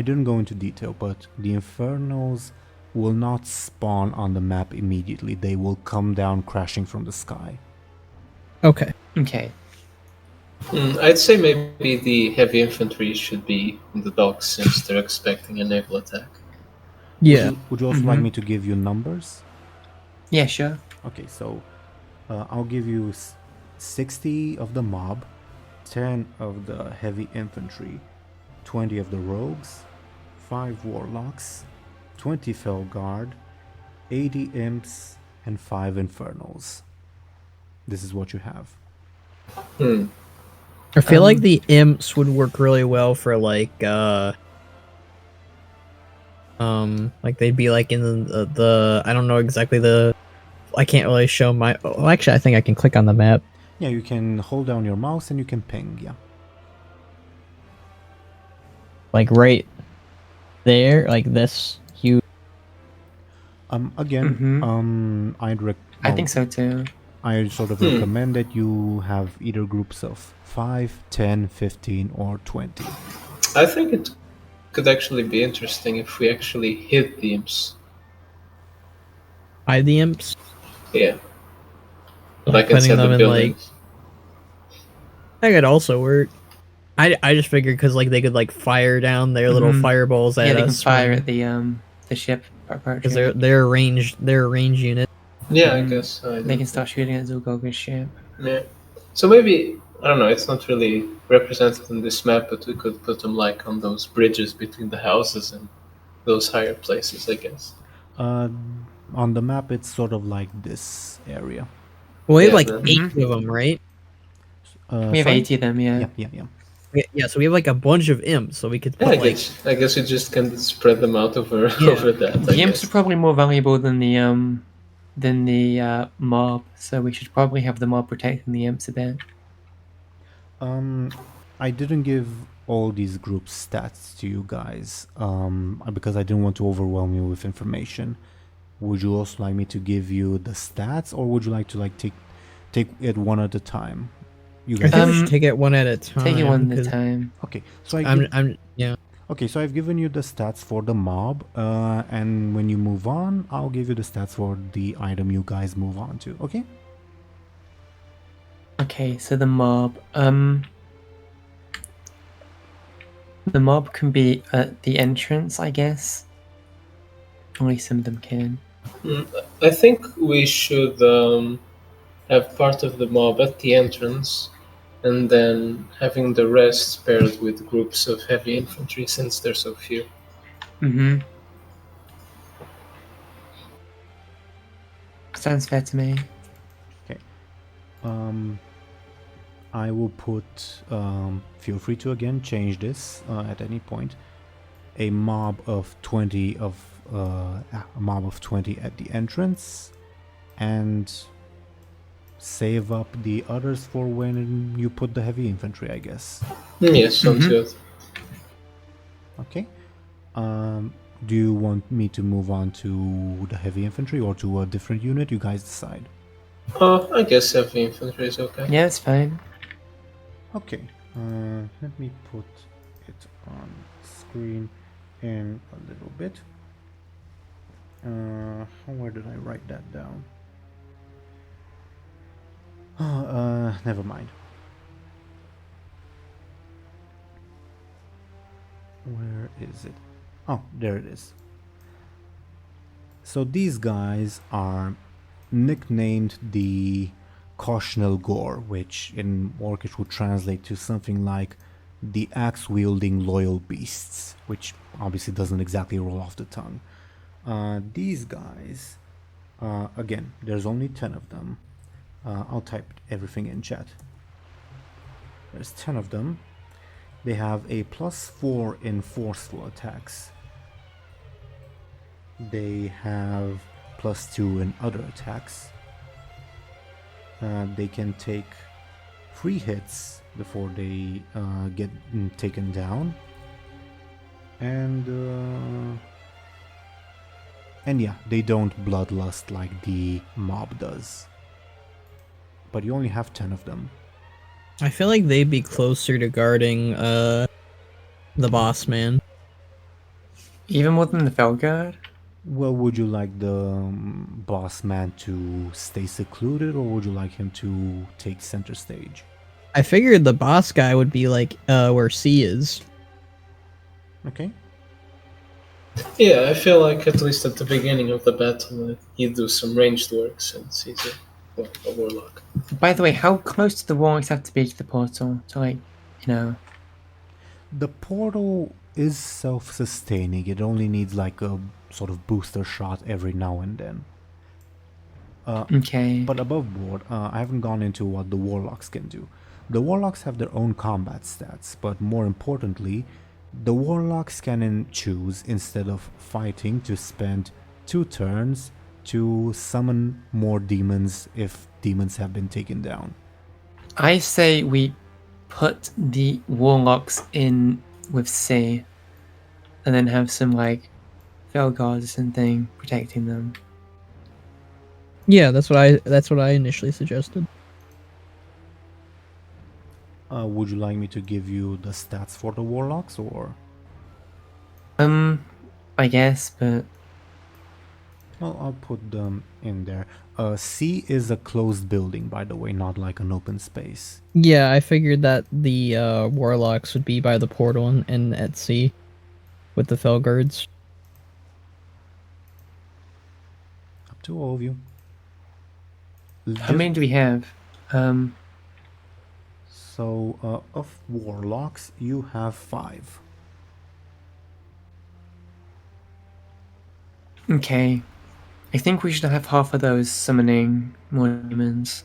didn't go into detail, but the Infernals will not spawn on the map immediately. They will come down crashing from the sky. Okay. Okay. I'd say maybe the heavy infantry should be in the docks since they're expecting a naval attack. Yeah. Would you also like me to give you numbers? Yeah, sure. Okay, so I'll give you 60 of the mob, 10 of the heavy infantry, 20 of the rogues, 5 warlocks, 20 fel guard, 80 imps, and 5 infernals. This is what you have. I feel like the imps would work really well for like they'd be like in the I don't know exactly I can't really show my. Oh, actually, I think I can click on the map. Yeah, you can hold down your mouse and you can ping. Yeah. Like right there, like this huge. Again, I think so too. I sort of recommend that you have either groups of 5, 10, 15, or 20. I think it could actually be interesting if we actually hit the imps. Hide the imps. Yeah. Like putting inside them the in buildings. that could also work. I just figured because like they could like fire down their little Mhm. fireballs Yeah, at they can us fire at the ship because approaching. they're a range unit. Yeah, I Mhm. guess. They can start shooting at Zulgoga's ship. Yeah. So maybe, I don't know, it's not really represented in this map, but we could put them like on those bridges between the houses and those higher places, I guess. On the map, it's sort of like this area. Well, we have Yeah, like then- 8 of them, right? We have Sorry? 80 of them, yeah. Yeah. Yeah, so we have like a bunch of imps, so we could Yeah, put like I guess you just can spread them out over Yeah. over that. I The imps guess. are probably more valuable than the mob, so we should probably have the mob protecting the imps a bit. I didn't give all these group stats to you guys because I didn't want to overwhelm you with information. Would you also like me to give you the stats, or would you like to like take it one at a time? You I guys. think we should take it one at a time. Take it one at a 'cause time. Okay, so yeah. Okay, so I've given you the stats for the mob, and when you move on, I'll give you the stats for the item you guys move on to. Okay. Okay, so the mob. The mob can be at the entrance, I guess. Only some of them can. I think we should have part of the mob at the entrance, and then having the rest paired with groups of heavy infantry, since there's so few. Mm-hmm. Sounds fair to me. I will put. Feel free to again change this at any point. A mob of 20 at the entrance, and save up the others for when you put the heavy infantry, I guess. Yes, sounds good. Okay. Do you want me to move on to the heavy infantry or to a different unit? You guys decide. I guess heavy infantry is okay. Yeah, it's fine. Okay. Let me put it on screen in a little bit. Where did I write that down? Never mind. Where is it? Oh, there it is. So these guys are nicknamed the Cautional Gore, which in Orcish would translate to something like the axe-wielding loyal beasts, which obviously doesn't exactly roll off the tongue. These guys, again, there's only 10 of them. I'll type everything in chat. There's 10 of them. They have a +4 in forceful attacks. They have +2 in other attacks. They can take 3 hits before they get taken down. And yeah, they don't bloodlust like the mob does. But you only have 10 of them. I feel like they'd be closer to guarding the boss man. Even more than the Felguard? Well, would you like the boss man to stay secluded, or would you like him to take center stage? I figured the boss guy would be like where C is. Okay. Yeah, I feel like at least at the beginning of the battle, you do some ranged work since he's a warlock. By the way, how close do the Warlocks have to be to the portal? To like, The portal is self-sustaining. It only needs like a sort of booster shot every now and then. Okay. But above board, I haven't gone into what the Warlocks can do. The Warlocks have their own combat stats, but more importantly, the Warlocks can choose, instead of fighting, to spend 2 turns to summon more demons if demons have been taken down. I say we put the Warlocks in with C, and then have some like Felguards or something protecting them. Yeah, that's what I initially suggested. Would you like me to give you the stats for the Warlocks, or? I guess, but Well, I'll put them in there. C is a closed building, by the way, not like an open space. Yeah, I figured that the Warlocks would be by the portal and at sea with the Felguards. Up to all of you. How many do we have? So, of Warlocks, you have 5. Okay. I think we should have half of those summoning more demons.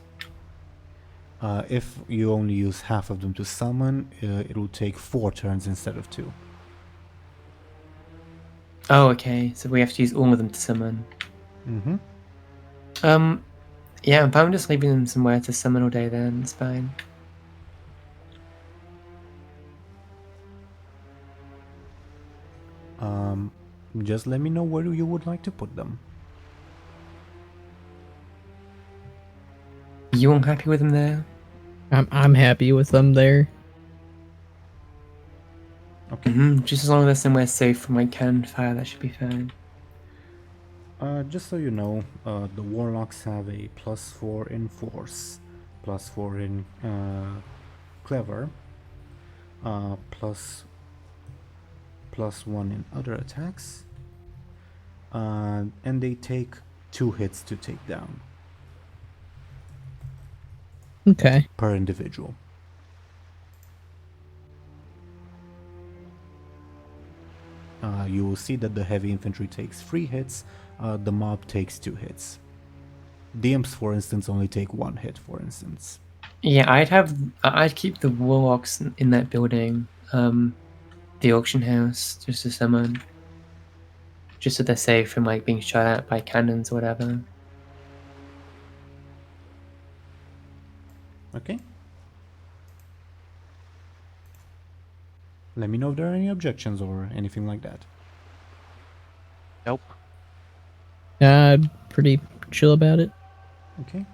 If you only use half of them to summon, it will take 4 turns instead of 2. Oh, okay. So we have to use all of them to summon. Mm-hmm. Yeah, I'm fine just leaving them somewhere to summon all day then. It's fine. Just let me know where you would like to put them. You all happy with them there? I'm happy with them there. Okay. Just as long as they're somewhere safe from like cannon fire, that should be fine. Just so you know, the Warlocks have a +4 in Force, +4 in Clever, +1 in other attacks, and they take 2 hits to take down Okay. per individual. You will see that the heavy infantry takes 3 hits, the mob takes 2 hits. The imps, for instance, only take 1 hit, for instance. Yeah, I'd keep the warlocks in that building, the auction house, just to summon. Just so they're safe from like being shot at by cannons or whatever. Okay. Let me know if there are any objections or anything like that. Nope. Pretty chill about it. Okay.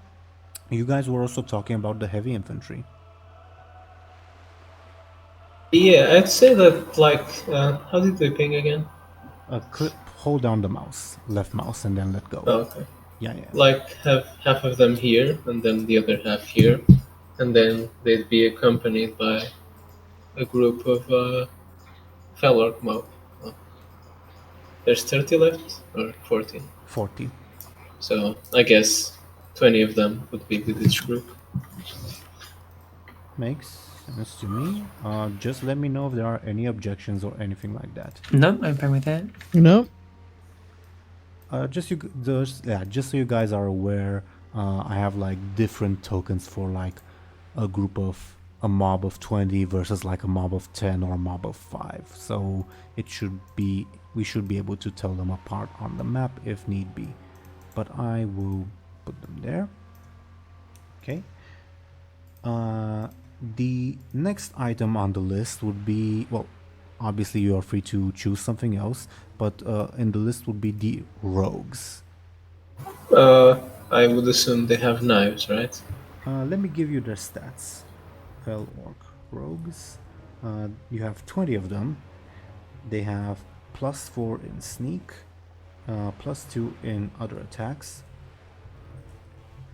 You guys were also talking about the heavy infantry. Yeah, I'd say that, like, how did they ping again? Hold down the mouse, left mouse, and then let go. Oh, okay. Yeah. Like, have half of them here, and then the other half here, and then they'd be accompanied by a group of Felork mob. Oh. There's 30 left, or 14? 40. So, I guess 20 of them would be with each group. Makes sense to me. Just let me know if there are any objections or anything like that. No, I'm fine with that. No. Just so you guys are aware, I have like different tokens for like a mob of 20 versus like a mob of 10 or a mob of 5. So we should be able to tell them apart on the map if need be. But I will put them there. Okay. The next item on the list would be, well, obviously you are free to choose something else, but in the list would be the rogues. I would assume they have knives, right? Let me give you their stats. Orc Rogues. You have 20 of them. They have +4 in sneak, +2 in other attacks.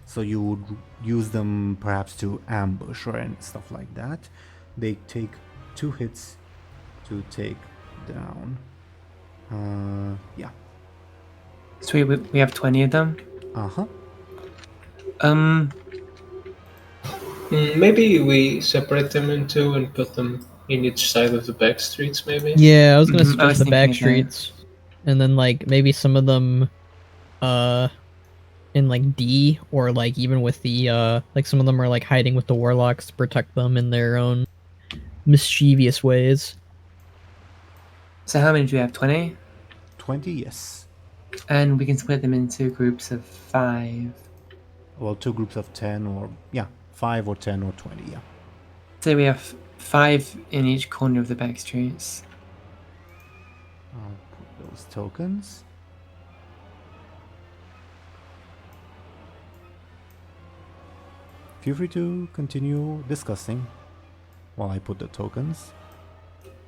So you would use them perhaps to ambush or stuff like that. They take 2 hits to take down. Yeah. So we have 20 of them? Uh-huh. Maybe we separate them in 2 and put them in each side of the back streets, maybe? Yeah, I was gonna I was suggest the back thinking of that. streets, and then like maybe some of them, in like D, or like even with the like some of them are like hiding with the warlocks to protect them in their own mischievous ways. So how many do we have? 20? 20, yes. And we can split them into groups of 5. Well, 2 groups of 10 or, yeah, 5 or 10 or 20, yeah. So we have 5 in each corner of the back streets. I'll put those tokens. Feel free to continue discussing while I put the tokens.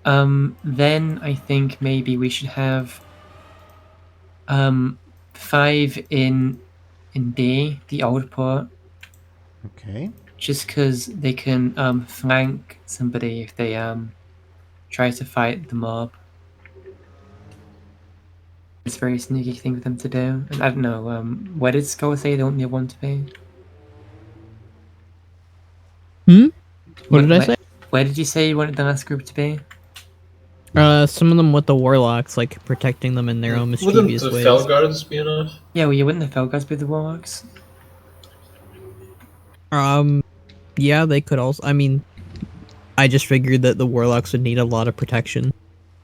Then I think maybe we should have 5 in in D, the old port, Okay. just because they can flank somebody if they try to fight the mob. It's a very sneaky thing for them to do. And I don't know, where did Skoll say they want to be? What did I say? Where did you say you wanted the last group to be? Some of them with the Warlocks, like protecting them in their own Wouldn't mischievous the ways. Felguards be enough? Yeah, well, you wouldn't the Felguards be the Warlocks? Yeah, they could also. I mean, I just figured that the Warlocks would need a lot of protection.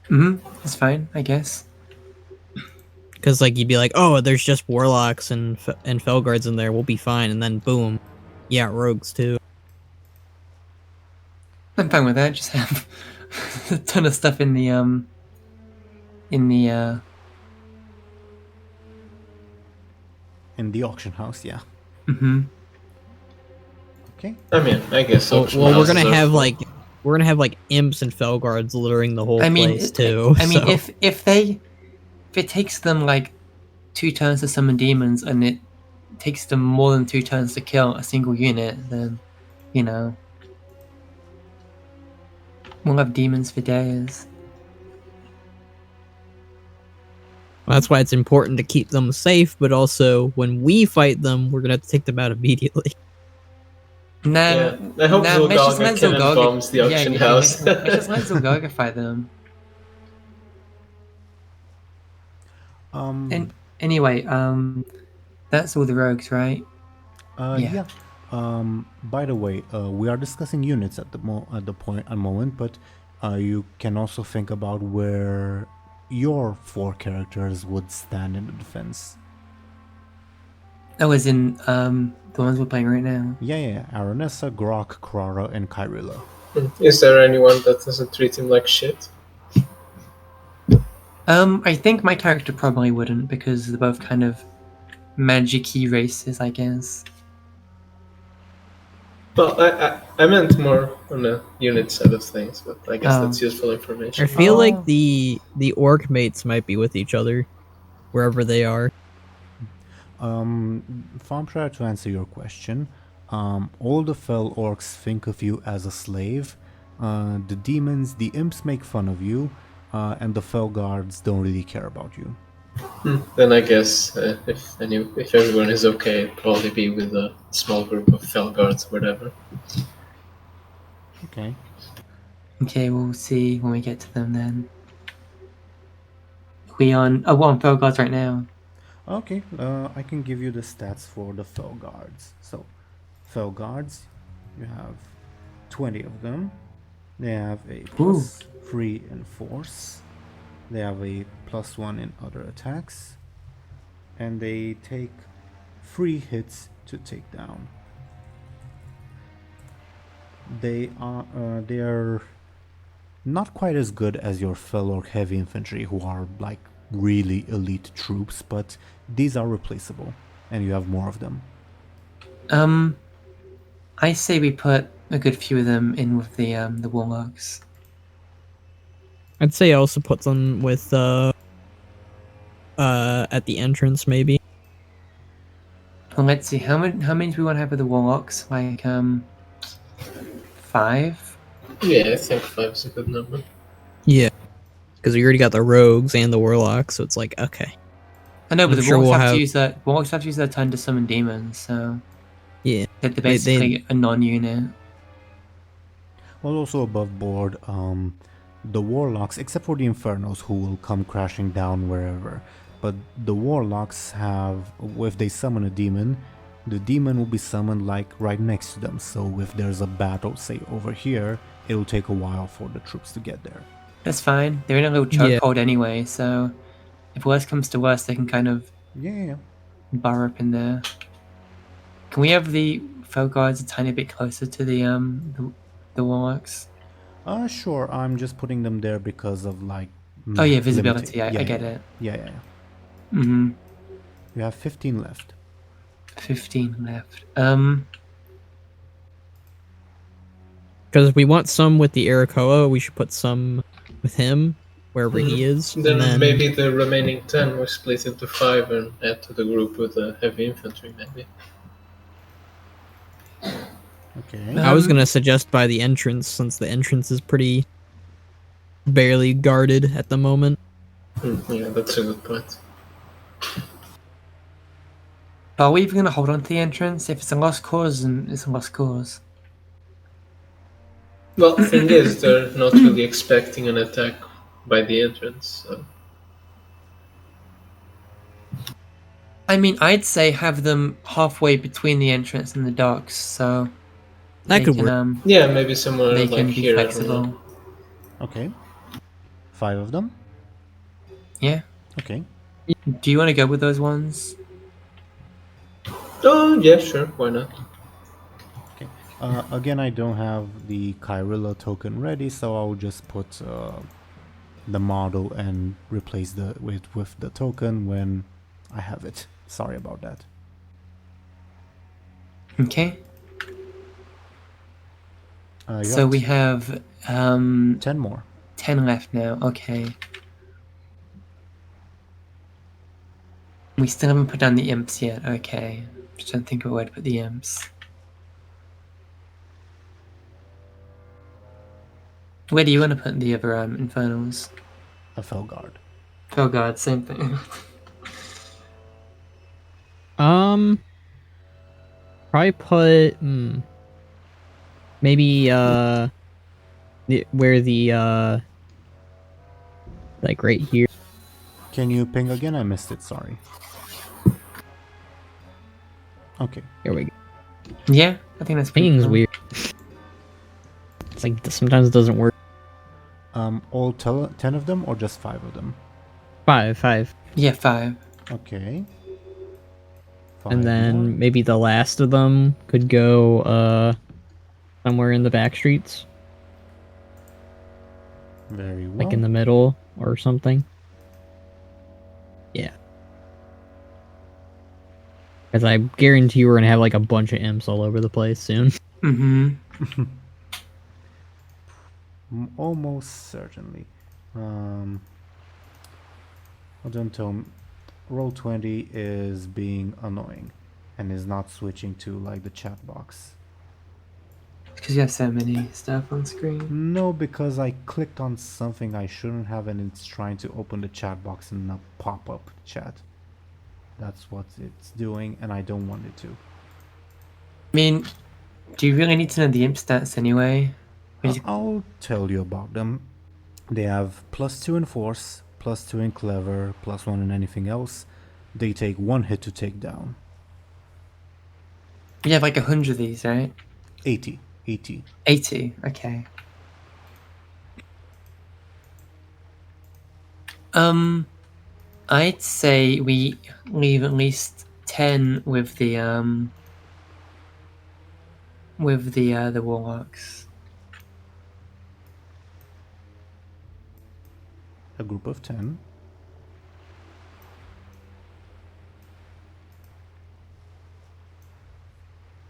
That's fine, I guess. Because, like, you'd be like, oh, there's just Warlocks and Felguards in there, we'll be fine, and then boom. Yeah, Rogues, too. I'm fine with that, just have a ton of stuff in the, In the auction house, yeah. Okay. I mean, I guess. Well, auction we're houses gonna are have, full. like, imps and Felguards littering the whole I mean, place, too. I mean, so. if it takes them like 2 turns to summon demons and it takes them more than 2 turns to kill a single unit, then you know we'll have demons for days. That's why it's important to keep them safe, but also when we fight them, we're gonna have to take them out immediately. Yeah, I hope Zelgalga cannon bombs the auction house. Let's just let Zelgalga fight them. And anyway, that's all the rogues, right? Yeah. By the way, we are discussing units at the moment, but you can also think about where your 4 characters would stand in the defense. Oh, as in the ones we're playing right now. Yeah. Aranessa, Grok, Krara, and Kyrilla. Is there anyone that doesn't treat him like shit? I think my character probably wouldn't, because they're both kind of magic-y races, I guess. Well, I meant more on the unit side of things, but I guess that's useful information. I feel like the orc mates might be with each other, wherever they are. Thompshire, to answer your question, all the fell orcs think of you as a slave. The demons, the imps make fun of you, and the fell guards don't really care about you. Then I guess if everyone is okay, it'd probably be with a small group of fell guards or whatever. Okay. Okay, we'll see when we get to them then. We're on fell guards right now. Okay, I can give you the stats for the fell guards. So, fell guards, you have 20 of them. They have a +3 in force. They have a +1 in other attacks. And they take 3 hits to take down. They are not quite as good as your fell orc heavy infantry, who are like really elite troops, but these are replaceable, and you have more of them. I say we put a good few of them in with the Warlocks. I'd say also put them with at the entrance maybe. Well, let's see, how many do we want to have with the Warlocks? Like 5? Yeah, I think 5 is a good number. Yeah, because we already got the rogues and the warlocks, so it's like okay. I know, but I'm the sure Warlocks we'll have have- to use that. Warlocks have to use their turn to summon demons, so Yeah, they're basically a non-unit. Well, also above board, the Warlocks, except for the Infernals, who will come crashing down wherever, but the Warlocks have, if they summon a demon, the demon will be summoned like right next to them, so if there's a battle, say over here, it'll take a while for the troops to get there. That's fine. They're in a little chokehold anyway, so if worst comes to worst, they can kind of Yeah. burrow up in there. Can we have the fell guards a tiny bit closer to the Warlocks? Sure, I'm just putting them there because of like... Oh yeah, visibility, limiting. I get it. Yeah. Mm-hmm. You have 15 left. 15 left. because if we want some with the Arakoa, we should put some with him, wherever he is. Then, and then maybe the remaining 10 we split into 5 and add to the group with the heavy infantry, maybe. Okay. I was gonna suggest by the entrance, since the entrance is pretty barely guarded at the moment. Yeah, that's a good point. Are we even going to hold on to the entrance? If it's a lost cause, then it's a lost cause. Well, the thing is, they're not really expecting an attack by the entrance. So. I mean, I'd say have them halfway between the entrance and the docks, so That could work. Yeah, maybe somewhere They like can be here. I don't flexible. know. Okay. 5 of them? Yeah. Okay. Do you want to go with those ones? Oh, yeah, sure. Why not? Okay. Again, I don't have the Kyrilla token ready, so I'll just put the model and replace with the token when I have it. Sorry about that. Okay. You So have we have 10 more. 10 left now. Okay. We still haven't put down the imps yet. Okay. Just trying to think of a way to put the imps. Where do you want to put the other Infernals? A Felguard. Oh god, same thing. Probably put maybe where the like right here. Can you ping again? I missed it, sorry. Okay. Here we go. Yeah, I think that's pretty Pinging's cool. weird. It's like sometimes it doesn't work. All 10 of them or just 5 of them? 5. Yeah, 5. Okay. And 5 then more. maybe the last of them could go somewhere in the back streets, Very well. like in the middle or something. Yeah. Because I guarantee we're gonna have like a bunch of imps all over the place soon. Mm-hmm. Almost certainly. Hold on, Tom. Roll20 is being annoying and is not switching to like the chat box. Because you have so many stuff on screen. No, because I clicked on something I shouldn't have and it's trying to open the chat box in a pop-up chat. That's what it's doing and I don't want it to. I mean, do you really need to know the imp stats anyway? I'll tell you about them. They have +2 in force, +2 in clever, +1 in anything else. They take 1 hit to take down. You have like 100 of these, right? 80. 80, okay. I'd say we leave at least 10 with the Warlocks. A group of 10.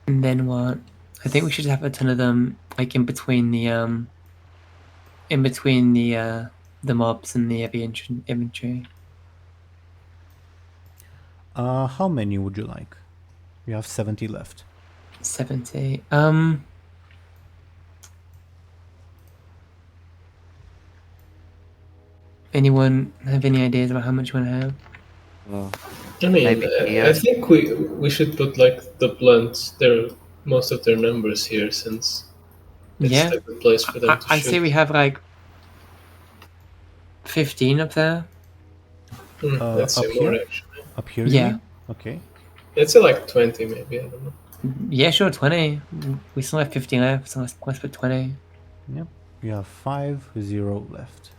And then what? I think we should have a ton of them, like in between the mobs and the heavy infantry. How many would you like? We have 70 left. 70. Anyone have any ideas about how much you want to have? Well, I mean, maybe I here. think we should put like the blunts, most of their numbers here, since it's Yeah. a good place for them to I shoot. say we have like 15 up there. Let's up say more here? actually. Up here? you Yeah. mean? Okay. Let's say like 20 maybe, I don't know. Yeah, sure, 20. We still have 15 left, so let's put 20. Yep. You have 5, 0 left.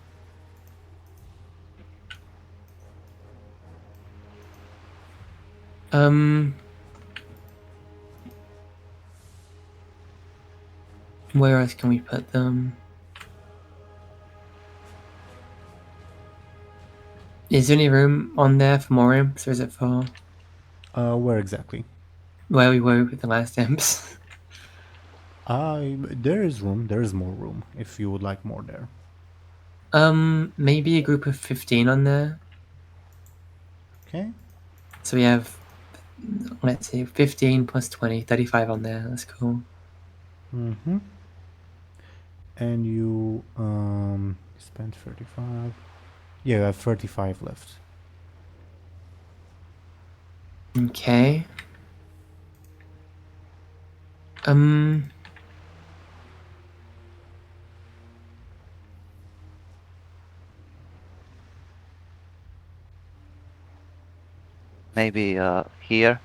Where else can we put them? Is there any room on there for more imps, or is it for Where exactly? where we were with the last imps? There is room. There is more room if you would like more there. Maybe a group of 15 on there. Okay. So we have, let's see, 15 plus 20, 35 on there. That's cool. Mm-hmm. And you spent 35. Yeah, you have 35 left. Okay. Maybe here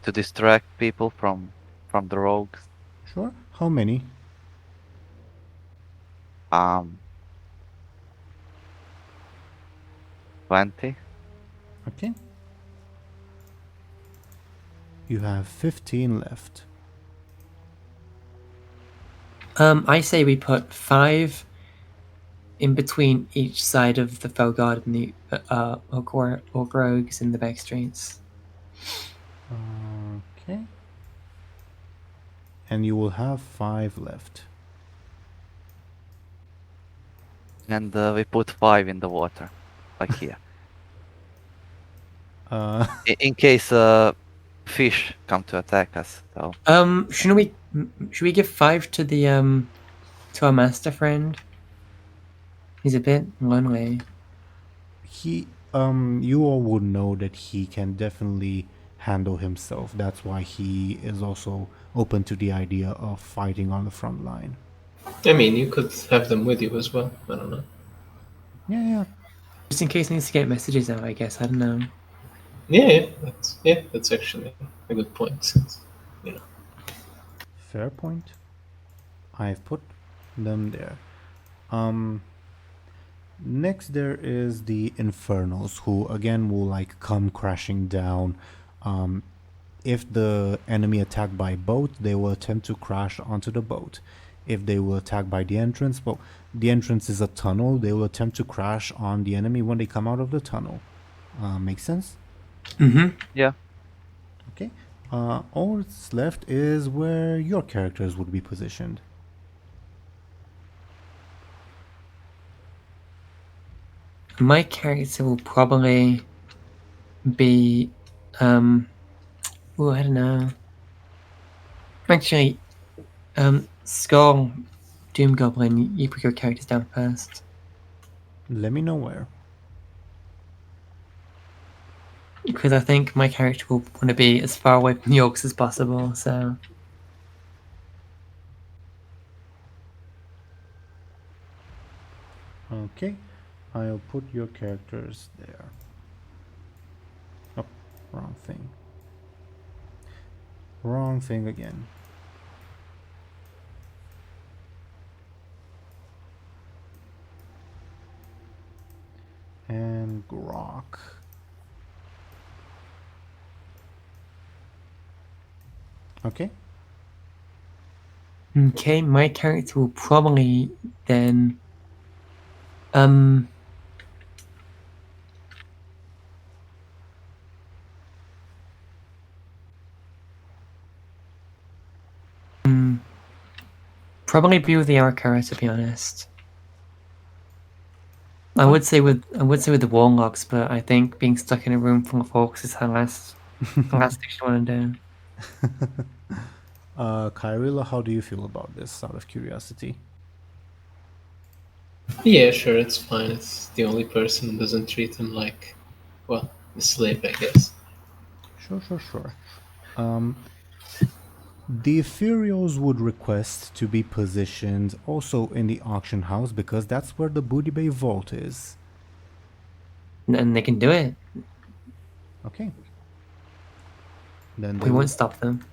to distract people from the rogues. Sure. How many? 20. Okay. You have 15 left. I say we put 5 in between each side of the Felguard and the Orc Rogues in the back streets. Okay. And you will have 5 left. And we put 5 in the water, like here. In case fish come to attack us. So should we give 5 to the to our master friend? He's a bit lonely. You all would know that he can definitely handle himself. That's why he is also open to the idea of fighting on the front line. I mean, you could have them with you as well. I don't know. Yeah. Just in case he needs to get messages out, I guess. I don't know. Yeah, that's actually a good point. Since, Fair point. I've put them there. Next there is the Infernals, who again will like come crashing down. If the enemy attacked by boat, they will attempt to crash onto the boat. If they will attack by the entrance, well, the entrance is a tunnel, they will attempt to crash on the enemy when they come out of the tunnel. Makes sense? Mm-hmm. yeah. Okay. All that's left is where your characters would be positioned. My character will probably be I don't know. Actually, Skoll, DoomGoblin, you put your characters down first. Let me know where. Because I think my character will want to be as far away from the orcs as possible, so... Okay, I'll put your characters there. Oh, wrong thing. Wrong thing again. And Grok. Okay. Okay, my character will probably then... probably be with the Arcara, to be honest. I would say with the Warlocks, but I think being stuck in a room full of orcs is the last thing you want to do. Kyrilla, how do you feel about this, out of curiosity? Yeah, sure, it's fine. It's the only person who doesn't treat him like, well, a slave, I guess. Sure. The Ethereals would request to be positioned also in the auction house because that's where the Buhd Bay vault is. And they can do it. Okay. Then We won't stop them.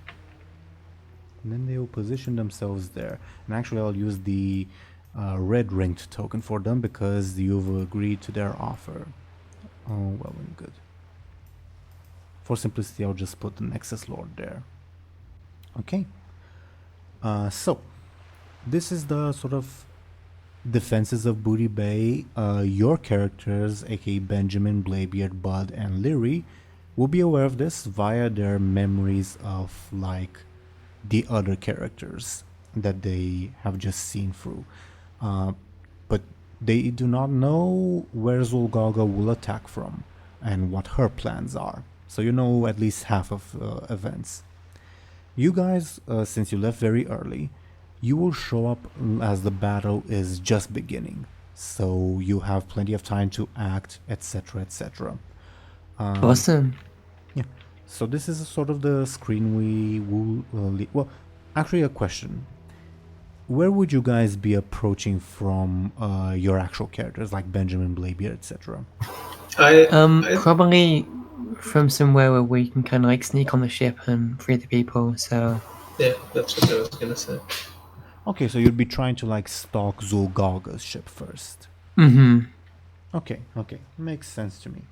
And then they will position themselves there. And actually I'll use the red ringed token for them because you've agreed to their offer. Oh, well and good. For simplicity, I'll just put the Nexus Lord there. Okay. So, this is the sort of defenses of Buhd Bay. Your characters, aka Benjamin, Bladebeard, Buhd, and Lyri, will be aware of this via their memories of, like, the other characters that they have just seen through. But They do not know where Zulgaga will attack from and what her plans are. So you know at least half of events. You guys, since you left very early, you will show up as the battle is just beginning. So you have plenty of time to act, etc., etc. Awesome. Yeah. So this is sort of the screen we will well, actually a question. Where would you guys be approaching from your actual characters, like Benjamin, Bladebeard, etc.? Probably from somewhere where we can kind of like sneak on the ship and free the people. So Yeah, that's what I was gonna say. Okay, so you'd be trying to like stalk Zulgaga's ship first. Okay, makes sense to me.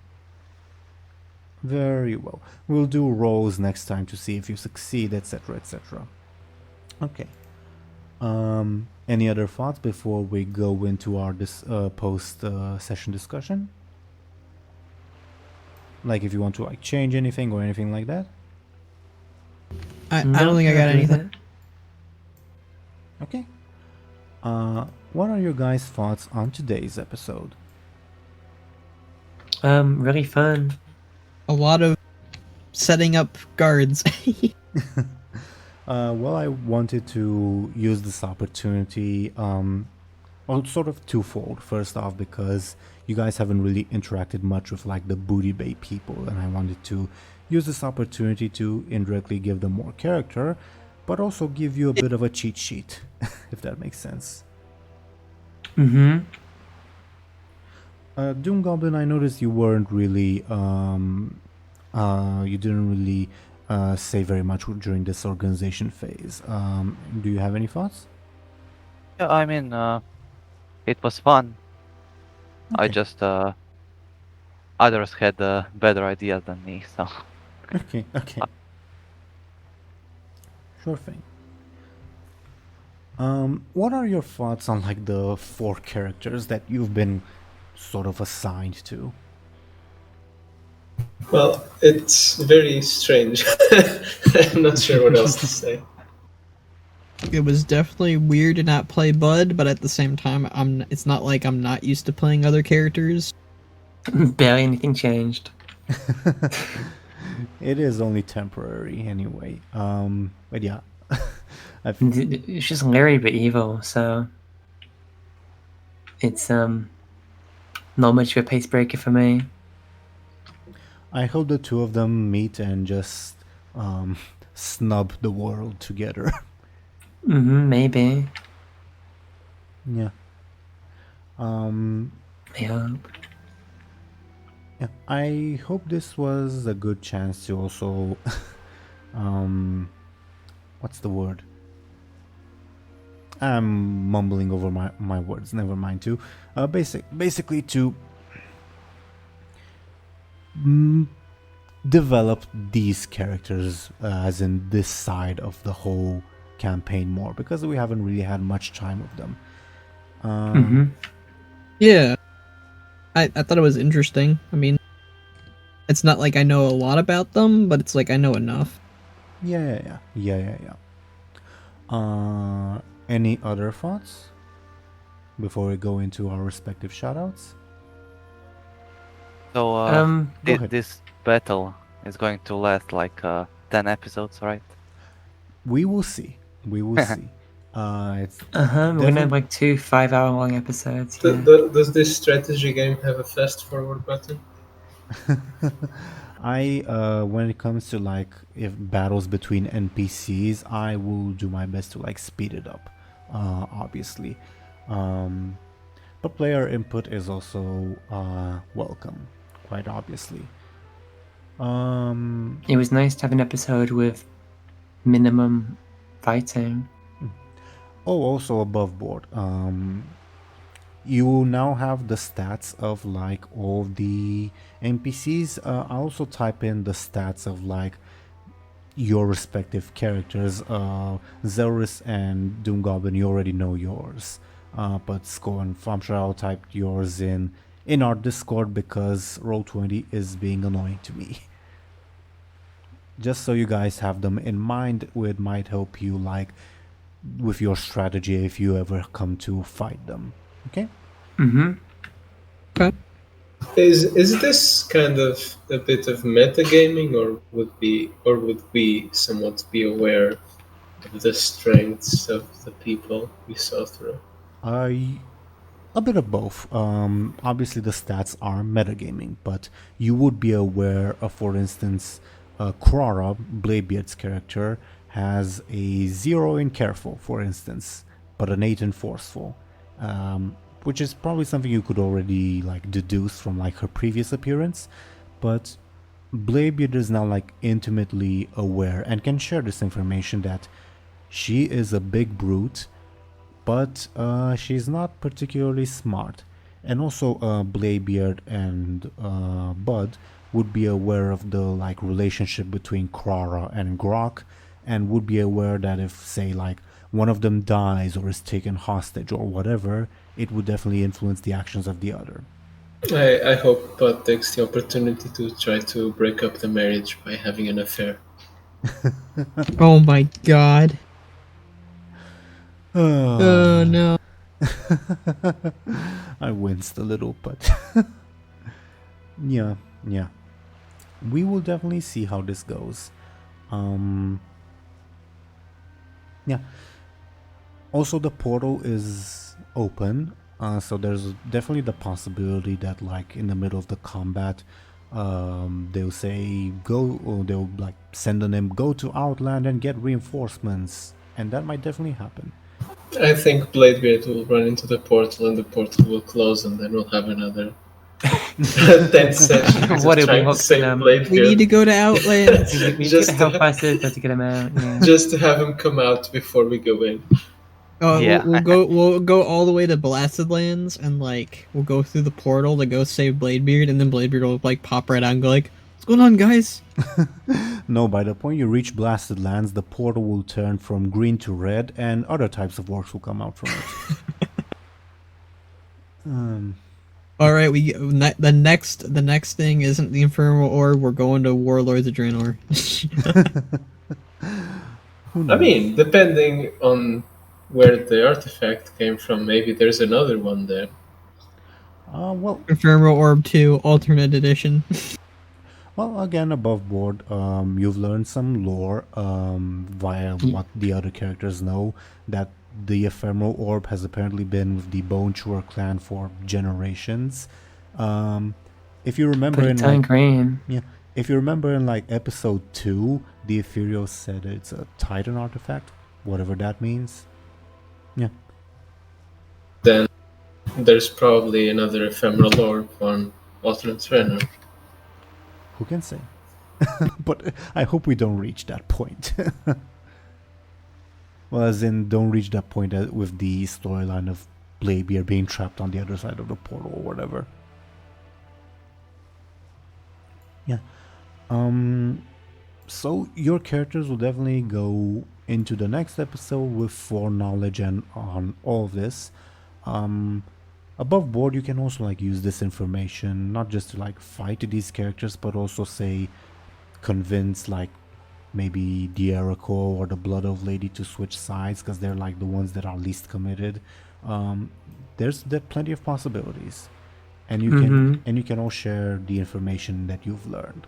Very well. We'll do rolls next time to see if you succeed, etc., etc. Okay. Any other thoughts before we go into our post session discussion? Like if you want to like change anything or anything like that? I don't think I got anything. Okay. What are your guys' thoughts on today's episode? Really fun. A lot of setting up guards. Well, I wanted to use this opportunity, well, sort of twofold. First off, because you guys haven't really interacted much with like the Booty Bay people, and I wanted to use this opportunity to indirectly give them more character, but also give you a bit of a cheat sheet, if that makes sense. DoomGoblin, I noticed you weren't really, you didn't really say very much during this organization phase. Do you have any thoughts? Yeah, I mean, it was fun. I Okay. just others had better ideas than me, so Okay. Sure thing. What are your thoughts on like the 4 characters that you've been sort of assigned to? Well, it's very strange. I'm not sure what else to say. It was definitely weird to not play Buhd, but at the same time, it's not like I'm not used to playing other characters. Barely anything changed. It is only temporary anyway. But yeah. It's just Lyri but evil, so it's not much of a pace breaker for me. I hope the two of them meet and just snub the world together. Maybe. Yeah. Yeah. Yeah. I hope this was a good chance to also what's the word? I'm mumbling over my words, never mind too. Basically to develop these characters as in this side of the whole campaign more, because we haven't really had much time with them. Yeah. I thought it was interesting. I mean, it's not like I know a lot about them, but it's like I know enough. Yeah. Any other thoughts before we go into our respective shoutouts? So Go ahead. this battle is going to last like 10 episodes, right? We will see. It's We're gonna have like 2 5-hour-long episodes. Yeah. Does this strategy game have a fast forward button? when it comes to like if battles between NPCs, I will do my best to like speed it up, obviously. But player input is also welcome, quite obviously. It was nice to have an episode with minimum fighting. Oh, also above board. You now have the stats of like all the NPCs. I also type in the stats of like your respective characters. Zelris and DoomGoblin, you already know yours. But Skoll and Thompshire, I'll type yours in our Discord because Roll20 is being annoying to me. Just so you guys have them in mind, it might help you like with your strategy if you ever come to fight them. Okay? Mm-hmm. Is this kind of a bit of metagaming, or would we somewhat be aware of the strengths of the people we saw through? I A bit of both. Obviously, the stats are metagaming, but you would be aware of, for instance, Krara, Bladebeard's character, has a 0 in careful, for instance, but an 8 in forceful, which is probably something you could already like deduce from like her previous appearance. But Bladebeard is now like intimately aware and can share this information that she is a big brute, but she's not particularly smart. And also, Bladebeard and Buhd would be aware of the like relationship between Krara and Grok, and would be aware that if, say, like one of them dies or is taken hostage or whatever, it would definitely influence the actions of the other. I hope Bud takes the opportunity to try to break up the marriage by having an affair. Oh my god. Oh no. I winced a little, but yeah. We will definitely see how this goes. Yeah. Also, the portal is open, so there's definitely the possibility that, like, in the middle of the combat, they'll say go, or they'll like send an imp, go to Outland and get reinforcements, and that might definitely happen. I think Bladebeard will run into the portal and the portal will close, and then we'll have another 10 sessions What of if we trying to hook save them? Bladebeard. We need to go to Outlands. We Just get help to- faster to get them out. Yeah. Just to have him come out before we go in. Oh, Yeah. we'll go all the way to Blasted Lands, and like we'll go through the portal to go save Bladebeard, and then Bladebeard will like pop right out and go like, "What's going on, guys?" No, by the point you reach Blasted Lands, the portal will turn from green to red, and other types of orcs will come out from it. All right, the next thing isn't the Infernal Orb. We're going to Warlords of Draenor. Who I knows? mean, depending on where the artifact came from, maybe there's another one there. Well, Ephemeral Orb 2, alternate edition. Well, again, above board, you've learned some lore via what the other characters know, that the Ephemeral Orb has apparently been with the Bone Chewer clan for generations. If you remember But in it's like, green. if you remember in like episode 2, the Ethereal said it's a Titan artifact, whatever that means. Yeah. Then there's probably another ephemeral orb on alternate Draenor. Who can say? But I hope we don't reach that point. Well, as in, don't reach that point with the storyline of Bladebeard being trapped on the other side of the portal or whatever. Yeah. So your characters will definitely go into the next episode with foreknowledge and on all of this. Above board, you can also like use this information not just to like fight these characters, but also say convince like maybe the Oracle or the Blood Oath Lady to switch sides, because they're like the ones that are least committed. There's plenty of possibilities, and you can all share the information that you've learned.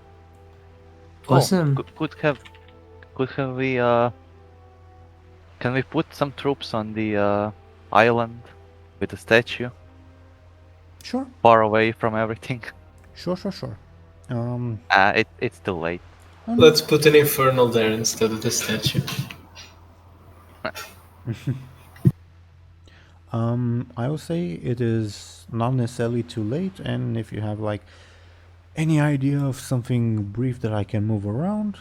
Awesome. Could have we can we put some troops on the island with the statue Sure. far away from everything? Sure. It's too late. Let's put an infernal there instead of the statue. I will say it is not necessarily too late, and if you have like any idea of something brief that I can move around,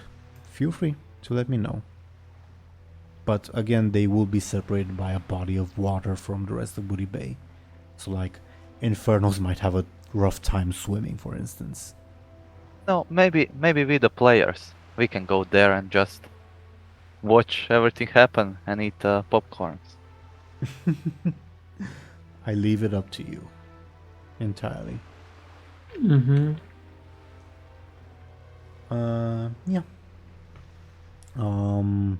feel free to let me know. But again, they will be separated by a body of water from the rest of Buhd Bay. So like, Infernals might have a rough time swimming, for instance. No, maybe we the players, we can go there and just watch everything happen and eat popcorns. I leave it up to you entirely. Yeah. I don't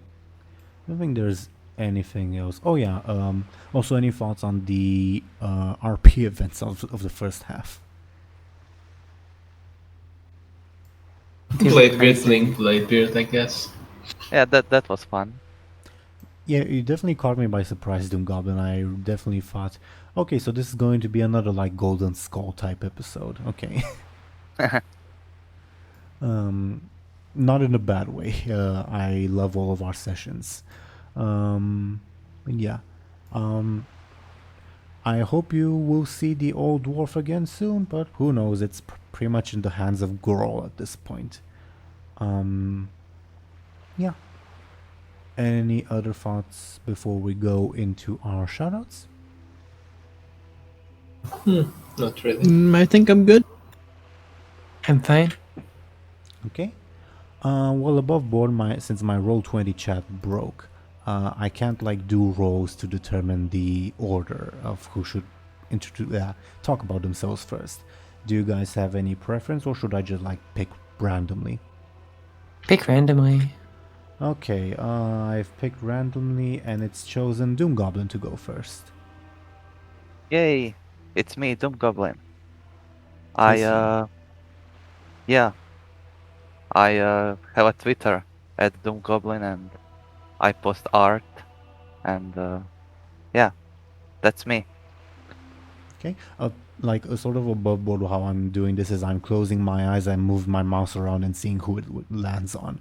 think there's anything else? Oh yeah. Also, any thoughts on the RP events of the first half? Bladebeard playing Bladebeard, I guess. Yeah, that was fun. Yeah, you definitely caught me by surprise, DoomGoblin. I definitely thought, okay, so this is going to be another like Golden Skoll type episode. Okay. Not in a bad way. I love all of our sessions. Yeah. I hope you will see the old dwarf again soon, but who knows? It's pretty much in the hands of Groll at this point. Yeah. Any other thoughts before we go into our shoutouts? Not really. I think I'm good. I'm fine. Okay. Well, above board, since my Roll20 chat broke, I can't like do rolls to determine the order of who should talk about themselves first. Do you guys have any preference, or should I just like pick randomly? Pick randomly. Okay, I've picked randomly, and it's chosen DoomGoblin to go first. Yay! It's me, DoomGoblin. Yes. I have a Twitter at DoomGoblin, and I post art, and yeah, that's me. Okay, like sort of above board, how I'm doing this is I'm closing my eyes, I move my mouse around and seeing who it lands on.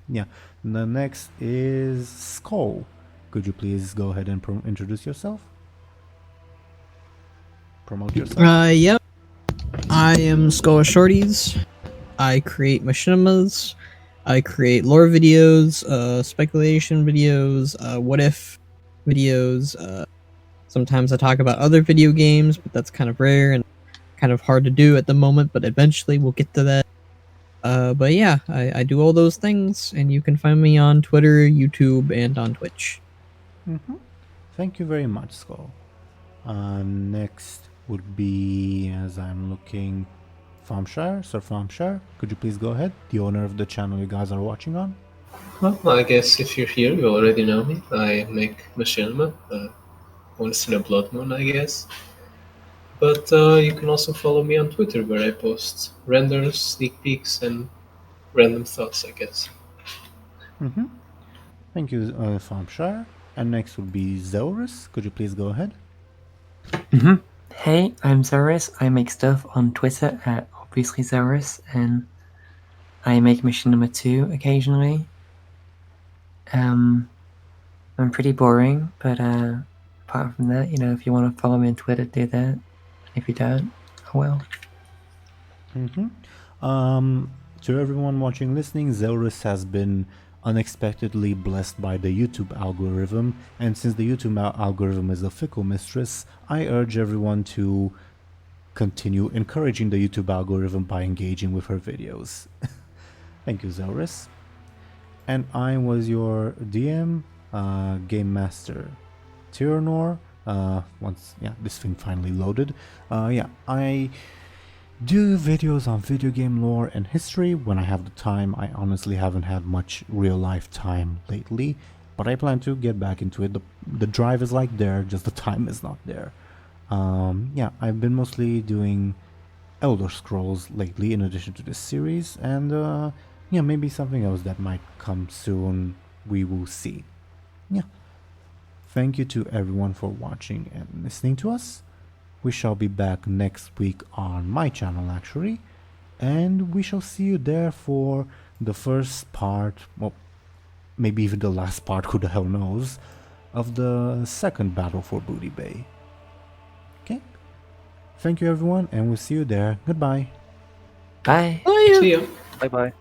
Yeah, the next is Skoll. Could you please go ahead and introduce yourself? Promote yourself. Yep. I am Skoll of Shorties. I create machinimas. I create lore videos, speculation videos, what if videos. Sometimes I talk about other video games, but that's kind of rare and kind of hard to do at the moment, but eventually we'll get to that. But yeah, I do all those things, and you can find me on Twitter, YouTube, and on Twitch. Thank you very much, Skoll. Next would be, as I'm looking, Thompshire. Sir Thompshire, could you please go ahead? The owner of the channel you guys are watching on. Well, I guess if you're here, you already know me. I make machinima once in a blood moon, I guess. But you can also follow me on Twitter, where I post renders, sneak peeks, and random thoughts, I guess. Thank you, Thompshire. And next would be Zelris. Could you please go ahead? Hey, I'm Zelris. I make stuff on Twitter at obviously Zelris, and I make Machinima 2 occasionally. I'm pretty boring, but apart from that, if you want to follow me on Twitter, do that. If you don't, oh well. To everyone watching, listening, Zelris has been unexpectedly blessed by the YouTube algorithm, and since the YouTube algorithm is a fickle mistress, I urge everyone to continue encouraging the YouTube algorithm by engaging with her videos. Thank you, Zelris. And I was your DM, Game Master Teeironor. Once this thing finally loaded. I do videos on video game lore and history when I have the time. I honestly haven't had much real life time lately, but I plan to get back into it. The drive is like there, just the time is not there. I've been mostly doing Elder Scrolls lately in addition to this series, and maybe something else that might come soon. We will see. Thank you to everyone for watching and listening to us. We shall be back next week on my channel, actually, and we shall see you there for the first part, well, maybe even the last part, who the hell knows, of the second battle for Booty Bay. Okay? Thank you, everyone, and we'll see you there. Goodbye. Bye. See ya. Bye bye.